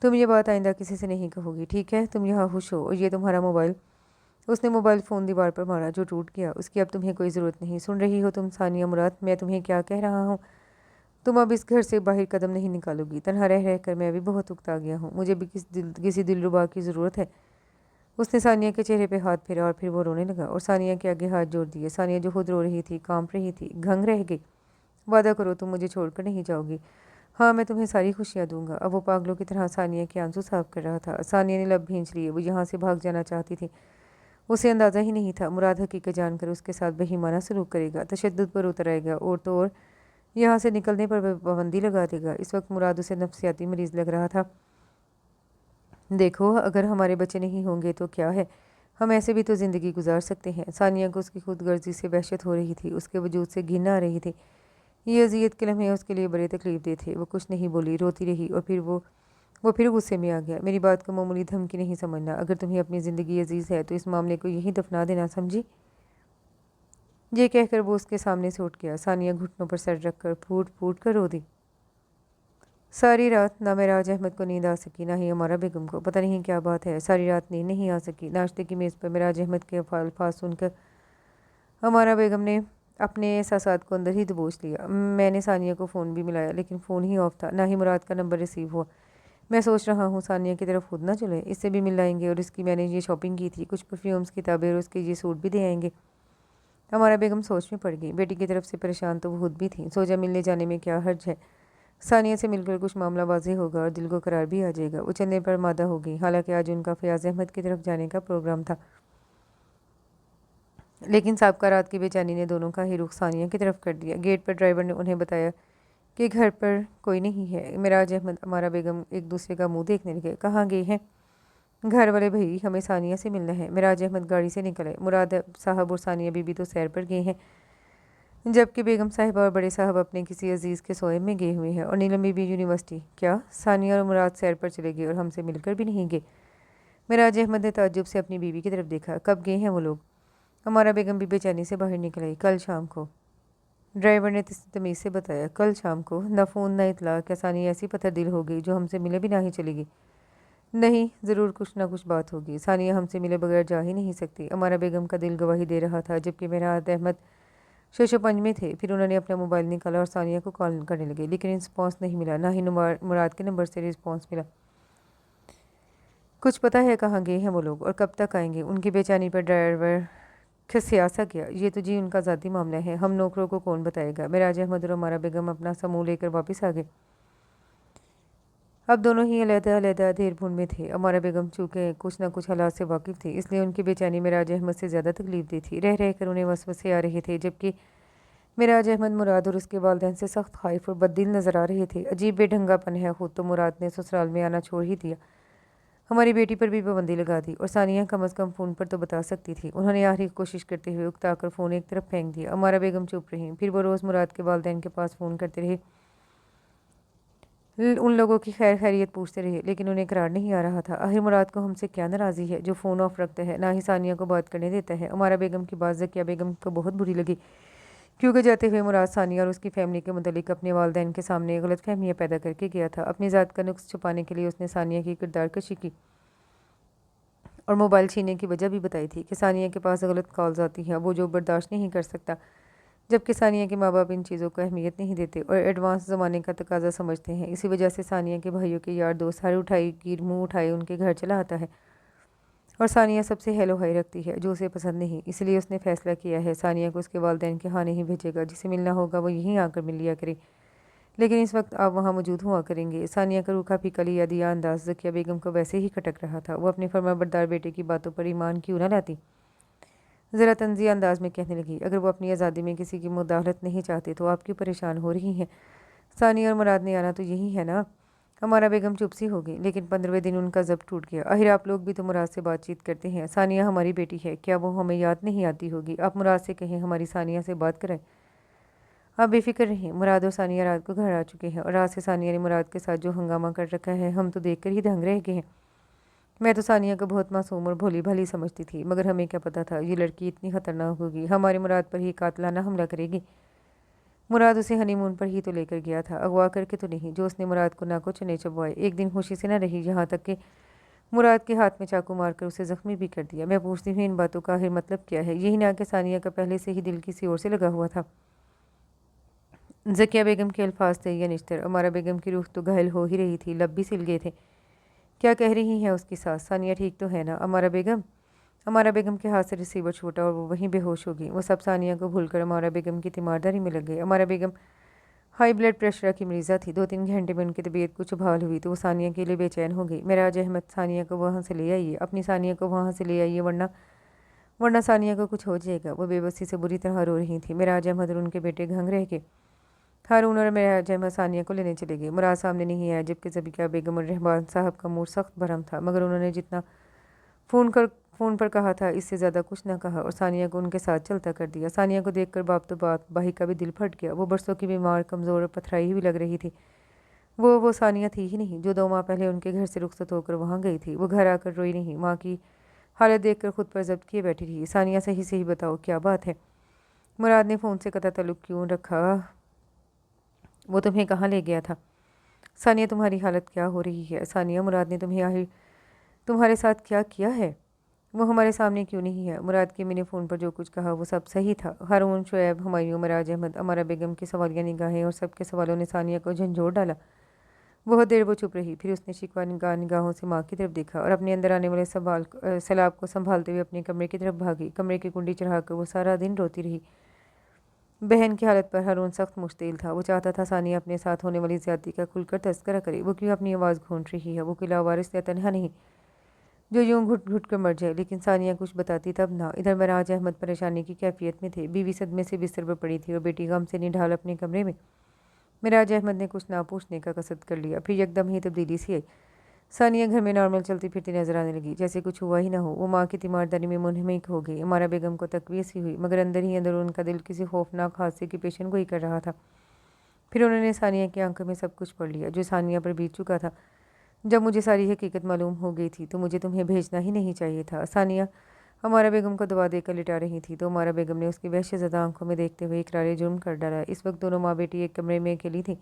तुम ये बात आइंदा किसी से नहीं कहोगी, ठीक है? तुम यहाँ खुश हो, और ये तुम्हारा मोबाइल। उसने मोबाइल फ़ोन दीवार पर मारा जो टूट गया। उसकी अब तुम्हें कोई ज़रूरत नहीं। सुन रही हो तुम सानिया मुराद, मैं तुम्हें क्या कह रहा हूँ? तुम अब इस घर से बाहर कदम नहीं निकालोगी। तन्हा रह रह कर मैं भी बहुत उकता गया हूँ। मुझे भी किसी दिलरुबा की ज़रूरत है। उसने सानिया के चेहरे पे हाथ फेरा और फिर वो रोने लगा और सानिया के आगे हाथ जोड़ दिए। सानिया जो खुद रो रही थी, कांप रही थी, घंग रह गई। वादा करो तुम मुझे छोड़कर नहीं जाओगी। हाँ, मैं तुम्हें सारी खुशियाँ दूंगा। अब वो पागलों की तरह सानिया के आंसू साफ कर रहा था। सानिया ने लब भींच लिए। वो यहाँ से भाग जाना चाहती थी। उसे अंदाज़ा ही नहीं था मुराद हकीकत जानकर उसके साथ बेईमाना सलूक करेगा, तशद्दुद पर उतर आएगा, और तो और यहाँ से निकलने पर पाबंदी लगा देगा। इस वक्त मुराद उसे नफसियाती मरीज़ लग रहा था। देखो, अगर हमारे बच्चे नहीं होंगे तो क्या है, हम ऐसे भी तो ज़िंदगी गुजार सकते हैं। सानिया को उसकी खुद गर्जी से वहशत हो रही थी। उसके वजूद से घिन आ रही थी। ये अजियत के लम्हे उसके लिए बड़े तकलीफ दे थे। वो कुछ नहीं बोली, रोती रही, और फिर वो फिर गुस्से में आ गया। मेरी बात को मामूली धमकी नहीं समझना। अगर तुम्हें अपनी ज़िंदगी अजीज़ है तो इस मामले को यहीं दफना देना, समझी? ये कहकर वो उसके सामने से उठ गया। सानिया घुटनों पर सर रख कर फूट फूट कर रो दी। सारी रात ना मेराज अहमद को नींद आ सकी, ना ही हमारा बेगम को। पता नहीं क्या बात है, सारी रात नींद नहीं आ सकी। नाश्ते की मेज़ पर मेराज अहमद के अल्फाज सुनकर ہمارا بیگم نے اپنے احساسات کو اندر ہی دبوچ لیا۔ میں نے ثانیہ کو فون بھی ملایا لیکن فون ہی آف تھا، نہ ہی مراد کا نمبر ریسیو ہوا۔ میں سوچ رہا ہوں ثانیہ کی طرف خود نہ چلے، اس سے بھی مل لائیں گے، اور اس کی میں نے یہ شاپنگ کی تھی، کچھ پرفیومز کتابیں اور اس کے یہ سوٹ بھی دے آئیں گے۔ ہمارا بیگم سوچ میں پڑ گئی۔ بیٹی کی طرف سے پریشان تو وہ خود بھی تھیں، سوچا ملنے جانے میں کیا حرج ہے، ثانیہ سے مل کر کچھ معاملہ واضح ہوگا اور دل کو قرار بھی آ جائے گا۔ وہ چلنے پر مادہ ہو گئی، حالانکہ آج ان کا فیاض احمد کی طرف جانے کا پروگرام تھا، لیکن سابقہ رات کی بے چینی نے دونوں کا ہی رخ ثانیہ کی طرف کر دیا۔ گیٹ پر ڈرائیور نے انہیں بتایا کہ گھر پر کوئی نہیں ہے۔ معراج احمد ہمارا بیگم ایک دوسرے کا منہ دیکھنے لگے۔ کہاں گئے ہیں گھر والے بھائی، ہمیں ثانیہ سے ملنا ہے۔ معراج احمد گاڑی سے نکلے۔ مراد صاحب اور ثانیہ بی بی تو سیر پر گئے ہیں، جبکہ بیگم صاحبہ اور بڑے صاحب اپنے کسی عزیز کے سوئے میں گئے ہوئے ہیں، اور نیلم بی بی یونیورسٹی۔ کیا ثانیہ اور مراد سیر پر چلے گئے اور ہم سے مل کر بھی نہیں گئے؟ معراج احمد نے تعجب سے اپنی بیوی کی طرف دیکھا۔ کب گئے ہیں وہ لوگ؟ ہمارا بیگم بھی بے چینی سے باہر نکل آئی۔ کل شام کو، ڈرائیور نے تمیز سے بتایا۔ کل شام کو؟ نہ فون نہ اطلاع، کیا ثانیہ ایسی پتھر دل ہو گئی جو ہم سے ملے بھی نہ ہی چلے گی؟ نہیں، ضرور کچھ نہ کچھ بات ہوگی، ثانیہ ہم سے ملے بغیر جا ہی نہیں سکتی۔ ہمارا بیگم کا دل گواہی دے رہا تھا، جبکہ معراج احمد شش و پنج میں تھے۔ پھر انہوں نے اپنا موبائل نکالا اور ثانیہ کو کال کرنے لگے، لیکن رسپانس نہیں ملا، نہ ہی مراد کے نمبر سے رسپانس ملا۔ کچھ پتہ ہے کہاں گئے ہیں وہ لوگ اور کب تک آئیں گے؟ ان کی بے چینی پر ڈرائیور کھسیا سا گیا۔ یہ تو جی ان کا ذاتی معاملہ ہے، ہم نوکروں کو کون بتائے گا؟ معراج احمد اور ہمارا بیگم اپنا سموں لے کر واپس آ گئے۔ اب دونوں ہی علیحدہ علیحدہ دیر بھون میں تھے۔ ہمارا بیگم چونکہ کچھ نہ کچھ حالات سے واقف تھی، اس لیے ان کی بے چینی معراج احمد سے زیادہ تکلیف دہ تھی۔ رہ کر انہیں وسوسے آ رہے تھے، جبکہ معراج احمد مراد اور اس کے والدین سے سخت خائف اور بد دل نظر آ رہے تھے۔ عجیب بے ڈھنگا پن ہے، خود تو مراد نے سسرال میں آنا چھوڑ ہی دیا، ہماری بیٹی پر بھی پابندی لگا دی، اور ثانیہ کم از کم فون پر تو بتا سکتی تھی۔ انہوں نے آخری کوشش کرتے ہوئے اکتا کر فون ایک طرف پھینک دیا۔ ہمارا بیگم چپ رہی۔ پھر وہ روز مراد کے والدین کے پاس فون کرتے رہے، ان لوگوں کی خیر خیریت پوچھتے رہے، لیکن انہیں قرار نہیں آ رہا تھا۔ آخر مراد کو ہم سے کیا ناراضی ہے جو فون آف رکھتا ہے، نہ ہی ثانیہ کو بات کرنے دیتا ہے؟ ہمارا بیگم کی بات ذکیہ بیگم کو بہت بری لگی، کیونکہ جاتے ہوئے مراد ثانیہ اور اس کی فیملی کے متعلق اپنے والدین کے سامنے غلط فہمیاں پیدا کر کے گیا تھا۔ اپنی ذات کا نقص چھپانے کے لیے اس نے ثانیہ کی کردار کشی کی اور موبائل چھیننے کی وجہ بھی بتائی تھی کہ ثانیہ کے پاس غلط کالز آتی ہیں، وہ جو برداشت نہیں کر سکتا، جبکہ ثانیہ کے ماں باپ ان چیزوں کو اہمیت نہیں دیتے اور ایڈوانس زمانے کا تقاضا سمجھتے ہیں۔ اسی وجہ سے ثانیہ کے بھائیوں کے یار دوست ہر اٹھائی گیر منہ اٹھائے ان کے گھر چلا آتا ہے، اور ثانیہ سب سے ہیلو ہائی رکھتی ہے جو اسے پسند نہیں۔ اس لیے اس نے فیصلہ کیا ہے ثانیہ کو اس کے والدین کے ہاں نہیں بھیجے گا، جسے ملنا ہوگا وہ یہیں آ کر مل لیا کرے، لیکن اس وقت آپ وہاں موجود ہوا کریں گے۔ ثانیہ کا روکھا پھیکا لیا دیا انداز ذکیہ بیگم کو ویسے ہی کھٹک رہا تھا۔ وہ اپنے فرما بردار بیٹے کی باتوں پر ایمان کیوں نہ لاتی؟ ذرا طنزیہ انداز میں کہنے لگی، اگر وہ اپنی آزادی میں کسی کی مداخلت نہیں چاہتے تو آپ کیوں پریشان ہو رہی ہیں؟ ثانیہ اور مراد نے آنا تو یہی ہے نا؟ ہمارا بیگم چپ سی ہو گئی، لیکن 15ویں دن ان کا ضبط ٹوٹ گیا۔ آخر آپ لوگ بھی تو مراد سے بات چیت کرتے ہیں، ثانیہ ہماری بیٹی ہے، کیا وہ ہمیں یاد نہیں آتی ہوگی؟ آپ مراد سے کہیں ہماری ثانیہ سے بات کرائیں۔ آپ بے فکر رہیں، مراد اور ثانیہ رات کو گھر آ چکے ہیں، اور رات سے ثانیہ نے مراد کے ساتھ جو ہنگامہ کر رکھا ہے ہم تو دیکھ کر ہی دنگ رہ گئے ہیں۔ میں تو ثانیہ کو بہت معصوم اور بھولی بھالی سمجھتی تھی، مگر ہمیں کیا پتہ تھا یہ لڑکی اتنی خطرناک ہوگی، ہمارے مراد پر ہی قاتلانہ حملہ کرے گی۔ مراد اسے ہنی مون پر ہی تو لے کر گیا تھا، اغوا کر کے تو نہیں، جو اس نے مراد کو ناکو چنے چبوائے۔ ایک دن خوشی سے نہ رہی، یہاں تک کہ مراد کے ہاتھ میں چاقو مار کر اسے زخمی بھی کر دیا۔ میں پوچھتی ہوں ان باتوں کا آخر مطلب کیا ہے؟ یہی نہ کہ ثانیہ کا پہلے سے ہی دل کسی اور سے لگا ہوا تھا۔ ذکیہ بیگم کے الفاظ تھے یا نشتر، ہمارا بیگم کی روح تو گھائل ہو ہی رہی تھی، لب بھی سل گئے تھے۔ کیا کہہ رہی ہیں اس کی ساس؟ ثانیہ ٹھیک تو ہے نا؟ ہمارا بیگم کے ہاتھ سے ریسیور چھوٹا اور وہ وہیں بے ہوش ہو گئی۔ وہ سب ثانیہ کو بھول کر ہمارا بیگم کی تیمارداری میں لگ گئے۔ ہمارا بیگم ہائی بلڈ پریشر کی مریضہ تھی، 2-3 گھنٹے میں ان کی طبیعت کچھ بحال ہوئی تو وہ ثانیہ کے لیے بے چین ہو گئی۔ معراج احمد ثانیہ کو وہاں سے لے آئیے، اپنی ثانیہ کو وہاں سے لے آئیے، ورنہ ثانیہ کو کچھ ہو جائے گا۔ وہ بے بسی سے بری طرح رو رہی تھی۔ معراج احمد اور ان کے بیٹے گھنگ رہ گئے۔ ہارون اور معراج احمد ثانیہ کو لینے چلے گئے۔ مراد سامنے نہیں آیا، جبکہ ذکیہ بیگم اور رحمان صاحب کا موڈ سخت بھرم تھا، مگر انہوں نے جتنا فون پر کہا تھا اس سے زیادہ کچھ نہ کہا، اور ثانیہ کو ان کے ساتھ چلتا کر دیا۔ ثانیہ کو دیکھ کر باپ تو باپ، بھائی کا بھی دل پھٹ گیا۔ وہ برسوں کی بیمار، کمزور اور پتھرائی ہوئی لگ رہی تھی۔ وہ ثانیہ تھی ہی نہیں جو 2 ماہ پہلے ان کے گھر سے رخصت ہو کر وہاں گئی تھی۔ وہ گھر آ کر روئی نہیں، ماں کی حالت دیکھ کر خود پر ضبط کیے بیٹھی رہی۔ ثانیہ صحیح بتاؤ کیا بات ہے؟ مراد نے فون سے قطع تعلق کیوں رکھا؟ وہ تمہیں کہاں لے گیا تھا؟ ثانیہ تمہاری حالت کیا ہو رہی ہے؟ ثانیہ، مراد نے تمہیں آخر تمہارے ساتھ کیا کیا ہے؟ وہ ہمارے سامنے کیوں نہیں ہے؟ مراد کی امی نے فون پر جو کچھ کہا وہ سب صحیح تھا۔ ہارون، شعیب، ہمایوں، مراج احمد، امارا بیگم کی سوالیہ نگاہیں اور سب کے سوالوں نے ثانیہ کو جھنجھوڑ ڈالا۔ بہت دیر وہ چپ رہی، پھر اس نے شکوہ نگاہوں سے ماں کی طرف دیکھا اور اپنے اندر آنے والے سیلاب کو سنبھالتے ہوئے اپنے کمرے کی طرف بھاگی۔ کمرے کی کنڈی چڑھا کر وہ سارا دن روتی رہی۔ بہن کی حالت پر ہارون سخت مشتعل تھا۔ وہ چاہتا تھا ثانیہ اپنے ساتھ ہونے والی زیادتی کا کھل کر تذکرہ کرے۔ وہ کیوں اپنی آواز گھونٹ رہی ہے؟ وہ کوئی لاوارث یا تنہا نہیں جو یوں گھٹ گھٹ کر مر جائے۔ لیکن ثانیہ کچھ بتاتی تب نہ۔ ادھر مراج احمد پریشانی کی کیفیت میں تھے۔ بیوی صدمے سے بستر پر پڑی تھی اور بیٹی غم سے نڈھال اپنے کمرے میں۔ مراج احمد نے کچھ نہ پوچھنے کا قصد کر لیا، پھر یکدم ہی تبدیلی سی آئی۔ ثانیہ گھر میں نارمل چلتی پھرتی نظر آنے لگی، جیسے کچھ ہوا ہی نہ ہو۔ وہ ماں کی تیمارداری میں منہمک ہو گئی۔ امارا بیگم کو تقویت سی ہوئی، مگر اندر ہی اندر ان کا دل کسی خوفناک حادثے کی پیشن گوئی کر رہا تھا۔ پھر انہوں نے ثانیہ کی آنکھوں میں سب کچھ پڑھ لیا جو ثانیہ پر بیت چکا تھا۔ جب مجھے ساری حقیقت معلوم ہو گئی تھی تو مجھے تمہیں بھیجنا ہی نہیں چاہیے تھا۔ ثانیہ امارا بیگم کو دبا دے کر لٹا رہی تھی تو امارا بیگم نے اس کی وحشت زدہ آنکھوں میں دیکھتے ہوئے اقرار جرم کر ڈالا۔ اس وقت دونوں ماں بیٹی ایک کمرے میں اکیلی تھیں۔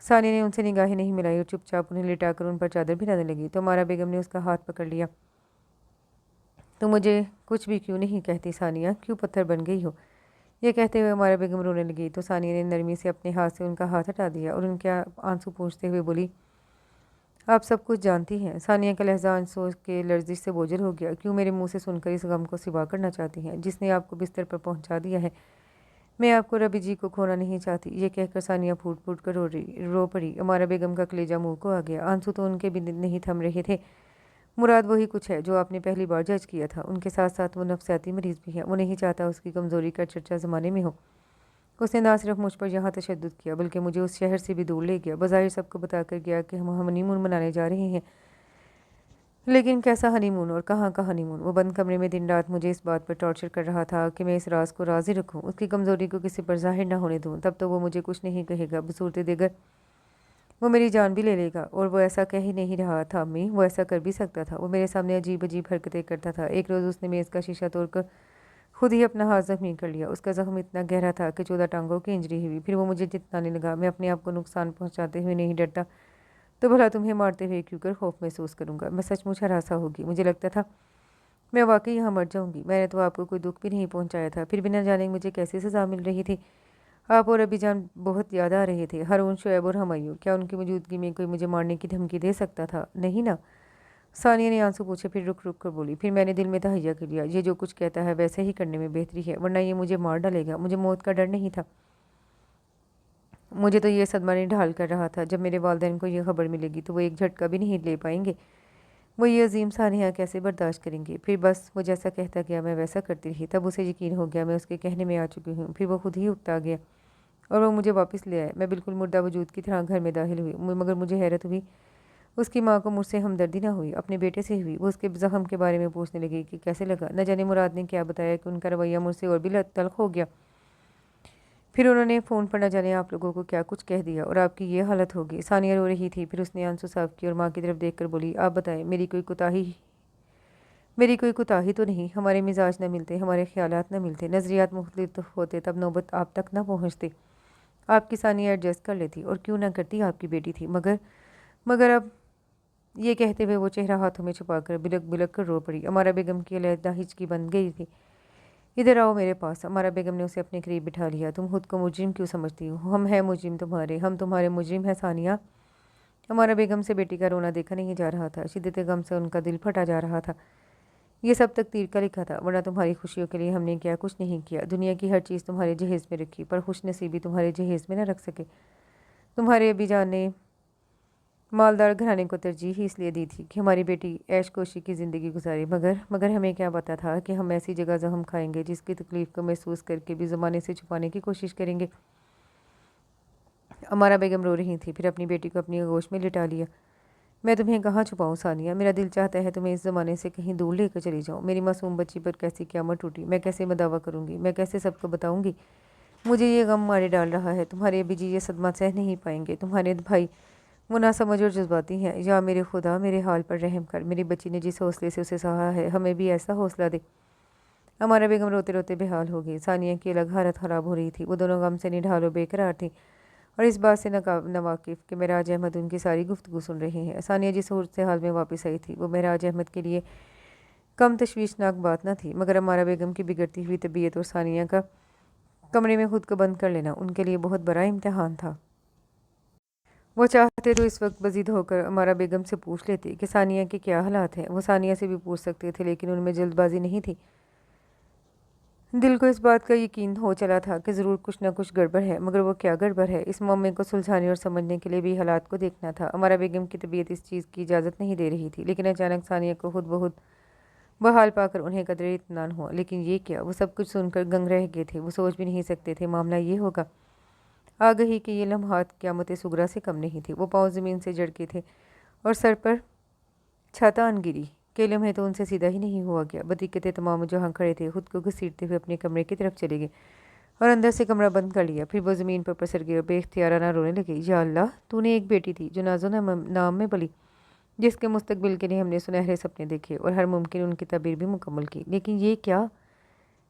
ثانیہ نے ان سے نگاہیں نہیں ملائی اور چپ چاپ انہیں لٹا کر ان پر چادر بھرانے لگی تو امارا بیگم نے اس کا ہاتھ پکڑ لیا۔ تم مجھے کچھ بھی کیوں نہیں کہتی ثانیہ؟ کیوں پتھر بن گئی ہو؟ یہ کہتے ہوئے امارا بیگم رونے لگی تو ثانیہ نے نرمی سے اپنے ہاتھ سے ان کا ہاتھ ہٹا دیا اور ان کے آنسو پوچھتے ہوئے بولی، آپ سب کچھ جانتی ہیں؟ ثانیہ کا لہجہ آنسو کے لرزش سے بوجھل ہو گیا۔ کیوں میرے منہ سے سن کر اس غم کو سوا کرنا چاہتی ہیں جس نے آپ کو بستر پر پہنچا دیا ہے؟ میں آپ کو ربی جی کو کھونا نہیں چاہتی۔ یہ کہہ کر ثانیہ پھوٹ پھوٹ کر رو پڑی۔ امارا بیگم کا کلیجہ منہ کو آ گیا۔ آنسو تو ان کے بھی نہیں تھم رہے تھے۔ مراد وہی کچھ ہے جو آپ نے پہلی بار جج کیا تھا۔ ان کے ساتھ ساتھ وہ نفسیاتی مریض بھی ہے۔ وہ نہیں چاہتا اس کی کمزوری کا چرچا زمانے میں ہو۔ اس نے نہ صرف مجھ پر یہاں تشدد کیا بلکہ مجھے اس شہر سے بھی دور لے گیا۔ بظاہر سب کو بتا کر گیا کہ ہم ہنی مون منانے جا رہے ہیں، لیکن کیسا ہنی مون اور کہاں کا ہنی مون؟ وہ بند کمرے میں دن رات مجھے اس بات پر ٹارچر کر رہا تھا کہ میں اس راز کو راز ہی رکھوں، اس کی کمزوری کو کسی پر ظاہر نہ ہونے دوں۔ تب تو وہ مجھے کچھ نہیں کہے گا، بصورت دیگر وہ میری جان بھی لے لے گا۔ اور وہ ایسا کہہ ہی نہیں رہا تھا امی، وہ ایسا کر بھی سکتا تھا۔ وہ میرے سامنے عجیب عجیب حرکتیں کرتا تھا۔ ایک روز اس نے میز کا شیشہ توڑ کر خود ہی اپنا ہاتھ زخمی کر لیا۔ اس کا زخم اتنا گہرا تھا کہ 14 ٹانگوں کی انجری ہوئی۔ پھر وہ مجھے جتلانے لگا، میں اپنے آپ کو نقصان پہنچاتے ہوئے نہیں ڈرتا تو بھلا تمہیں مارتے ہوئے کیوں کر خوف محسوس کروں گا؟ میں سچ مچ ہراساں ہوگی۔ مجھے لگتا تھا میں واقعی یہاں مر جاؤں گی۔ میں نے تو آپ کو کوئی دکھ بھی نہیں پہنچایا تھا، پھر بھی نہ جانے مجھے کیسی سزا مل رہی تھی۔ آپ اور ابی جان بہت یاد آ رہے تھے، ہارون، شعیب اور ہمایوں۔ کیا ان کی موجودگی میں کوئی مجھے مارنے کی دھمکی دے سکتا تھا؟ نہیں نا؟ ثانیہ نے آنسو پوچھے، پھر رک رک کر بولی، پھر میں نے دل میں تہیہ کر لیا یہ جو کچھ کہتا ہے ویسے ہی کرنے میں بہتری ہے، ورنہ یہ مجھے مار ڈالے گا۔ مجھے موت کا ڈر نہیں تھا، مجھے تو یہ صدمہ نڈھال کر رہا تھا جب میرے والدین کو یہ خبر ملے گی تو وہ ایک جھٹکا بھی نہیں لے پائیں گے۔ وہ یہ عظیم سانحہ کیسے برداشت کریں گے؟ پھر بس وہ جیسا کہتا گیا میں ویسا کرتی رہی۔ تب اسے یقین ہو گیا میں اس کے کہنے میں آ چکی ہوں۔ پھر وہ خود ہی اکتا گیا اور وہ مجھے واپس لے آئے۔ میں بالکل مردہ وجود کی طرح گھر میں داخل ہوئی، مگر مجھے حیرت ہوئی اس کی ماں کو مجھ سے ہمدردی نہ ہوئی، اپنے بیٹے سے ہوئی۔ وہ اس کے زخم کے بارے میں پوچھنے لگی کہ کیسے لگا۔ نہ جانے مراد نے کیا بتایا کہ ان کا رویہ مجھ سے اور بھی تلخ ہو گیا۔ پھر انہوں نے فون پر نہ جانے آپ لوگوں کو کیا کچھ کہہ دیا اور آپ کی یہ حالت ہوگی۔ ثانیہ رو رہی تھی، پھر اس نے آنسو صاف کی اور ماں کی طرف دیکھ کر بولی، آپ بتائیں میری کوئی کوتاہی تو نہیں؟ ہمارے مزاج نہ ملتے، ہمارے خیالات نہ ملتے، نظریات مختلف ہوتے تب نوبت آپ تک نہ پہنچتے۔ آپ کی ثانیہ ایڈجسٹ کر لیتی، اور کیوں نہ کرتی، آپ کی بیٹی تھی۔ مگر اب یہ کہتے ہوئے وہ چہرہ ہاتھوں میں چھپا کر بلک بلک کر رو پڑی۔ امارا بیگم کی علیحدہ ہچکی بن گئی تھی۔ ادھر آؤ میرے پاس۔ امارا بیگم نے اسے اپنے قریب بٹھا لیا۔ تم خود کو مجرم کیوں سمجھتی ہو؟ ہم ہیں مجرم تمہارے، ہم تمہارے مجرم ہیں ثانیہ۔ امارا بیگم سے بیٹی کا رونا دیکھا نہیں جا رہا تھا، شدت غم سے ان کا دل پھٹا جا رہا تھا۔ یہ سب تقدیر کا لکھا تھا، ورنہ تمہاری خوشیوں کے لیے ہم نے کیا کچھ نہیں کیا۔ دنیا کی ہر چیز تمہارے جہیز میں رکھی، پر خوش نصیبی تمہارے جہیز میں نہ رکھ سکے۔ تمہارے ابی جان نے مالدار گھرانے کو ترجیح ہی اس لیے دی تھی کہ ہماری بیٹی عیش کوشی کی زندگی گزارے، مگر ہمیں کیا پتا تھا کہ ہم ایسی جگہ زخم کھائیں گے جس کی تکلیف کو محسوس کر کے بھی زمانے سے چھپانے کی کوشش کریں گے۔ امارا بیگم رو رہی تھی، پھر اپنی بیٹی کو اپنی آغوش میں لٹا لیا۔ میں تمہیں کہاں چھپاؤں ثانیہ؟ میرا دل چاہتا ہے تمہیں اس زمانے سے کہیں دور لے کر چلی جاؤں۔ میری معصوم بچی پر کیسی قیامت ٹوٹی، میں کیسے مداوع کروں گی، میں کیسے سب کو بتاؤں گی؟ مجھے یہ غم مارے ڈال رہا ہے۔ تمہارے ابی جی یہ صدمہ سہ نہیں پائیں گے، تمہارے بھائی وہ ناسمجھ اور جذباتی ہیں۔ یا میرے خدا میرے حال پر رحم کر، میری بچی نے جس حوصلے سے اسے سہا ہے ہمیں بھی ایسا حوصلہ دے۔ امارا بیگم روتے روتے بے حال ہو گئی۔ ثانیہ کی الگ حالت خراب ہو رہی تھی، وہ دونوں غم سے نڈھال و بے قرار تھیں اور اس بات سے ناواقف کہ مہراج احمد ان کی ساری گفتگو سن رہے ہیں۔ ثانیہ جس صورت حال میں واپس آئی تھی وہ مہراج احمد کے لیے कम तशवीशनाक बात न थी, मगर अमारा बेगम की बिगड़ती हुई तबीयत और सानिया का कमरे में खुद को बंद कर लेना उनके लिए बहुत बड़ा इम्तिहान था। वो चाहते तो इस वक्त मजीद होकर अमारा बेगम से पूछ लेते कि सानिया के क्या हालात हैं। वो सानिया से भी पूछ सकते थे, लेकिन उनमें जल्दबाजी नहीं थी। दिल को इस बात का यकीन हो चला था कि ज़रूर कुछ न कुछ गड़बड़ है, मगर वो क्या गड़बड़ है, इस मामले को सुलझाने और समझने के लिए भी हालात को देखना था। अमारा बेगम की तबीयत इस चीज़ की इजाज़त नहीं दे रही थी, लेकिन अचानक सानिया को खुद बहुत बहाल पाकर उन्हें कदरे इत्मीनान हुआ। लेकिन ये क्या, वो सब कुछ सुनकर गंग रह गए थे। वो सोच भी नहीं सकते थे मामला ये होगा। आगही कि ये लम्हात क़यामत सुगरा से कम नहीं थी। वो पाँव ज़मीन से जड़ के थे और सर पर छाता आन गिरी। के लम्हे तो उनसे सीधा ही नहीं हुआ गया। बदीकते तमाम जहाँ खड़े थे खुद को घसीटते हुए अपने कमरे की तरफ चले गए और अंदर से कमरा बंद कर लिया। फिर वो ज़मीन पर पसर गए और बेख्तियाराना रोने लगे। या अल्लाह, तूने एक बेटी थी जो नाज़ो नाम में पली, जिसके मुस्तकबिल के लिए हमने सुनहरे सपने देखे और हर मुमकिन उनकी तबीर भी मुकम्मल की। लेकिन ये क्या,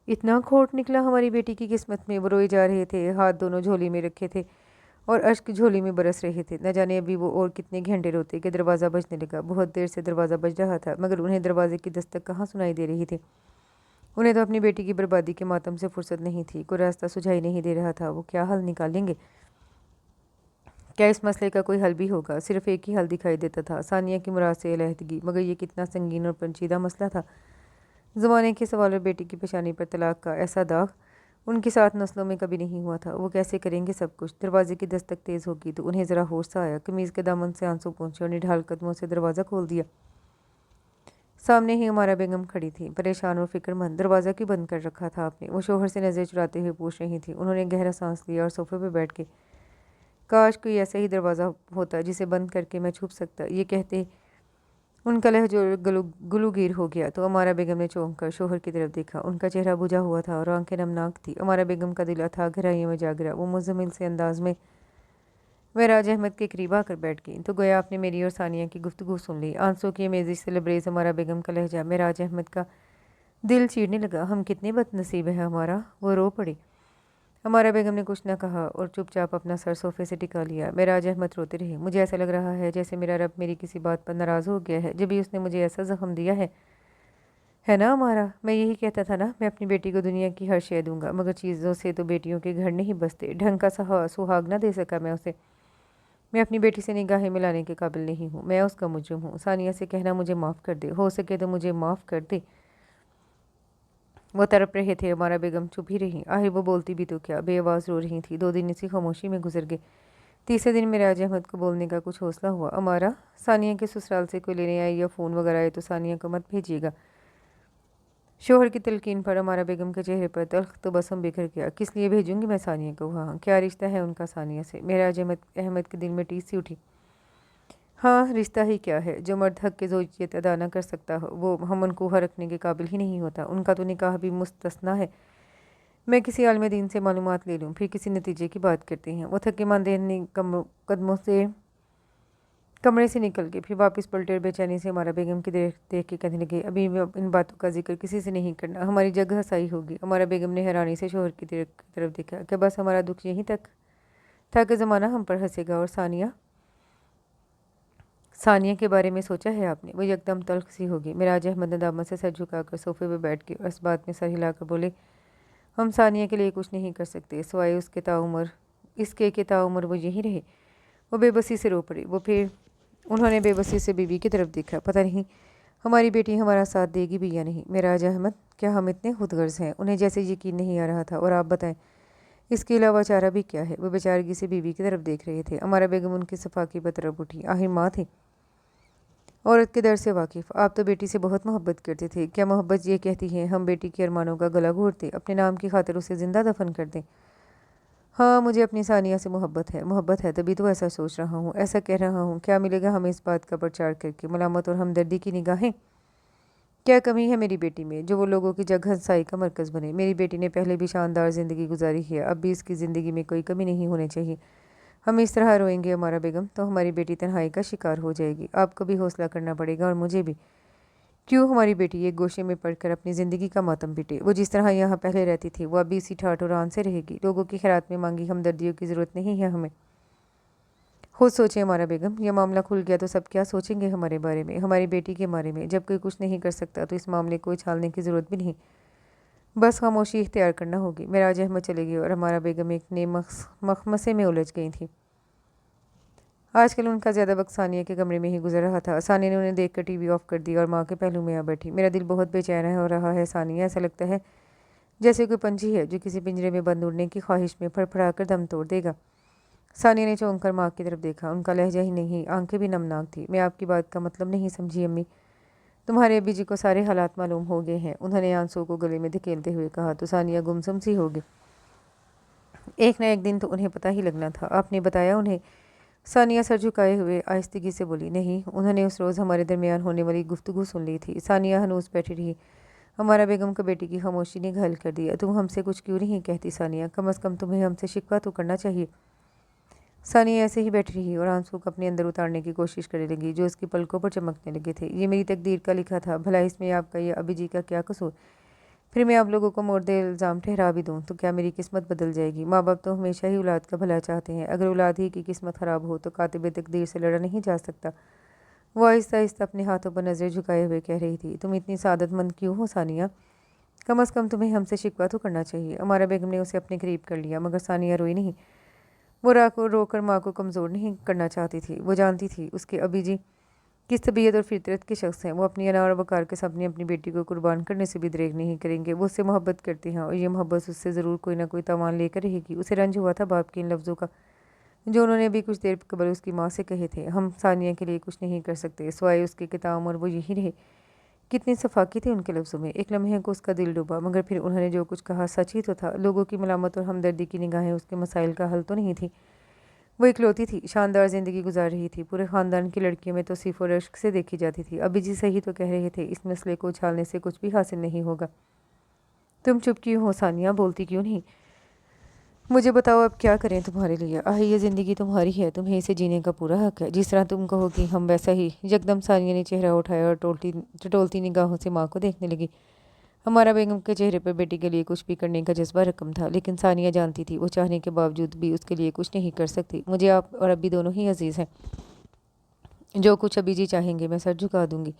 इतना खोट निकला हमारी बेटी की किस्मत में। वो रोए जा रहे थे, हाथ दोनों झोली में रखे थे और अश्क झोली में बरस रहे थे। न जाने अभी वो और कितने घंटे रोते कि दरवाज़ा बजने लगा। बहुत देर से दरवाज़ा बज रहा था, मगर उन्हें दरवाजे की दस्तक कहाँ सुनाई दे रही थी। उन्हें तो अपनी बेटी की बर्बादी के मातम से फुर्सत नहीं थी। कोई रास्ता सुझाई नहीं दे रहा था। वो क्या हल निकालेंगे? क्या इस मसले का कोई हल भी होगा? सिर्फ एक ही हल दिखाई देता था, सानिया की मुराद से अलहदगी। मगर ये कितना संगीन और पेचीदा मसला था। ज़माने के सवाल और बेटी की पेशानी पर तलाक का ऐसा दाग उनके साथ नस्लों में कभी नहीं हुआ था। वो कैसे करेंगे सब कुछ? दरवाजे की दस्तक तेज़ होगी तो उन्हें ज़रा होश सा आया। कमीज़ के दामन से आंसू पहुँचे और निढाल कदमों से दरवाज़ा खोल दिया। सामने ही हमारा बेगम खड़ी थी, परेशान और फिक्रमंद। दरवाज़ा क्यों बंद कर रखा था आपने? वो शोहर से नज़र चुराते हुए पूछ रही थी। उन्होंने गहरा सांस लिया और सोफे पर बैठ के, काश कोई ऐसा ही दरवाज़ा होता जिसे बंद करके मैं छुप सकता। ये कहते उनका लहजा गुलूगीर हो गया तो अमारा बेगम ने चौंक कर शोहर की तरफ देखा। उनका चेहरा बुझा हुआ था और आंखें नमनाक थी। अमारा बेगम का दिल था गहराइयों में जा गिरा। वो मुज़म्मिल से अंदाज में महराज अहमद के करीब आकर बैठ गई तो गोया आपने मेरी और सानिया की गुफ्तगू सुन ली। आंसू की मेजिश से लबरेज अमारा बेगम का लहजा महराज अहमद का दिल चीरने लगा। हम कितने बदनसीब हैं हमारा। वो रो पड़ी। हमारा बेगम ने कुछ न कहा और चुपचाप अपना सर सोफे से टिका लिया। महराज अहमद रोते रहे। मुझे ऐसा लग रहा है जैसे मेरा रब मेरी किसी बात पर नाराज़ हो गया है, जब भी उसने मुझे ऐसा ज़ख्म दिया है ना हमारा। मैं यही कहता था ना, मैं अपनी बेटी को दुनिया की हर शय दूंगा, मगर चीज़ों से तो बेटियों के घर नहीं बसते। ढंग का सुहाग ना दे सका मैं उसे। मैं अपनी बेटी से निगाहें मिलाने के काबिल नहीं हूँ। मैं उसका मुजरिम हूँ। सानिया से कहना मुझे माफ़ कर दे, हो सके तो मुझे माफ़ कर दे। वो तड़प रहे थे। हमारा बेगम चुप ही रही। आखिर वो बोलती भी तो क्या, बेआवाज़ रो रही थी। 2 दिन इसी खामोशी में गुजर गए। तीसरे दिन महराज अहमद को बोलने का कुछ हौसला हुआ। अमारा, सानिया के ससुराल से कोई लेने आए या फ़ोन वगैरह आए तो सानिया को मत भेजिएगा। शोहर की तलकीन पर हमारा बेगम के चेहरे पर तल्ख तो बसम बिखर गया। किस लिए भेजूंगी मैं सानिया को? हाँ, क्या रिश्ता है उनका सानिया से? महराज अहमद के दिल में टीस सी उठी। हाँ, रिश्ता ही क्या है। जो मर्द हक के ज़ौजियत अदा न कर सकता हो वो हम उनको रखने के काबिल ही नहीं होता। उनका तो निकाह भी मुस्तस्ना है। मैं किसी आलिम दीन से मालूमात ले लूँ, फिर किसी नतीजे की बात करते हैं। वो थके मांदे कदमों से कमरे से निकल के फिर वापस पलटे और बेचैनी से हमारा बेगम की देख के कहने लगे, अभी इन बातों का जिक्र किसी से नहीं करना, हमारी जगह हसाई होगी। हमारा बेगम ने हैरानी से शोहर की तरफ देखा कि बस हमारा दुख यहीं तक था कि ज़माना हम पर हंसेगा। और सानिया के बारे में सोचा है आपने? वो एकदम तल्ख सी होगी। महराज अहमद ने दामन से सर झुकाकर सोफे पर बैठ के इस बात में सर हिलाकर बोले, हम सानिया के लिए कुछ नहीं कर सकते सिवाय इसके कि ताउम्र वो यहीं रहे। वो बेबसी से रो पड़ी। उन्होंने बेबसी से बीवी की तरफ देखा। पता नहीं हमारी बेटी हमारा साथ देगी भी या नहीं। महराज अहमद, क्या हम इतने खुदगर्ज हैं? उन्हें जैसे यकीन नहीं आ रहा था। और आप बताएं, इसके अलावा चारा भी क्या है? वो बेचारगी से बीवी की तरफ देख रहे थे। हमारा बेगम उनकी सफाकी पर तरफ उठी। आखिर माँ थी, औरत के दर्द से वाकिफ़। आप तो बेटी से बहुत मोहब्बत करते थे। क्या मोहब्बत ये कहती है हम बेटी के अरमानों का गला घोंट दें, अपने नाम की खातिर उसे ज़िंदा दफन कर दें? हाँ, मुझे अपनी सानिया से मोहब्बत है तभी तो ऐसा सोच रहा हूँ, ऐसा कह रहा हूँ। क्या मिलेगा हमें इस बात का प्रचार करके? मलामत और हमदर्दी की निगाहें। क्या कमी है मेरी बेटी में जो वो लोगों की जग हंसाई का मरकज़ बने? मेरी बेटी ने पहले भी शानदार ज़िंदगी गुजारी है, अब भी इसकी ज़िंदगी में कोई कमी नहीं होनी चाहिए। हम इस तरह रोएंगे हमारा बेगम तो हमारी बेटी तन्हाई का शिकार हो जाएगी। आपको भी हौसला करना पड़ेगा और मुझे भी। क्यों हमारी बेटी एक गोशे में पड़कर अपनी ज़िंदगी का मातम पीटे? वो जिस तरह यहाँ पहले रहती थी वो अभी इसी ठाठ और आन से रहेगी। लोगों की खैरात में मांगी हमदर्दियों की ज़रूरत नहीं है हमें। खुद सोचें हमारा बेगम, यह मामला खुल गया तो सब क्या सोचेंगे हमारे बारे में, हमारी बेटी के बारे में। जब कोई कुछ नहीं कर सकता तो इस मामले को उछालने की ज़रूरत भी नहीं, बस खामोशी इख्तियार करना होगी। मेराज अहमद चले गए और हमारा बेगम एक नए मखमसे में उलझ गई थी। आजकल उनका ज़्यादा वक्त सानिया के कमरे में ही गुजर रहा था। सानिया ने उन्हें देखकर टीवी ऑफ कर दी और माँ के पहलू में आ बैठी। मेरा दिल बहुत बेचैन हो रहा है सानिया, ऐसा लगता है जैसे कोई पंछी है जो किसी पिंजरे में बंद उड़ने की ख्वाहिश में फड़फड़ा कर दम तोड़ देगा। सानिया ने चौंक कर माँ की तरफ देखा। उनका लहजा ही नहीं, आंखें भी नमनाक थी। मैं आपकी बात का मतलब नहीं समझी अम्मी। तुम्हारे अब्बी जी को सारे हालात मालूम हो गए हैं, उन्होंने आंसू को गले में धकेलते हुए कहा। तो सानिया गुमसुम सी हो गई। एक न एक दिन तो उन्हें पता ही लगना था। आपने बताया उन्हें? सानिया सर झुकाए हुए आहिस्तगी से बोली। नहीं, उन्होंने उस रोज़ हमारे दरमियान होने वाली गुफ्तगू सुन ली थी। सानिया हनूस बैठी रही। हमारा बेगम का बेटी की खामोशी ने घायल कर दिया। तुम हमसे कुछ क्यों नहीं कहती सानिया? कम अज़ कम तुम्हें हमसे शिकवा तो करना चाहिए। सानिया ऐसे ही बैठी रही और आंसू को अपने अंदर उतारने की कोशिश करने लगी जो उसकी पलकों पर चमकने लगे थे। ये मेरी तकदीर का लिखा था, भला इसमें आपका या अभी जी का क्या कसूर? फिर मैं आप लोगों को मोर्दे इल्ज़ाम ठहरा भी दूँ तो क्या मेरी किस्मत बदल जाएगी? माँ बाप तो हमेशा ही औलाद का भला चाहते हैं। अगर औलाद ही की किस्मत ख़राब हो तो कातिब तकदीर से लड़ा नहीं जा सकता। वो आहिस्ता आहिस्ता अपने हाथों पर नज़रें झुकाए हुए कह रही थी। तुम इतनी सादतमंद क्यों हो सानिया? कम अज़ कम तुम्हें हमसे शिकवा तो करना चाहिए। हमारा बेगम ने उसे अपने करीब कर लिया, मगर सानिया रोई नहीं। वो राह को रोकर माँ को कमज़ोर नहीं करना चाहती थी। वो जानती थी उसके अभी जी किस तबीयत और फितरत के शख्स हैं। वो अपनी अना और वकार के सामने अपनी बेटी को कुर्बान करने से भी दरेग नहीं करेंगे। वो उससे मोहब्बत करते हैं और ये मोहब्बत उससे ज़रूर कोई ना कोई तावान लेकर रहेगी। उसे रंज हुआ था बाप के इन लफ्ज़ों का जो उन्होंने अभी कुछ देर कबल उसकी माँ से कहे थे। हम सानिया के लिए कुछ नहीं कर सकते सिवाय उसके किताब, और वो यही रहे। कितनी सफाकी थी उनके लफ्ज़ों में। एक लम्हे को उसका दिल डूबा, मगर फिर उन्होंने जो कुछ कहा सच ही तो था। लोगों की मलामत और हमदर्दी की निगाहें उसके मसाइल का हल तो नहीं थी। वो इकलौती थी, शानदार ज़िंदगी गुजार रही थी। पूरे ख़ानदान की लड़कियों में तो सिर्फ और इश्क से देखी जाती थी। अभी जी सही तो कह रहे थे, इस मसले को उछालने से कुछ भी हासिल नहीं होगा। तुम चुप क्यों हो सानिया, बोलती क्यों नहीं? मुझे बताओ अब क्या करें तुम्हारे लिए? आह, ये ज़िंदगी तुम्हारी है, तुम्हें इसे जीने का पूरा हक है। जिस तरह तुम कहोगी हम वैसा ही। यकदम सानिया ने चेहरा उठाया और टटोलती निगाहों से माँ को देखने लगी। हमारा बेगम के चेहरे पर बेटी के लिए कुछ भी करने का जज्बा रकम था, लेकिन सानिया जानती थी वो चाहने के बावजूद भी उसके लिए कुछ नहीं कर सकती। मुझे आप और अभी दोनों ही अजीज़ हैं। जो कुछ अभी जी चाहेंगे मैं सर झुका दूंगी।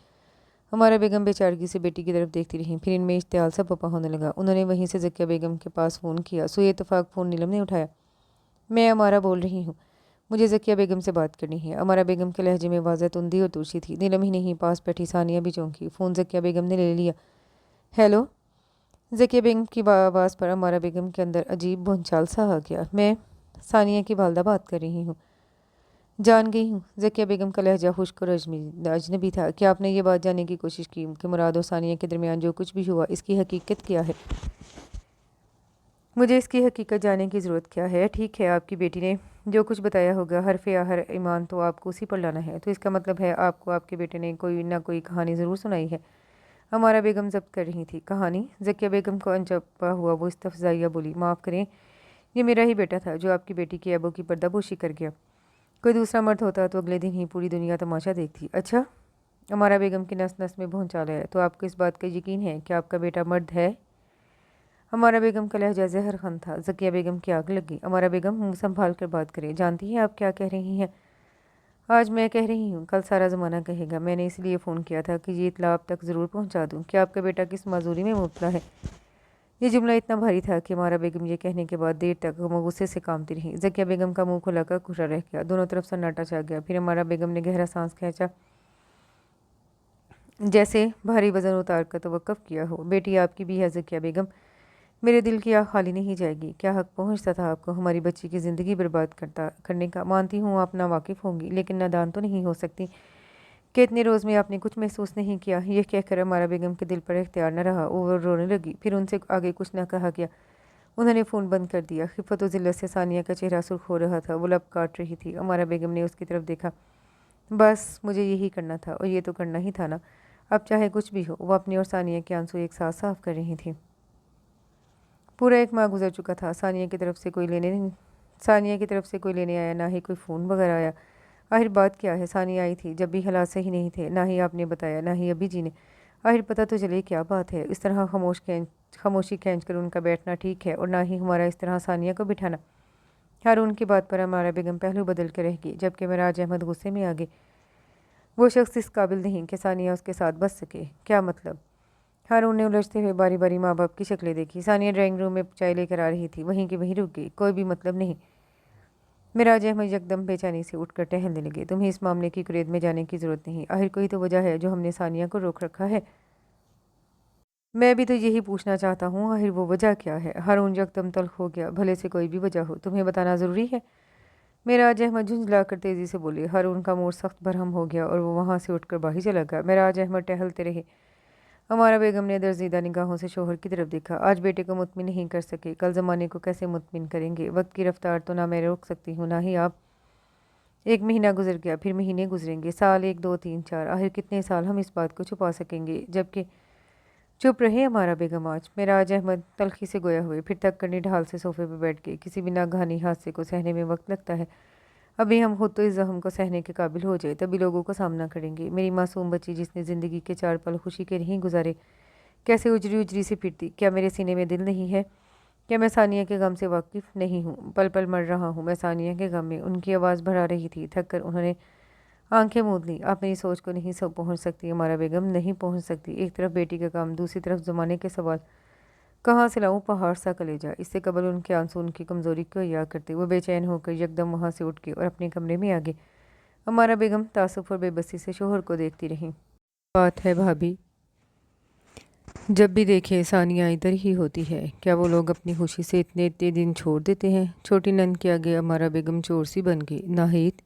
हमारा बेगम बेचारगी से बेटी की तरफ देखती रही। फिर इनमें इश्तियाल सा पपा होने लगा। उन्होंने वहीं से ज़किया बेगम के पास फ़ोन किया। सुए इत्तफाक फ़ोन नीलम ने उठाया। मैं अमारा बोल रही हूँ, मुझे ज़किया बेगम से बात करनी है। अमारा बेगम के लहजे में वाज़ह तुंदी और तुलसी थी। नीलम ही नहीं, पास बैठी सानिया भी चौंकी। फ़ोन ज़किया बेगम ने ले लिया। हेलो। ज़किया बेगम की आवाज़ पर अमारा बेगम के अंदर अजीब भूचाल सा आ गया। मैं सानिया की वालदा बात कर रही हूँ। जान गई हूँ। ज़किया बेगम का लहजा खुश्क और अजनबी था। क्या आपने ये बात जानने की कोशिश की कि मुराद और सानिया के दरमियान जो कुछ भी हुआ इसकी हकीकत क्या है? मुझे इसकी हकीकत जानने की ज़रूरत क्या है? ठीक है, आपकी बेटी ने जो कुछ बताया होगा हरफ़े आहर ईमान तो आपको उसी पर लाना है। तो इसका मतलब है आपको आपके बेटे ने कोई ना कोई कहानी ज़रूर सुनाई है। हमारा बेगम जब्त कर रही थी। कहानी? ज़किया बेगम को अनचपा हुआ वो इस्तफ़ज़ाइया बोली। माफ़ करें, ये मेरा ही बेटा था जो आपकी बेटी की ऐबों की पर्दापोशी कर गया। कोई दूसरा मर्द होता तो अगले दिन ही पूरी दुनिया तमाशा देखती। अच्छा। हमारा बेगम की नस नस में भौंचाल आया। तो आपको इस बात का यकीन है कि आपका बेटा मर्द है? हमारा बेगम का लहजा ज़हर खन था। ज़किया बेगम की आग लगी। हमारा बेगम मुँह संभाल कर बात करें। जानती हैं आप क्या कह रही हैं? आज मैं कह रही हूँ, कल सारा ज़माना कहेगा। मैंने इसलिए फ़ोन किया था कि ये इत्तला आप तक ज़रूर पहुँचा दूँ कि आपका बेटा किस माजूरी में मुब्तला है। ये जुमला इतना भारी था कि हमारा बेगम ये कहने के बाद देर तक वो गुस्से से कामती रही। ज़किया बेगम का मुंह खुला कर खुला रह गया। दोनों तरफ सन्नाटा छा गया। फिर हमारा बेगम ने गहरा सांस खींचा, जैसे भारी वज़न उतार कर तवक्कुफ़ किया हो। बेटी आपकी भी है ज़किया बेगम, मेरे दिल की आग खाली नहीं जाएगी। क्या हक पहुँचता था आपको हमारी बच्ची की ज़िंदगी बर्बाद करने का? मानती हूँ आप नावाकिफ़ होंगी, लेकिन नादान तो नहीं हो सकती कि इतने रोज़ में आपने कुछ महसूस नहीं किया। यह कहकर हमारा बेगम के दिल पर इख्तियार न रहा, वो रोने लगी। फिर उनसे आगे कुछ न कहा गया। उन्होंने फ़ोन बंद कर दिया। खिफ़्फ़त व ज़िल्लत से सानिया का चेहरा सुर्ख हो रहा था। वो लब काट रही थी। हमारा बेगम ने उसकी तरफ देखा। बस मुझे यही करना था और ये तो करना ही था ना। अब चाहे कुछ भी हो। वो अपनी और सानिया के आंसू एक साथ साफ कर रही थी। पूरा एक माह गुजर चुका था। सानिया की तरफ से कोई लेने आया, ना ही कोई फ़ोन वगैरह आया। आखिर बात क्या है? सानिया आई थी जब भी हालात सही नहीं थे, ना ही आपने बताया, ना ही अभी जी ने। आखिर पता तो चले क्या बात है। इस तरह खामोशी खींच कर उनका बैठना ठीक है और ना ही हमारा इस तरह सानिया को बिठाना। हारून की बात पर हमारा बेगम पहलू बदल के रह गई, जबकि मेराज अहमद गुस्से में आ गए। वो शख्स इस काबिल नहीं कि सानिया उसके साथ बच सके। क्या मतलब? हारून ने उलझते हुए बारी बारी माँ बाप की शक्लें देखी। सानिया ड्राइंग रूम में चाय लेकर आ रही थी, वहीं की वहीं रुक गई। कोई भी मतलब नहीं। मेराज अहमद यकदम बेचैनी से उठकर टहलने लगे। तुम्हें इस मामले की कुरेद में जाने की जरूरत नहीं। आखिर कोई तो वजह है जो हमने सानिया को रोक रखा है। मैं भी तो यही पूछना चाहता हूँ, आखिर वो वजह क्या है? हारून यकदम तल्ख हो गया। भले से कोई भी वजह हो, तुम्हें बताना ज़रूरी है? मेराज अहमद झुंझलाकर तेज़ी से बोले। हारून का मूड सख्त बरहम हो गया और वो वहाँ से उठकर बाहर चला गया। मेराज अहमद टहलते रहे। हमारा बेगम ने दर्जीदा निगाहों से शोहर की तरफ देखा। आज बेटे को मुतमिन नहीं कर सके, कल ज़माने को कैसे मुतमिन करेंगे? वक्त की रफ्तार तो ना मैं रोक सकती हूँ, ना ही आप। एक महीना गुजर गया, फिर महीने गुजरेंगे, साल, 1 2 3 4। आखिर कितने साल हम इस बात को छुपा सकेंगे? जबकि चुप रहे हमारा बेगम। आज मेराज अहमद तलखी से गोया हुए, फिर तक करनी ढाल से सोफे पर बैठ गए। किसी भी नागहानी हादसे को सहने में वक्त लगता है। अभी हम खुद तो इस जख्म को सहने के काबिल हो जाए, तभी लोगों को सामना करेंगे। मेरी मासूम बच्ची जिसने ज़िंदगी के 4 पल खुशी के नहीं गुजारे, कैसे उजरी उजरी से फिरती। क्या मेरे सीने में दिल नहीं है? क्या मैं सानिया के गम से वाकिफ़ नहीं हूँ? पल पल मर रहा हूँ मैं सानिया के गम में। उनकी आवाज़ भरा रही थी। थक कर उन्होंने आंखें मूंद ली। आप मेरी सोच को नहीं सब पहुँच सकती हमारा बेगम, नहीं पहुँच सकती। एक तरफ बेटी का काम, दूसरी तरफ ज़माने के सवाल। कहाँ से लाऊं पहाड़ सा कलेजा? इससे कबल उनके आंसू उनकी कमज़ोरी को याद करते। वो बेचैन होकर यकदम वहाँ से उठ के और अपने कमरे में आ गए। हमारा बेगम तासुफ और बेबसी से शोहर को देखती रही। बात है भाभी, जब भी देखे सानिया इधर ही होती है। क्या वो लोग अपनी खुशी से इतने इतने दिन छोड़ देते हैं? छोटी नन के आगे हमारा बेगम चोर सी बन गई। नाहिद,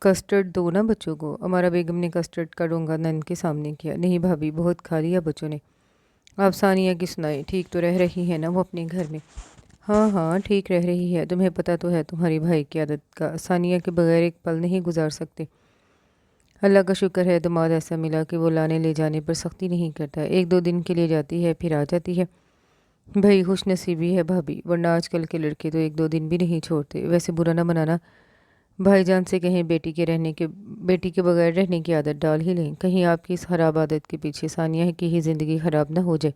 कस्टर्ड दो ना बच्चों को। हमारा बेगम ने कस्टर्ड का डोंगा नन के सामने किया। नहीं भाभी, बहुत खा लिया बच्चों ने। आप सानिया की सुनाए, ठीक तो रह रही है ना वो अपने घर में? हाँ हाँ, ठीक रह रही है। तुम्हें पता तो है तुम्हारी भाई की आदत का, सानिया के बगैर एक पल नहीं गुजार सकते। अल्लाह का शुक्र है दामाद ऐसा मिला कि वो लाने ले जाने पर सख्ती नहीं करता। 1 2 दिन के लिए जाती है, फिर आ जाती है। भाई खुश नसीबी है भाभी, वरना आजकल के लड़के तो 1 2 दिन भी नहीं छोड़ते। वैसे बुरा ना मनाना, भाईजान से कहें बेटी के बगैर रहने की आदत डाल ही लें। कहीं आपकी इस खराब आदत के पीछे सानिया की ही ज़िंदगी ख़राब ना हो जाए।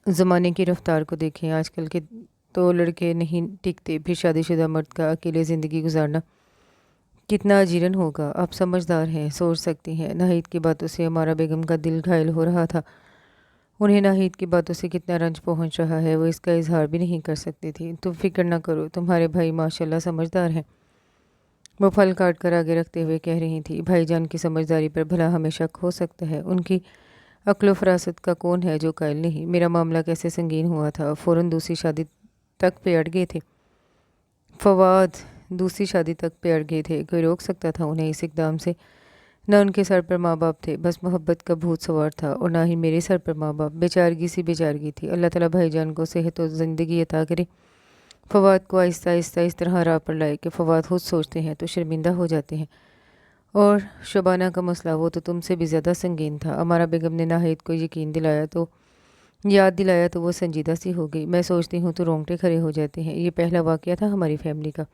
ज़माने की रफ्तार को देखें, आजकल के तो लड़के नहीं टिकते। फिर शादीशुदा मर्द का अकेले ज़िंदगी गुजारना कितना अजीरन होगा। आप समझदार हैं, सोच सकती हैं। नाहिद की बातों से हमारा बेगम का दिल घायल हो रहा था। उन्हें नाहिद की बातों से कितना रंज पहुंच रहा है वो इसका इजहार भी नहीं कर सकती थी। तुम फिक्र न करो, तुम्हारे भाई माशाल्लाह समझदार हैं। वो फल काट कर आगे रखते हुए कह रही थी। भाईजान की समझदारी पर भला हमें शक हो सकता है? उनकी अक्ल फरासत का कौन है जो कायल नहीं? मेरा मामला कैसे संगीन हुआ था, फ़ौरन दूसरी शादी तक पे अड़ गए थे। फवाद दूसरी शादी तक पे अड़ गए थे। कोई रोक सकता था उन्हें इस इकदाम से? न उनके सर पर माँ बाप थे, बस मोहब्बत का भूत सवार था। और ना ही मेरे सर पर माँ बाप। बेचारगी सी बेचारगी थी। अल्लाह ताला भाईजान को सेहत और ज़िंदगी अता करे। फवाद को आहिस्ता आहिस्ता इस तरह राह पर लाए कि फवाद खुद सोचते हैं तो शर्मिंदा हो जाते हैं। और शबाना का मसला, वो तो तुमसे भी ज़्यादा संगीन था। हमारा बेगम ने नाहिद को यकीन दिलाया तो याद दिलाया तो वो संजीदा सी हो गई। मैं सोचती हूँ तो रोंगटे खड़े हो जाते हैं। ये पहला वाक़या था हमारी फैमिली का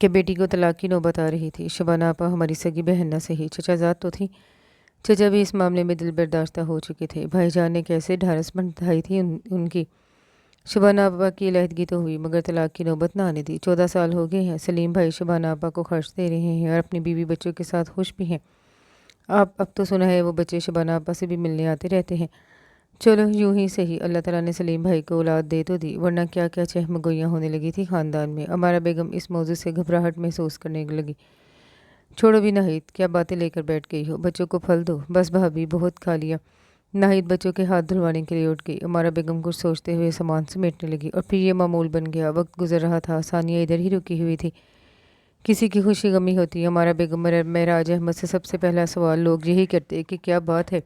कि बेटी को तलाक की नौबत आ रही थी। शबाना आपा हमारी सगी बहन न सही, चचाजाद तो थी। चचा भी इस मामले में दिल बर्दाश्ता हो चुके थे। भाईजान ने कैसे ढारस बंधाई थी उनकी। शबाना आपा की अलहदगी तो हुई, मगर तलाक की नौबत ना आने दी। 14 साल हो गए हैं। सलीम भाई शबाना आपा को खर्च दे रहे हैं और अपनी बीवी बच्चों के साथ खुश भी हैं। आप अब तो सुना है वो बच्चे शबाना आपा से भी मिलने आते रहते हैं। चलो यूं ही सही, अल्लाह ताला ने सलीम भाई को औलाद दे तो दी, वरना क्या क्या चहमगोइयाँ होने लगी थी ख़ानदान में। हमारा बेगम इस मौजू से घबराहट महसूस करने लगी। छोड़ो भी नाहिद, क्या बातें लेकर बैठ गई हो? बच्चों को फल दो। बस भाभी, बहुत खा लिया। नाहिद बच्चों के हाथ धुलवाने के लिए उठ गई। हमारा बेगम कुछ सोचते हुए सामान समेटने लगी। और फिर ये मामूल बन गया। वक्त गुजर रहा था, सानिया इधर ही रुकी हुई थी। किसी की खुशी गमी होती। हमारा बेगम महराज अहमद से सबसे पहला सवाल लोग यही करते कि क्या बात है,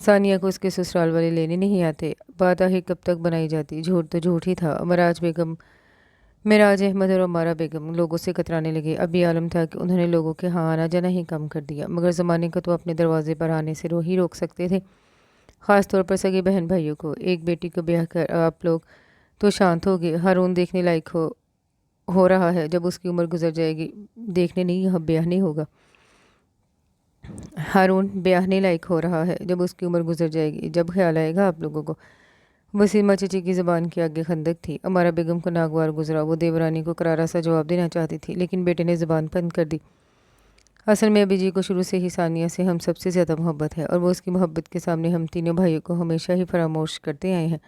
सानिया को उसके ससुराल वाले लेने नहीं आते? बात आखिर कब तक बनाई जाती? झूठ तो झूठ ही था। मेराज अहमद और हमारा बेगम लोगों से कतराने लगे। अब ये आलम था कि उन्होंने लोगों के हाँ आना जाना ही कम कर दिया, मगर ज़माने को तो अपने दरवाजे पर आने से ही रोक सकते थे। ख़ास तौर पर सगे बहन भाइयों को। एक बेटी को ब्याह कर आप लोग तो शांत हो गए। हारून देखने लायक हो रहा है, जब उसकी उम्र गुजर जाएगी। देखने नहीं, यह ब्याह नहीं होगा। हारून ब्याहने लायक हो रहा है, जब उसकी उम्र गुजर जाएगी। जब ख्याल आएगा आप लोगों को वसीमा चची की ज़बान के आगे खंदक थी। अमारा बेगम को नागवार गुजरा। वो देवरानी को करारा सा जवाब देना चाहती थी, लेकिन बेटे ने ज़बान बंद कर दी। असल में अभी जी को शुरू से ही सानिया से हम सबसे ज़्यादा मोहब्बत है, और वो उसकी मोहब्बत के सामने हम तीनों भाइयों को हमेशा ही फरामोश करते आए हैं।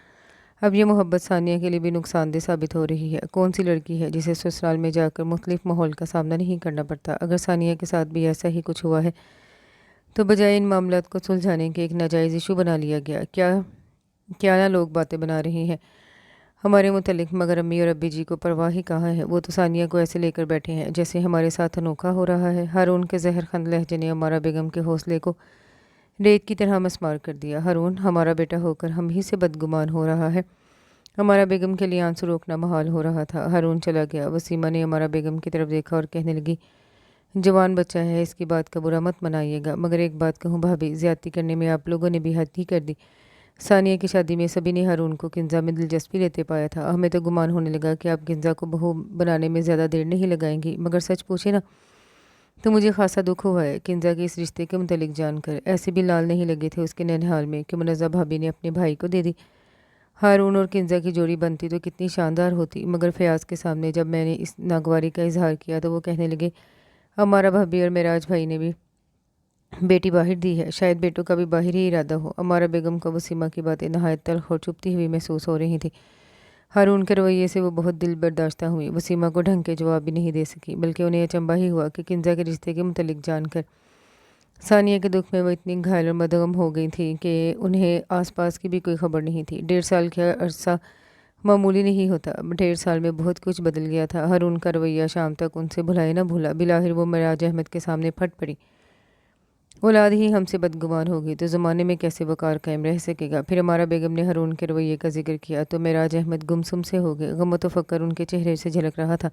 अब ये मोहब्बत सानिया के लिए भी नुकसानदेह साबित हो रही है। कौन सी लड़की है जिसे ससुराल में जाकर मुख्तलिफ माहौल का सामना नहीं करना पड़ता? अगर सानिया के साथ भी ऐसा ही कुछ हुआ है तो बजाय इन मामलात को सुलझाने के एक नाजायज़ इशू बना लिया गया। क्या क्या ना लोग बातें बना रहे हैं हमारे मुतल्लिक, मगर अम्मी और अब्बी जी को परवाह ही कहाँ है। वो तो सानिया को ऐसे लेकर बैठे हैं जैसे हमारे साथ अनोखा हो रहा है। हारून के जहरखंद लहजे ने हमारा बेगम के हौसले को रेत की तरह मसमार कर दिया। हारून हमारा बेटा होकर हम ही से बदगुमान हो रहा है। हमारा बेगम के लिए आंसू रोकना महाल हो रहा था। हारून चला गया। वसीमा ने हमारा बेगम की तरफ देखा और कहने लगी, जवान बच्चा है, इसकी बात का बुरा मत मनाइएगा, मगर एक बात कहूँ भाभी, ज्यादती करने में आप लोगों ने भी हद ही कर दी। सानिया की शादी में सभी ने हारून को किंजा में दिलचस्पी लेते पाया था। हमें तो गुमान होने लगा कि आप किंजा को बहू बनाने में ज़्यादा देर नहीं लगाएंगी, मगर सच पूछे ना तो मुझे खासा दुख हुआ है किंजा के इस रिश्ते के मुतलिक जानकर। ऐसे भी लाल नहीं लगे थे उसके ननिहाल में कि मुनज़्ज़ा भाभी ने अपने भाई को दे दी। हारून और किंजा की जोड़ी बनती तो कितनी शानदार होती, मगर फयाज के सामने जब मैंने इस नागवारी का इजहार किया तो वो कहने लगे, हमारा भाभी और मेराज भाई ने भी बेटी बाहिर दी है, शायद बेटों का भी बाहिर ही इरादा हो। हमारा बेगम को वसीमा की बातें नहायत तल्ख और चुभती हुई महसूस हो रही थी। हारून के रवैये से वो बहुत दिल बर्दाश्ता हुई। वसीमा को ढंग के जवाब भी नहीं दे सकी, बल्कि उन्हें अचंभा ही हुआ कि किंजा के रिश्ते के मुतलिक जानकर सानिया के दुख में वो इतनी घायल और मदगम हो गई थी कि उन्हें आसपास की भी कोई खबर नहीं थी। 1.5 साल का अरसा मामूली नहीं होता। 1.5 साल में बहुत कुछ बदल गया था। हारून का रवैया शाम तक उनसे भुलाए ना भूला। बिलाहिर वो मेराज अहमद के सामने फट पड़ी। औलाद ही हमसे बदगुमान होगी तो ज़माने में कैसे वकार कायम रह सकेगा। फिर हमारा बेगम ने हारून के रवैये का जिक्र किया तो मेराज अहमद गुमसुम से हो गए। गम व तफक्कुर उनके चेहरे से झलक रहा था।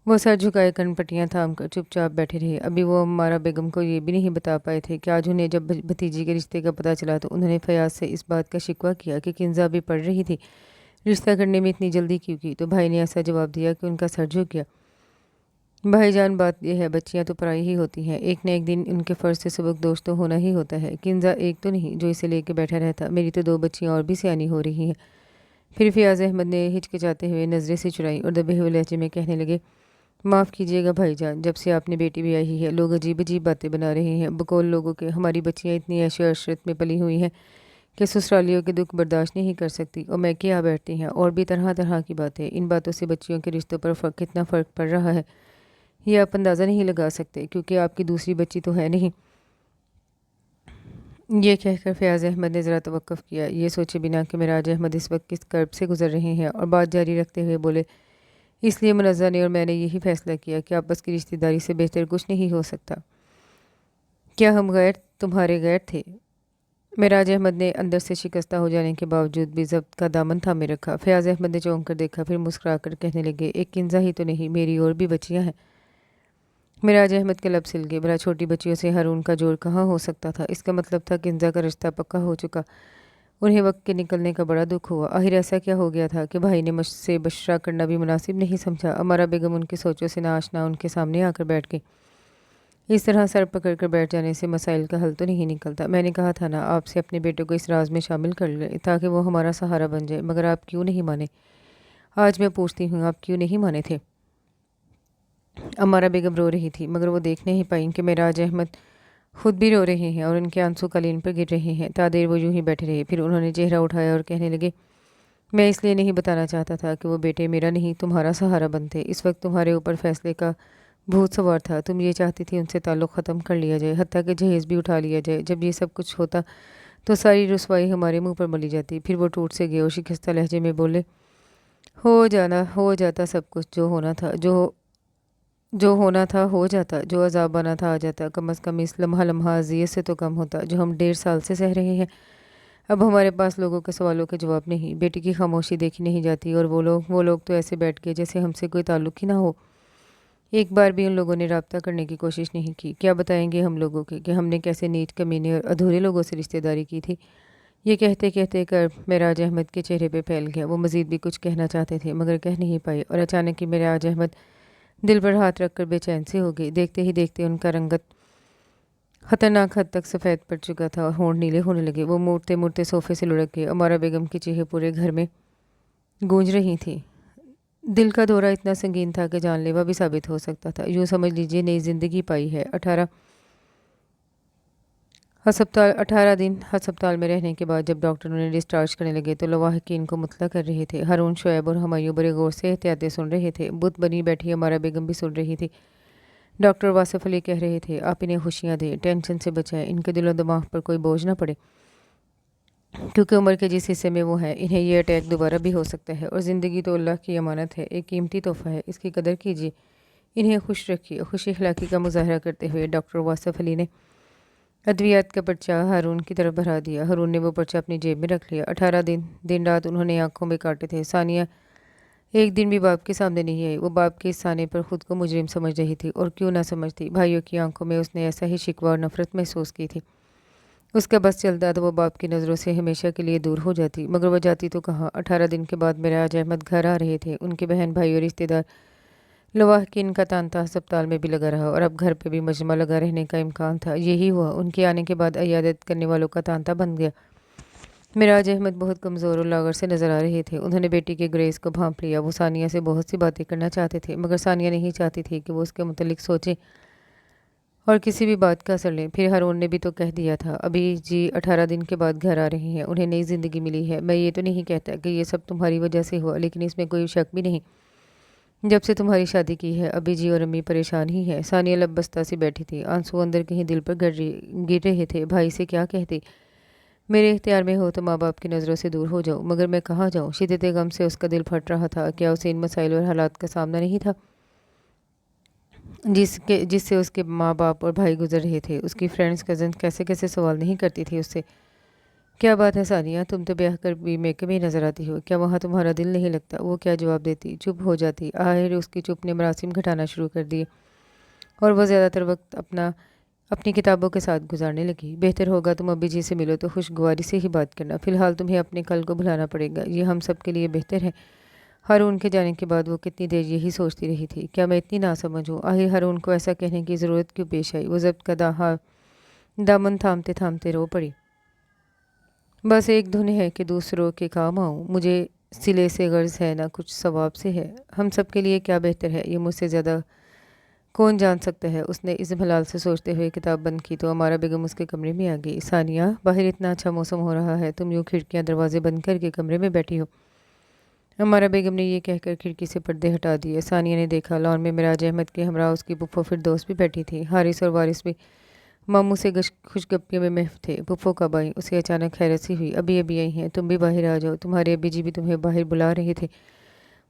वो सर झुकाए कनपट्टियाँ थाम कर चुपचाप बैठे रहे। अभी वो हमारा बेगम को ये भी नहीं बता पाए थे कि आज उन्हें जब भतीजी के रिश्ते का पता चला तो उन्होंने फयाज से इस बात का शिकवा किया कि किंजा भी पढ़ रही थी, रिश्ता करने में इतनी जल्दी क्यों की। तो भाई ने ऐसा जवाब दिया कि उनका सर झुक गया। भाईजान, बात यह है, बच्चियां तो पराई ही होती हैं। एक न एक दिन उनके फ़र्ज से सबक दोष तो होना ही होता है। किंजा एक तो नहीं जो इसे लेके बैठा रहता। मेरी तो 2 बच्चियां और भी सियानी हो रही हैं। फिर फयाज अहमद ने हिचकिचाते हुए नज़रें से चुराई और दबे हुए लहजे में कहने लगे, माफ़ कीजिएगा भाईजान, जब से आपने बेटी भी आई है लोग अजीब अजीब बातें बना रहे हैं। बकौल लोगों के हमारी बच्चियाँ इतनी ऐशो अशरत में पली हुई हैं कि ससुरालियों के दुख बर्दाश्त नहीं कर सकती, और मैं क्या बैठती हैं। और भी तरह तरह की बातें। इन बातों से बच्चियों के रिश्तों पर कितना फ़र्क पड़ रहा है ये आप अंदाज़ा नहीं लगा सकते, क्योंकि आपकी दूसरी बच्ची तो है नहीं। ये कहकर फयाज अहमद ने ज़रा तवक्कुफ़ किया, ये सोचे बिना कि मेराज अहमद इस वक्त किस कर्ब से गुजर रहे हैं, और बात जारी रखते हुए बोले, इसलिए मुनज़्ज़ा ने और मैंने यही फैसला किया कि आपस की रिश्तेदारी से बेहतर कुछ नहीं हो सकता। क्या हम गैर तुम्हारे गैर थे? मेराज अहमद ने अंदर से शिकस्ता हो जाने के बावजूद भी ज़ब्त का दामन थामे रखा। फयाज अहमद ने चौंक कर देखा, फिर मुस्कुरा कर कहने लगे, एक किंजा ही तो नहीं, मेरी और भी बच्चियाँ हैं। मिराज अहमद के लब सिल गए। भला छोटी बच्चियों से हारून का जोड़ कहाँ हो सकता था? इसका मतलब था किंजा का रिश्ता पक्का हो चुका। उन्हें वक्त के निकलने का बड़ा दुख हुआ। आखिर ऐसा क्या हो गया था कि भाई ने मुझसे बशरा करना भी मुनासिब नहीं समझा। हमारा बेगम उनकी सोचों से नाआशना उनके सामने आकर बैठ गई। इस तरह सर पकड़ कर बैठ जाने से मसाइल का हल तो नहीं निकलता। मैंने कहा था ना आपसे अपने बेटों को इस राज में शामिल कर ले ताकि वो हमारा सहारा बन जाए, मगर आप क्यों नहीं माने? आज मैं पूछती हूँ, आप क्यों नहीं माने थे? अमारा बेगम रो रही थी, मगर वो देख नहीं पाई कि मेराज अहमद खुद भी रो रहे हैं और उनके आंसू कालीन पर गिर रहे हैं। तादेर वो यूं ही बैठे रहे। फिर उन्होंने चेहरा उठाया और कहने लगे, मैं इसलिए नहीं बताना चाहता था कि वो बेटे मेरा नहीं तुम्हारा सहारा बनते। इस वक्त तुम्हारे ऊपर फैसले का भूत सवार था। तुम ये चाहती थी उनसे ताल्लुक़ ख़त्म कर लिया जाए, हत्ता कि जहेज़ भी उठा लिया जाए। जब ये सब कुछ होता तो सारी रुसवाई हमारे मुंह पर मली जाती। फिर वो टूट से गए और शिकस्ता लहजे में बोले, हो जाता सब कुछ, जो होना था हो जाता, जो अज़ाब आना था आ जाता। कम अज़ कम इस लम्हा लम्हा अज़ियत से तो कम होता जो हम 1.5 साल से सह रहे हैं। अब हमारे पास लोगों के सवालों के जवाब नहीं। बेटी की खामोशी देखी नहीं जाती, और वो लोग तो ऐसे बैठ गए जैसे हमसे कोई ताल्लुक़ ही ना हो। एक बार भी उन लोगों ने रब्ता करने की कोशिश नहीं की। क्या बताएंगे हम लोगों के कि हमने कैसे नीच, कमीने और अधूरे लोगों से रिश्तेदारी की थी। ये कहते कहते कर मेराज अहमद के चेहरे पे फैल गया। वो मज़ीद भी कुछ कहना चाहते थे मगर कह नहीं पाए, और अचानक ही मेराज अहमद दिल पर हाथ रखकर बेचैन से हो गए। देखते ही देखते उनका रंगत खतरनाक हद तक सफ़ेद पड़ चुका था और होंठ नीले होने लगे। वो मुड़ते मुड़ते सोफे से लुढ़क गए। अमारा बेगम की चीखें पूरे घर में गूंज रही थी। दिल का दौरा इतना संगीन था कि जानलेवा भी साबित हो सकता था। यूँ समझ लीजिए नई जिंदगी पाई है। 18 दिन अस्पताल में रहने के बाद जब डॉक्टर उन्हें डिस्चार्ज करने लगे तो लवाहकीन को मुतला कर रहे थे। हारून, शोएब और हुमायूं बड़े गौर से एहतियातें सुन रहे थे। बुत बनी बैठी अमारा बेगम भी सुन रही थी। डॉक्टर वासिफ अली कह रहे थे, आप इन्हें खुशियाँ दें, टेंशन से बचाएं, इनके दिलो दिमाग पर कोई बोझ ना पड़े, क्योंकि उम्र के जिस हिस्से में वो है इन्हें ये अटैक दोबारा भी हो सकता है। और ज़िंदगी तो अल्लाह की अमानत है, एक कीमती तोहफ़ा है, इसकी कदर कीजिए, इन्हें खुश रखिए। खुश अखलाक़ी का मुजाहरा करते हुए डॉक्टर वासिफ अली ने अद्वियात का पर्चा हारून की तरफ बढ़ा दिया। हारून ने वो पर्चा अपनी जेब में रख लिया। 18 दिन रात उन्होंने आंखों में काटे थे। सानिया एक दिन भी बाप के सामने नहीं आई। वो बाप के इस आने पर खुद को मुजरिम समझ रही थी, और क्यों ना समझती। भाइयों की आंखों में उसने ऐसा ही शिकवा और नफरत महसूस की थी। उसका बस चलता तो वो बाप की नज़रों से हमेशा के लिए दूर हो जाती, मगर वह जाती तो कहाँ। 18 दिन के बाद मिराज अहमद घर आ रहे थे। उनके बहन भाई और रिश्तेदार लवाहकीन का तांता अस्पताल में भी लगा रहा, और अब घर पे भी मजमा लगा रहने का इम्कान था। यही हुआ, उनके आने के बाद अयादत करने वालों का तांता बन गया। मिराज अहमद बहुत कमज़ोर और लागर से नज़र आ रहे थे। उन्होंने बेटी के ग्रेस को भांप लिया। वो सानिया से बहुत सी बातें करना चाहते थे, मगर सानिया नहीं चाहती थी कि वो उसके मुतल्लिक सोचे और किसी भी बात का असर लें। फिर हारून ने भी तो कह दिया था, अभी जी 18 दिन के बाद घर आ रहे हैं, उन्हें नई ज़िंदगी मिली है। मैं ये तो नहीं कहता कि ये सब तुम्हारी वजह से हुआ, लेकिन इसमें कोई शक भी नहीं, जब से तुम्हारी शादी की है अभी जी और अम्मी परेशान ही है। सानिया लबस्ता सी बैठी थी, आंसू अंदर कहीं दिल पर गिर रहे थे। भाई से क्या कहती, मेरे इख्तियार में हो तो माँ बाप की नज़रों से दूर हो जाऊँ, मगर मैं कहाँ जाऊँ। शिद्दत गम से उसका दिल फट रहा था। क्या उसे इन मसाइल और हालात का सामना नहीं था जिससे उसके माँ बाप और भाई गुजर रहे थे। उसकी फ्रेंड्स कज़न कैसे कैसे सवाल नहीं करती थी उससे, क्या बात है सानिया, तुम तो ब्याह कर भी मेके में नज़र आती हो, क्या वहाँ तुम्हारा दिल नहीं लगता। वो क्या जवाब देती, चुप हो जाती। आखिर उसकी चुप ने मरासिम घटाना शुरू कर दिए, और वह ज़्यादातर वक्त अपनी किताबों के साथ गुजारने लगी। बेहतर होगा तुम अभी जी से मिलो तो खुशगवारी से ही बात करना, फ़िलहाल तुम्हें अपने कल को भुलाना पड़ेगा, ये हम सब के लिए बेहतर है। हारून के जाने के बाद वो कितनी देर यही सोचती रही थी, क्या मैं इतनी नासमझ हूँ। आखिर हारून को ऐसा कहने की ज़रूरत क्यों पेश आई। वो जब्त का दामन थामते थामते रो पड़ी। बस एक धुन है कि दूसरों के काम आऊँ, मुझे सिले से गर्ज है ना कुछ सवाब से है। हम सब के लिए क्या बेहतर है ये मुझसे ज़्यादा कौन जान सकता है। उसने इज़्म हलाल से सोचते हुए किताब बंद की तो अमारा बेगम उसके कमरे में आ गई। सानिया, बाहर इतना अच्छा मौसम हो रहा है, तुम यूँ खिड़कियाँ दरवाजे बंद करके कमरे में बैठी हो। अमारा बेगम ने ये कहकर खिड़की से पर्दे हटा दिए। सानिया ने देखा लॉन में मिराज अहमद के हमरा उसकी पुप्पो फिरदौस भी बैठी थी। हारिस और वारिस भी मामू से खुशगप्पियों में महफ थे। पुप्पो कब आई, उसे अचानक हैरत सी हुई। अभी अभी आई हैं, तुम भी बाहर आ जाओ, तुम्हारे अभी जी भी तुम्हें बाहर बुला रहे थे।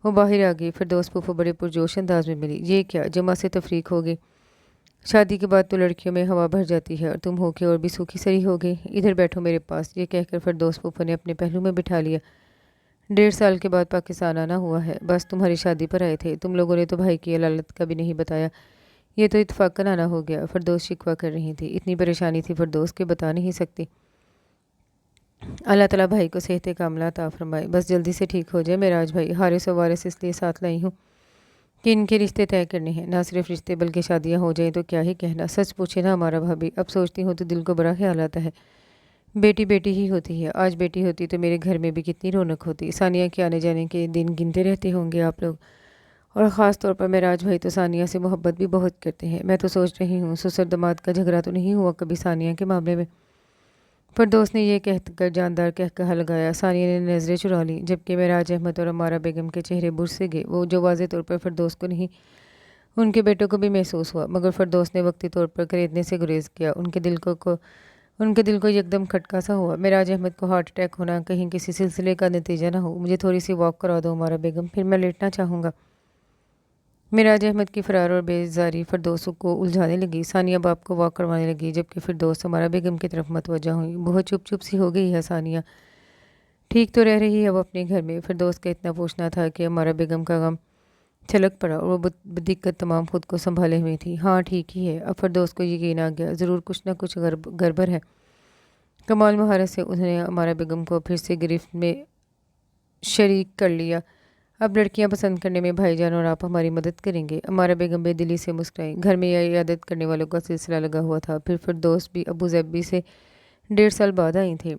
वो बाहर आ गई। फिरदौस पुप्पो बड़े पुरजोश अंदाज में मिली। ये क्या, जमा से तफरीक हो गई। शादी के बाद तो लड़कियों में हवा भर जाती है, और तुम होके और भी सूखी सरी हो गई। इधर बैठो मेरे पास। ये कहकर फिरदौस पुप्पो ने अपने पहलू में बिठा लिया। 1.5 साल के बाद पाकिस्तान आना हुआ है, बस तुम्हारी शादी पर आए थे। तुम लोगों ने तो भाई की अलालत का भी नहीं बताया, ये तो इत्तफाकन आना हो गया। फिरदौस शिकवा कर रही थी। इतनी परेशानी थी फिरदौस के बता नहीं सकती। अल्लाह ताला भाई को सेहत कामला अता फरमाए, बस जल्दी से ठीक हो जाए। मेराज भाई हारिस और वारिस इसलिए साथ लाई हूँ कि इनके रिश्ते तय करने हैं। ना सिर्फ रिश्ते बल्कि शादियाँ हो जाएं तो क्या ही कहना। सच पूछे ना हमारा भाभी, अब सोचती हूँ तो दिल को बड़ा ख्याल आता है। बेटी बेटी ही होती है, आज बेटी होती तो मेरे घर में भी कितनी रौनक होती। सानिया के आने जाने के दिन गिनते रहते होंगे आप लोग, और ख़ास तौर पर मेराज भाई तो सानिया से मोहब्बत भी बहुत करते हैं। मैं तो सोच रही हूँ ससुर दामाद का झगड़ा तो नहीं हुआ कभी सानिया के मामले में। फिरदौस ने यह कहकर जानदार कहकहा लगाया। सानिया ने नज़रें चुरा ली, जबकि मेराज अहमद और अमारा बेगम के चेहरे बुझ से गए। वो जो वाज़े तौर पर फिरदौस को नहीं, उनके बेटों को भी महसूस हुआ, मगर फिरदौस ने वक्ती तौर पर खरीदने से गुरेज किया। उनके दिल को एकदम खटका सा हुआ। मेराज अहमद को हार्ट अटैक होना कहीं किसी सिलसिले का नतीजा ना हो। मुझे थोड़ी सी वॉक करा दो हमारा बेगम, फिर मैं लेटना चाहूँगा। मिराज अहमद की फ़रार और बेजारी फिरदौस को उलझाने लगी। सानिया बाप को वॉक करवाने लगी, जबकि फिरदौस हमारा बेगम की तरफ मतवजा हुई। बहुत चुप चुप सी हो गई है सानिया, ठीक तो रह रही है वो अपने घर में। फिरदौस का इतना पूछना था कि हमारा बेगम का गम छलक पड़ा, और वो दिक्कत तमाम खुद को संभाले हुई थी। हाँ ठीक ही है। अब फिरदौस को यकीन आ गया, ज़रूर कुछ ना कुछ गड़बड़ है। कमाल महारत से उन्होंने हमारा बेगम को फिर से गिरफ्त में शरीक कर लिया। अब लड़कियां पसंद करने में भाईजान और आप हमारी मदद करेंगे। अमारा बेगम बेदिली से मुस्कुराई। घर में यह इयादत करने वालों का सिलसिला लगा हुआ था। फिर फिरदौस भी अबू ज़ैबी से 1.5 साल बाद आई थी।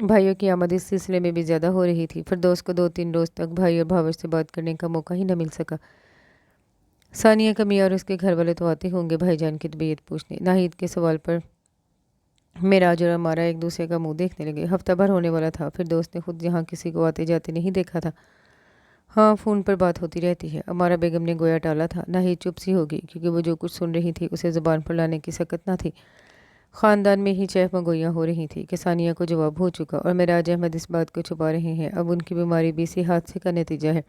भाइयों की आमद इस सिलसिले में भी ज़्यादा हो रही थी। फिरदौस को 2-3 रोज़ तक भाई और भावज से बात करने का मौका ही न मिल सका। सानिया का मियाँ और उसके घर वाले तो आते होंगे भाईजान की तबीयत पूछने। नाहिद के सवाल पर मेराज और हमारा एक दूसरे का मुंह देखने लगे। हफ्ता भर होने वाला था। फिर दोस्त ने खुद यहाँ किसी को आते जाते नहीं देखा था। हाँ, फ़ोन पर बात होती रहती है। अमारा बेगम ने गोया टाला था। नाहिद चुप सी हो गई क्योंकि वो जो कुछ सुन रही थी उसे ज़ुबान पर लाने की सकत न थी। ख़ानदान में ही चहमगोइयाँ हो रही थी कि सानिया को जवाब हो चुका और मेराज अहमद इस बात को छुपा रहे हैं। अब उनकी बीमारी भी इसी हादसे का नतीजा है।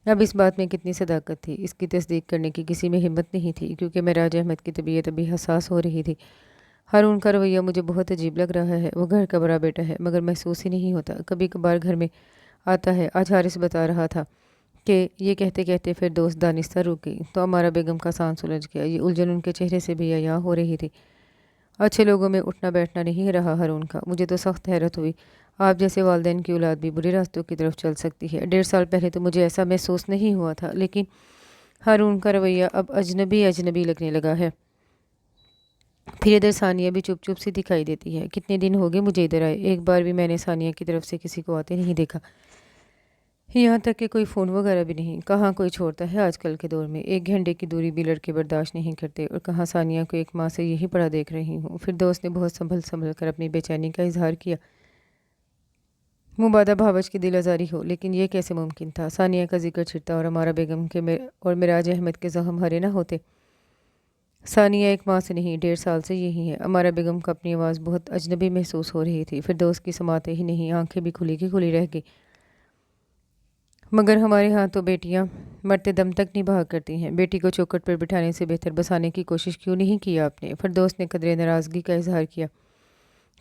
अब इस बात में कितनी सदाकत थी, इसकी तस्दीक करने की किसी में हिम्मत नहीं थी क्योंकि मेराज अहमद की तबीयत अभी हसास हो रही थी। हारून का रवैया मुझे बहुत अजीब लग रहा है। वो घर का बड़ा बेटा है मगर महसूस ही नहीं होता। कभी कभार घर में आता है। आज हारिस बता रहा था कि ये कहते कहते फिर दोस्त दानिस्ता रुक गई तो हमारा बेगम का सांस उलझ गया। ये उलझन उनके चेहरे से भी अया हो रही थी। अच्छे लोगों में उठना बैठना नहीं रहा हारून का। मुझे तो सख्त हैरत हुई। आप जैसे वालिदैन की औलाद भी बुरे रास्तों की तरफ चल सकती है। 1.5 साल पहले तो मुझे ऐसा महसूस नहीं हुआ था, लेकिन हारून का रवैया अब अजनबी अजनबी लगने लगा है। फिर इधर सानिया भी चुप चुप सी दिखाई देती है। कितने दिन हो गए मुझे इधर आए, एक बार भी मैंने सानिया की तरफ से किसी को आते नहीं देखा। यहाँ तक कि कोई फ़ोन वगैरह भी नहीं। कहाँ कोई छोड़ता है आजकल के दौर में। 1 घंटे की दूरी भी लड़के बर्दाश्त नहीं करते और कहाँ सानिया को एक माँ से यही पड़ा देख रही हूँ। फिर दोस्त ने बहुत संभल संभल कर अपनी बेचैनी का इजहार किया। मुबादा भावच की दिल आज़ारी हो, लेकिन ये कैसे मुमकिन था। सानिया का जिक्र छिड़ता और हमारा बेगम के और मिराज अहमद के ज़ख्म हरे ना होते। सानिया एक माह से नहीं 1.5 साल से यही है। हमारा बेगम को अपनी आवाज़ बहुत अजनबी महसूस हो रही थी। फिर दोस्त की समाते ही नहीं, आंखें भी खुली की खुली रह गई। मगर हमारे यहाँ तो बेटियाँ मरते दम तक निभा करती हैं। बेटी को चौखट पर बिठाने से बेहतर बसाने की कोशिश क्यों नहीं की आपने। फिर दोस्त ने कदरे नाराज़गी का इजहार किया।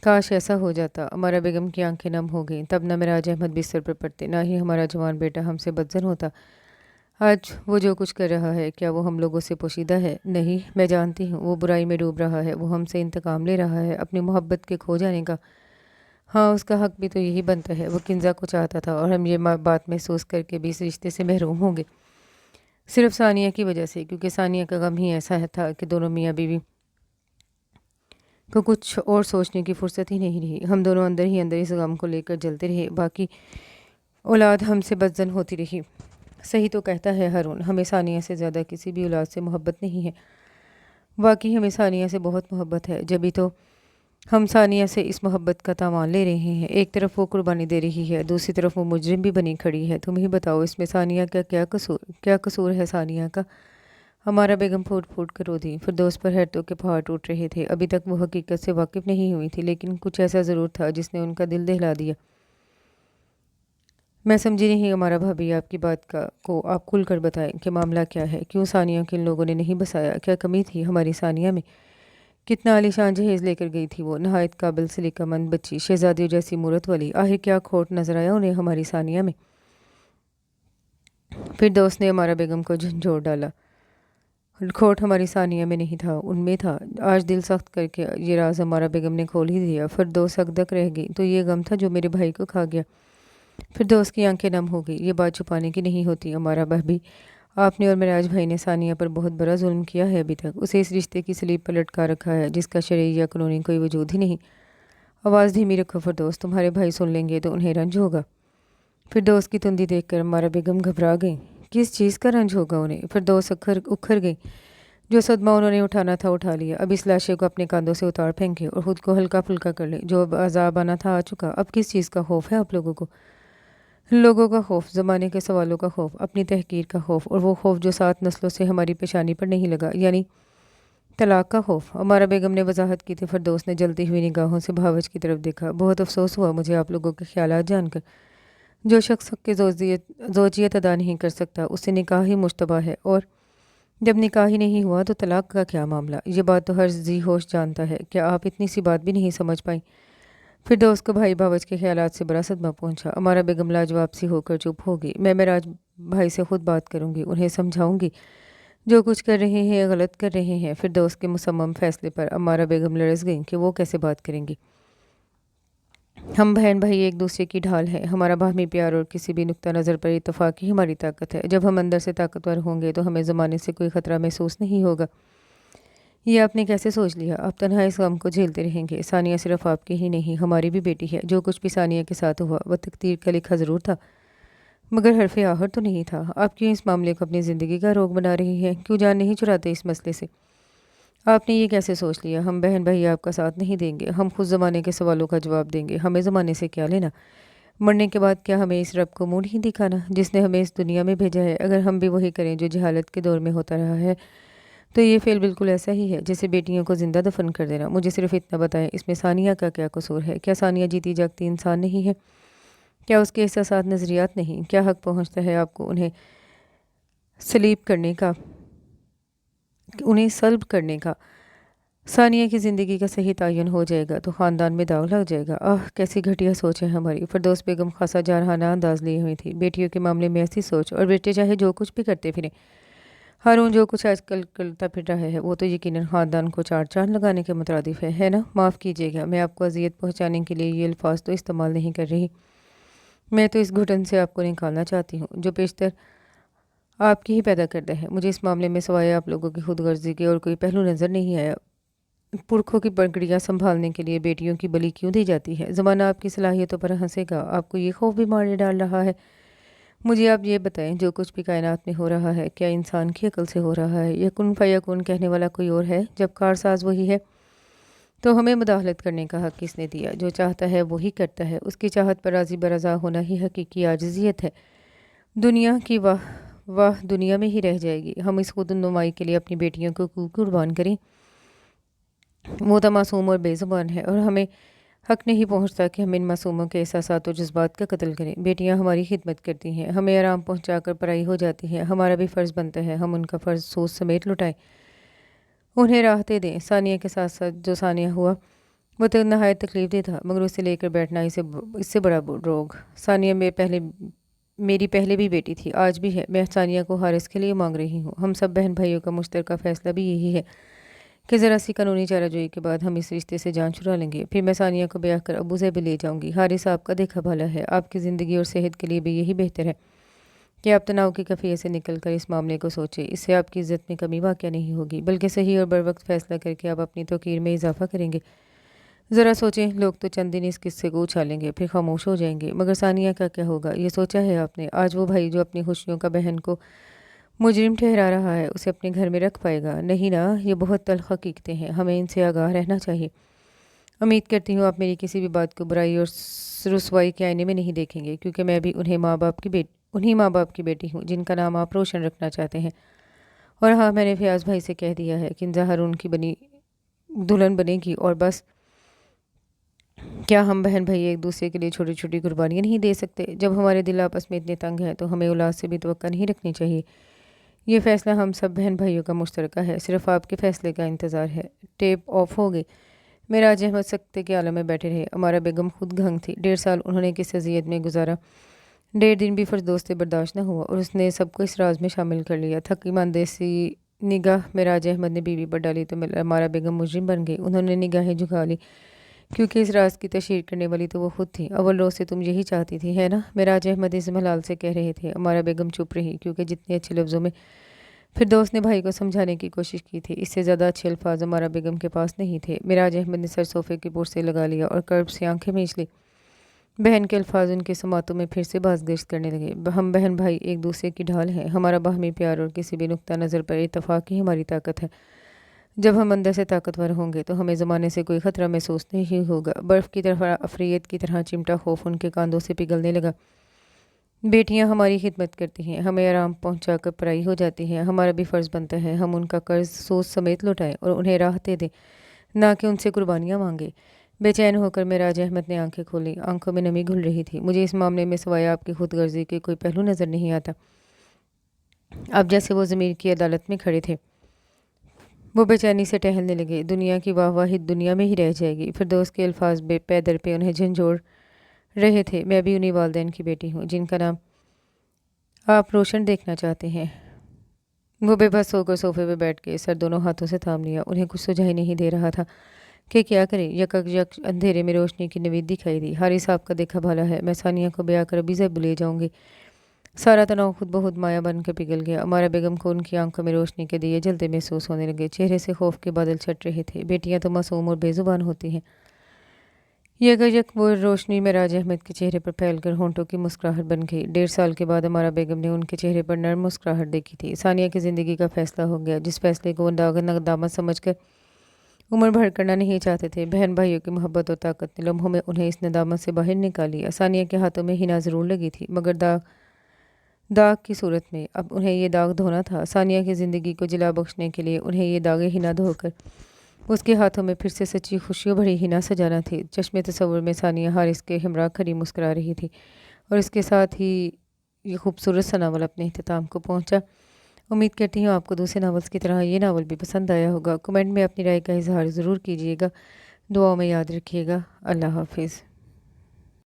काश ऐसा हो जाता। हमारा बेगम की आंखें नम हो गईं। तब न मिराज अहमद बिस्तर पर पड़ते, ना ही हमारा जवान बेटा हमसे बदजन होता। आज वो जो कुछ कर रहा है, क्या वो हम लोगों से पोशीदा है? नहीं, मैं जानती हूँ वो बुराई में डूब रहा है। वो हमसे इंतकाम ले रहा है अपनी मोहब्बत के खो जाने का। हाँ, उसका हक भी तो यही बनता है। वो किंजा को चाहता था और हम ये बात महसूस करके भी इस रिश्ते से महरूम होंगे, सिर्फ सानिया की वजह से। क्योंकि सानिया का गम ही ऐसा था कि दोनों मियाँ बीवी को कुछ और सोचने की फुर्सत ही नहीं रही। हम दोनों अंदर ही अंदर इस गम को लेकर जलते रहे। बाकी औलाद हमसे बदजन होती रही। सही तो कहता है हारून, हमें सानिया से ज़्यादा किसी भी औलाद से मोहब्बत नहीं है। वाकई हमें सानिया से बहुत मोहब्बत है, जभी तो हम सानिया से इस मोहब्बत का तावान ले रहे हैं। एक तरफ वो कुर्बानी दे रही है, दूसरी तरफ वो मुजरिम भी बनी खड़ी है। तुम ही बताओ इसमें सानिया का क्या कसूर है सानिया का। हमारा बेगम फूट फूट कर रो दी। फिर दोस्त पर हैरतों के पहाड़ टूट रहे थे। अभी तक वो हकीकत से वाकिफ़ नहीं हुई थी, लेकिन कुछ ऐसा ज़रूर था जिसने उनका दिल दहला दिया। मैं समझी नहीं हमारा भाभी, आपकी बात को आप खुल कर बताएं कि मामला क्या है। क्यों सानिया को इन लोगों ने नहीं बसाया? क्या कमी थी हमारी सानिया में? कितना आलीशान जहेज़ लेकर गई थी वो, नहायत काबिल सलीकामंद बच्ची, शहजादियों जैसी मूरत वाली। आखिर क्या खोट नजर आया उन्हें हमारी सानिया में? फिर दोस्त ने हमारा बेगम को झंझोड़ डाला। खोट हमारी सानिया में नहीं था, उनमें था। आज दिल सख्त करके ये राज हमारा बेगम ने खोल ही दिया। फिर दो सकदक रह गई तो ये गम था जो मेरे भाई को खा गया। फिर दोस्त की आंखें नम हो गई। ये बात छुपाने की नहीं होती हमारा भाभी। आपने और मेराज भाई ने सानिया पर बहुत बड़ा जुल्म किया है। अभी तक उसे इस रिश्ते की सलीब पर लटका रखा है जिसका शरई या कानूनी कोई वजूद ही नहीं। आवाज़ धीमी रखो फिर दोस्त, तुम्हारे भाई सुन लेंगे तो उन्हें रंज होगा। फिर दोस्त की तुंदी देखकर हमारा बेगम घबरा गई। किस चीज़ का रंज होगा उन्हें? फिर दोस्त उखर गई। जो सदमा उन्होंने उठाना था उठा लिया। अब इस लाशे को अपने कंधों से उतार फेंके और खुद को हल्का फुल्का कर ले। जो अब अजाब आना था आ चुका। अब किस चीज़ का खौफ है आप लोगों को? लोगों का खौफ, ज़माने के सवालों का खौफ, अपनी तहकीर का खौफ, और वो खौफ जो 7 नस्लों से हमारी पेशानी पर नहीं लगा, यानी तलाक का खौफ। हमारा बेगम ने वजाहत की थी। फिर दोस्त ने जलती हुई निगाहों से भावच की तरफ देखा। बहुत अफसोस हुआ मुझे आप लोगों के ख्यालात जानकर। जो शख्स के जोजियत अदा नहीं कर सकता उससे निकाह ही मुश्तबा है, और जब निकाह ही नहीं हुआ तो तलाक का क्या मामला। ये बात तो हर जी होश जानता है। क्या आप इतनी सी बात भी नहीं समझ पाई? फिर दोस्त को भाई भावच के ख्यालात से बड़ा सदमा पहुंचा। हमारा बेगम लाजवाब सी होकर चुप हो गई। मैं मेराज भाई से खुद बात करूंगी, उन्हें समझाऊंगी जो कुछ कर रहे हैं गलत कर रहे हैं। फिर दोस्त के मुसम्मम फैसले पर हमारा बेगम लड़स गई कि वो कैसे बात करेंगी। हम बहन भाई एक दूसरे की ढाल हैं। हमारा बाहमी प्यार और किसी भी नुक्ता नज़र पर इत्तेफाक ही हमारी ताकत है। जब हम अंदर से ताकतवर होंगे तो हमें ज़माने से कोई ख़तरा महसूस नहीं होगा। ये आपने कैसे सोच लिया? आप तन्हा इस गम को झेलते रहेंगे? सानिया सिर्फ आपकी ही नहीं, हमारी भी बेटी है। जो कुछ भी सानिया के साथ हुआ वह तकदीर का लिखा ज़रूर था, मगर हरफ आहर तो नहीं था। आप क्यों इस मामले को अपनी ज़िंदगी का रोग बना रही हैं? क्यों जान नहीं चुराते इस मसले से? आपने ये कैसे सोच लिया? हम बहन भाई आपका साथ नहीं देंगे। हम खुद ज़माने के सवालों का जवाब देंगे। हमें ज़माने से क्या लेना? मरने के बाद क्या हमें इस रब को मुंह नहीं दिखाना जिसने हमें इस दुनिया में भेजा है? अगर हम भी वही करें जो जहालत के दौर में होता रहा है, तो ये फ़ेल बिल्कुल ऐसा ही है जैसे बेटियों को ज़िंदा दफन कर देना। मुझे सिर्फ इतना बताएं, इसमें सानिया का क्या कसूर है? क्या सानिया जीती जागती इंसान नहीं है? क्या उसके एहसासात नज़रियात नहीं? क्या हक पहुँचता है आपको सलीब करने का उन्हें सल्ब करने का? सानिया की ज़िंदगी का सही तयन हो जाएगा तो ख़ानदान में दाग लग जाएगा। आह, कैसी घटिया सोच है हमारी। फिरदौस बेगम खासा जारहाना अंदाज लिए हुई थी। बेटियों के मामले में ऐसी सोच, और बेटे चाहे जो कुछ भी करते फिरें। हारून जो कुछ आजकल करता फिर रहा है वो तो यकीनन ख़ानदान को चार चांद लगाने के मुतरादिफ है ना? माफ़ कीजिएगा, मैं आपको अजियत पहुँचाने के लिए ये अल्फाज तो इस्तेमाल नहीं कर रही। मैं तो इस घुटन से आपको निकालना चाहती हूँ जो पेशतर आपकी ही पैदा करता है। मुझे इस मामले में सवाए आप लोगों की खुद गर्जी के और कोई पहलू नज़र नहीं आया। पुरखों की पगड़ियाँ संभालने के लिए बेटियों की बलि क्यों दी जाती है? ज़माना आपकी सलाहियतों पर हंसेगा। आपको ये खौफ भी मार डाल रहा है। मुझे आप ये बताएं, जो कुछ भी कायनात में हो रहा है क्या इंसान की अकल से हो रहा है या कुन फयाकुन कहने वाला कोई और है? जब कारसाज वही है तो हमें मुदाखलत करने का हक किसने दिया? जो चाहता है वही करता है। उसकी चाहत पर राजी बरजा होना ही हकीकी आजिज़ियत है। दुनिया की वाह वाह दुनिया में ही रह जाएगी। हम इस खुद नुमाई के लिए अपनी बेटियों को क्यों कुर्बान करें? वो तो मासूम और बेज़ुबान है और हमें हक नहीं पहुंचता कि हम इन मासूमों के एहसासात और जज्बात का कत्ल करें। बेटियां हमारी खिदमत करती हैं, हमें आराम पहुंचाकर पराई हो जाती हैं। हमारा भी फ़र्ज़ बनता है हम उनका फ़र्ज़ सोच समेत लुटाएं, उन्हें राहतें दें। सानिया के साथ साथ जो सानिया हुआ वो तो नहायत तकलीफ दे था, मगर उसे लेकर बैठना इससे बड़ा रोग। सानिया मेरी पहले भी बेटी थी, आज भी है। मैं सानिया को हारिस के लिए मांग रही हूँ। हम सब बहन भाइयों का मुश्तरका फ़ैसला भी यही है कि ज़रा सी कानूनी चाराजोई के बाद हम इस रिश्ते से जान छुड़ा लेंगे। फिर मैं सानिया को ब्याह कर अबू से भी ले जाऊंगी। हारिस आपका देखा भला है, आपकी ज़िंदगी और सेहत के लिए भी यही बेहतर है कि आप तनाव की कफ़िए से निकल कर इस मामले को सोचें। इससे आपकी इज़्ज़त में कमी वाक़या नहीं होगी, बल्कि सही और बर वक्त फ़ैसला करके आप अपनी तौकीर में इजाफा करेंगे। ज़रा सोचें, लोग तो चंद दिन इस किस्से को उछालेंगे फिर खामोश हो जाएंगे, मगर सानिया का क्या होगा? ये सोचा है आपने? आज वो भाई जो अपनी खुशियों का बहन को मुजरिम ठहरा रहा है उसे अपने घर में रख पाएगा? नहीं ना। ये बहुत तल्ख़ हकीकतें हैं, हमें इनसे आगाह रहना चाहिए। उम्मीद करती हूँ आप मेरी किसी भी बात को बुराई और रुसवाई के आईने में नहीं देखेंगे, क्योंकि मैं भी उन्हीं माँ बाप की बेटी हूँ जिनका नाम आप रोशन रखना चाहते हैं। और हाँ, मैंने फयाज भाई से कह दिया है कि ज़हर उनकी बनी दुल्हन बनेगी और बस। क्या हम बहन भाई एक दूसरे के लिए छोटी छोटी कुर्बानियाँ नहीं दे सकते? जब हमारे दिल आपस में इतने तंग हैं तो हमें औलाद से भी तवक्का नहीं रखनी चाहिए। ये फ़ैसला हम सब बहन भाइयों का मुश्तरका है, सिर्फ आपके फ़ैसले का इंतज़ार है। टेप ऑफ हो गई। मेराज अहमद सख्ते के आलम में बैठे रहे। हमारा बेगम खुद घंग थी। 1.5 साल उन्होंने किस अजियत में गुजारा। 1.5 दिन भी फर्जदोस्त से बर्दाश्त न हुआ और उसने सबको इस राज में शामिल कर लिया। थकी मानदे सी निगाह मेराज अहमद ने बीवी पर डाली तो हमारा बेगम मुजरिम बन गई। उन्होंने निगाहें झुका ली, क्योंकि इस राज की तशहीर करने वाली तो वो खुद थी। अव्वल रोज़ से तुम यही चाहती थी, है ना? मेराज अहमद इस मलाल से कह रहे थे। हमारा बेगम चुप रही, क्योंकि जितने अच्छे लफ्ज़ों में फिरदौस ने भाई को समझाने की कोशिश की थी, इससे ज़्यादा अच्छे अल्फाज हमारा बेगम के पास नहीं थे। मिराज अहमद ने सर सोफे के पुर से लगा लिया और कर्ब से आंखें मींच ली। बहन के अल्फाज उनके समातों में फिर से बाज़गश्त करने लगे। हम बहन भाई एक दूसरे की ढाल हैं। हमारा बाहमी प्यार और किसी भी नुक्ता नज़र पर इत्तफाक ही हमारी ताकत है। जब हम अंदर से ताकतवर होंगे तो हमें ज़माने से कोई ख़तरा महसूस नहीं होगा। बर्फ़ की तरफ अफरीत की तरह चिमटा खौफ उनके कांधों से पिघलने लगा। बेटियां हमारी खिदमत करती हैं, हमें आराम पहुंचाकर पराई हो जाती हैं। हमारा भी फ़र्ज़ बनता है हम उनका कर्ज सोच समेत लौटाएं और उन्हें राहतें दें, ना कि उनसे कुर्बानियाँ मांगे। बेचैन होकर मेराज अहमद ने आंखें खोली। आंखों में नमी घुल रही थी। मुझे इस मामले में सिवाय आपकी खुद गर्जी के कोई पहलू नज़र नहीं आता। अब जैसे वो ज़मीर की अदालत में खड़े थे। वो बेचैनी से टहलने लगे। दुनिया की वाहवाही दुनिया में ही रह जाएगी। फिरदौस के अल्फाज पैदर पे उन्हें झंझोड़ रहे थे। मैं भी उन्हीं वालदैन की बेटी हूँ जिनका नाम आप रोशन देखना चाहते हैं। वो बेबस होकर सोफे पे बैठ के सर दोनों हाथों से थाम लिया। उन्हें कुछ सुझाई नहीं दे रहा था کہ کیا کرے۔ یک اندھیرے میں روشنی کی نوید دکھائی دی۔ حارث صاحب کا دیکھا بھالا ہے، میں ثانیہ کو بیاہ کر ابھی زیب لے جاؤں گی۔ سارا تناؤ خود بخود مایا بن کر پگھل گیا۔ امارا بیگم کو ان کی آنکھوں میں روشنی کے دیے جلتے محسوس ہونے لگے۔ چہرے سے خوف کے بادل چھٹ رہے تھے۔ بیٹیاں تو معصوم اور بے زبان ہوتی ہیں۔ یک وہ روشنی معراج احمد کے چہرے پر پھیل کر ہونٹوں کی مسکراہٹ بن گئی۔ 1.5 سال کے بعد امارا بیگم نے ان کے چہرے پر نرم مسکراہٹ دیکھی تھی۔ ثانیہ کی زندگی کا فیصلہ ہو گیا، جس فیصلے کو وہ ندامت سمجھ کر عمر بھر کرنا نہیں چاہتے تھے۔ بہن بھائیوں کی محبت اور طاقت نے لمحوں میں انہیں اس ندامت سے باہر نکال لیا۔ ثانیہ کے ہاتھوں میں حنا ضرور لگی تھی، مگر داغ کی صورت میں۔ اب انہیں یہ داغ دھونا تھا۔ ثانیہ کی زندگی کو جلا بخشنے کے لیے انہیں یہ داغ حنا دھو کر اس کے ہاتھوں میں پھر سے سچی خوشیوں بھری حنا سجانا تھی۔ چشم تصور میں ثانیہ حارث کے ہمراہ کھڑی مسکرا رہی تھی، اور اس کے ساتھ ہی یہ خوبصورت سا ناول اپنے اختتام کو پہنچا۔ امید کرتی ہوں آپ کو دوسرے ناولز کی طرح یہ ناول بھی پسند آیا ہوگا۔ کمنٹ میں اپنی رائے کا اظہار ضرور کیجیے گا۔ دعاؤں میں یاد رکھیے گا۔ اللہ حافظ۔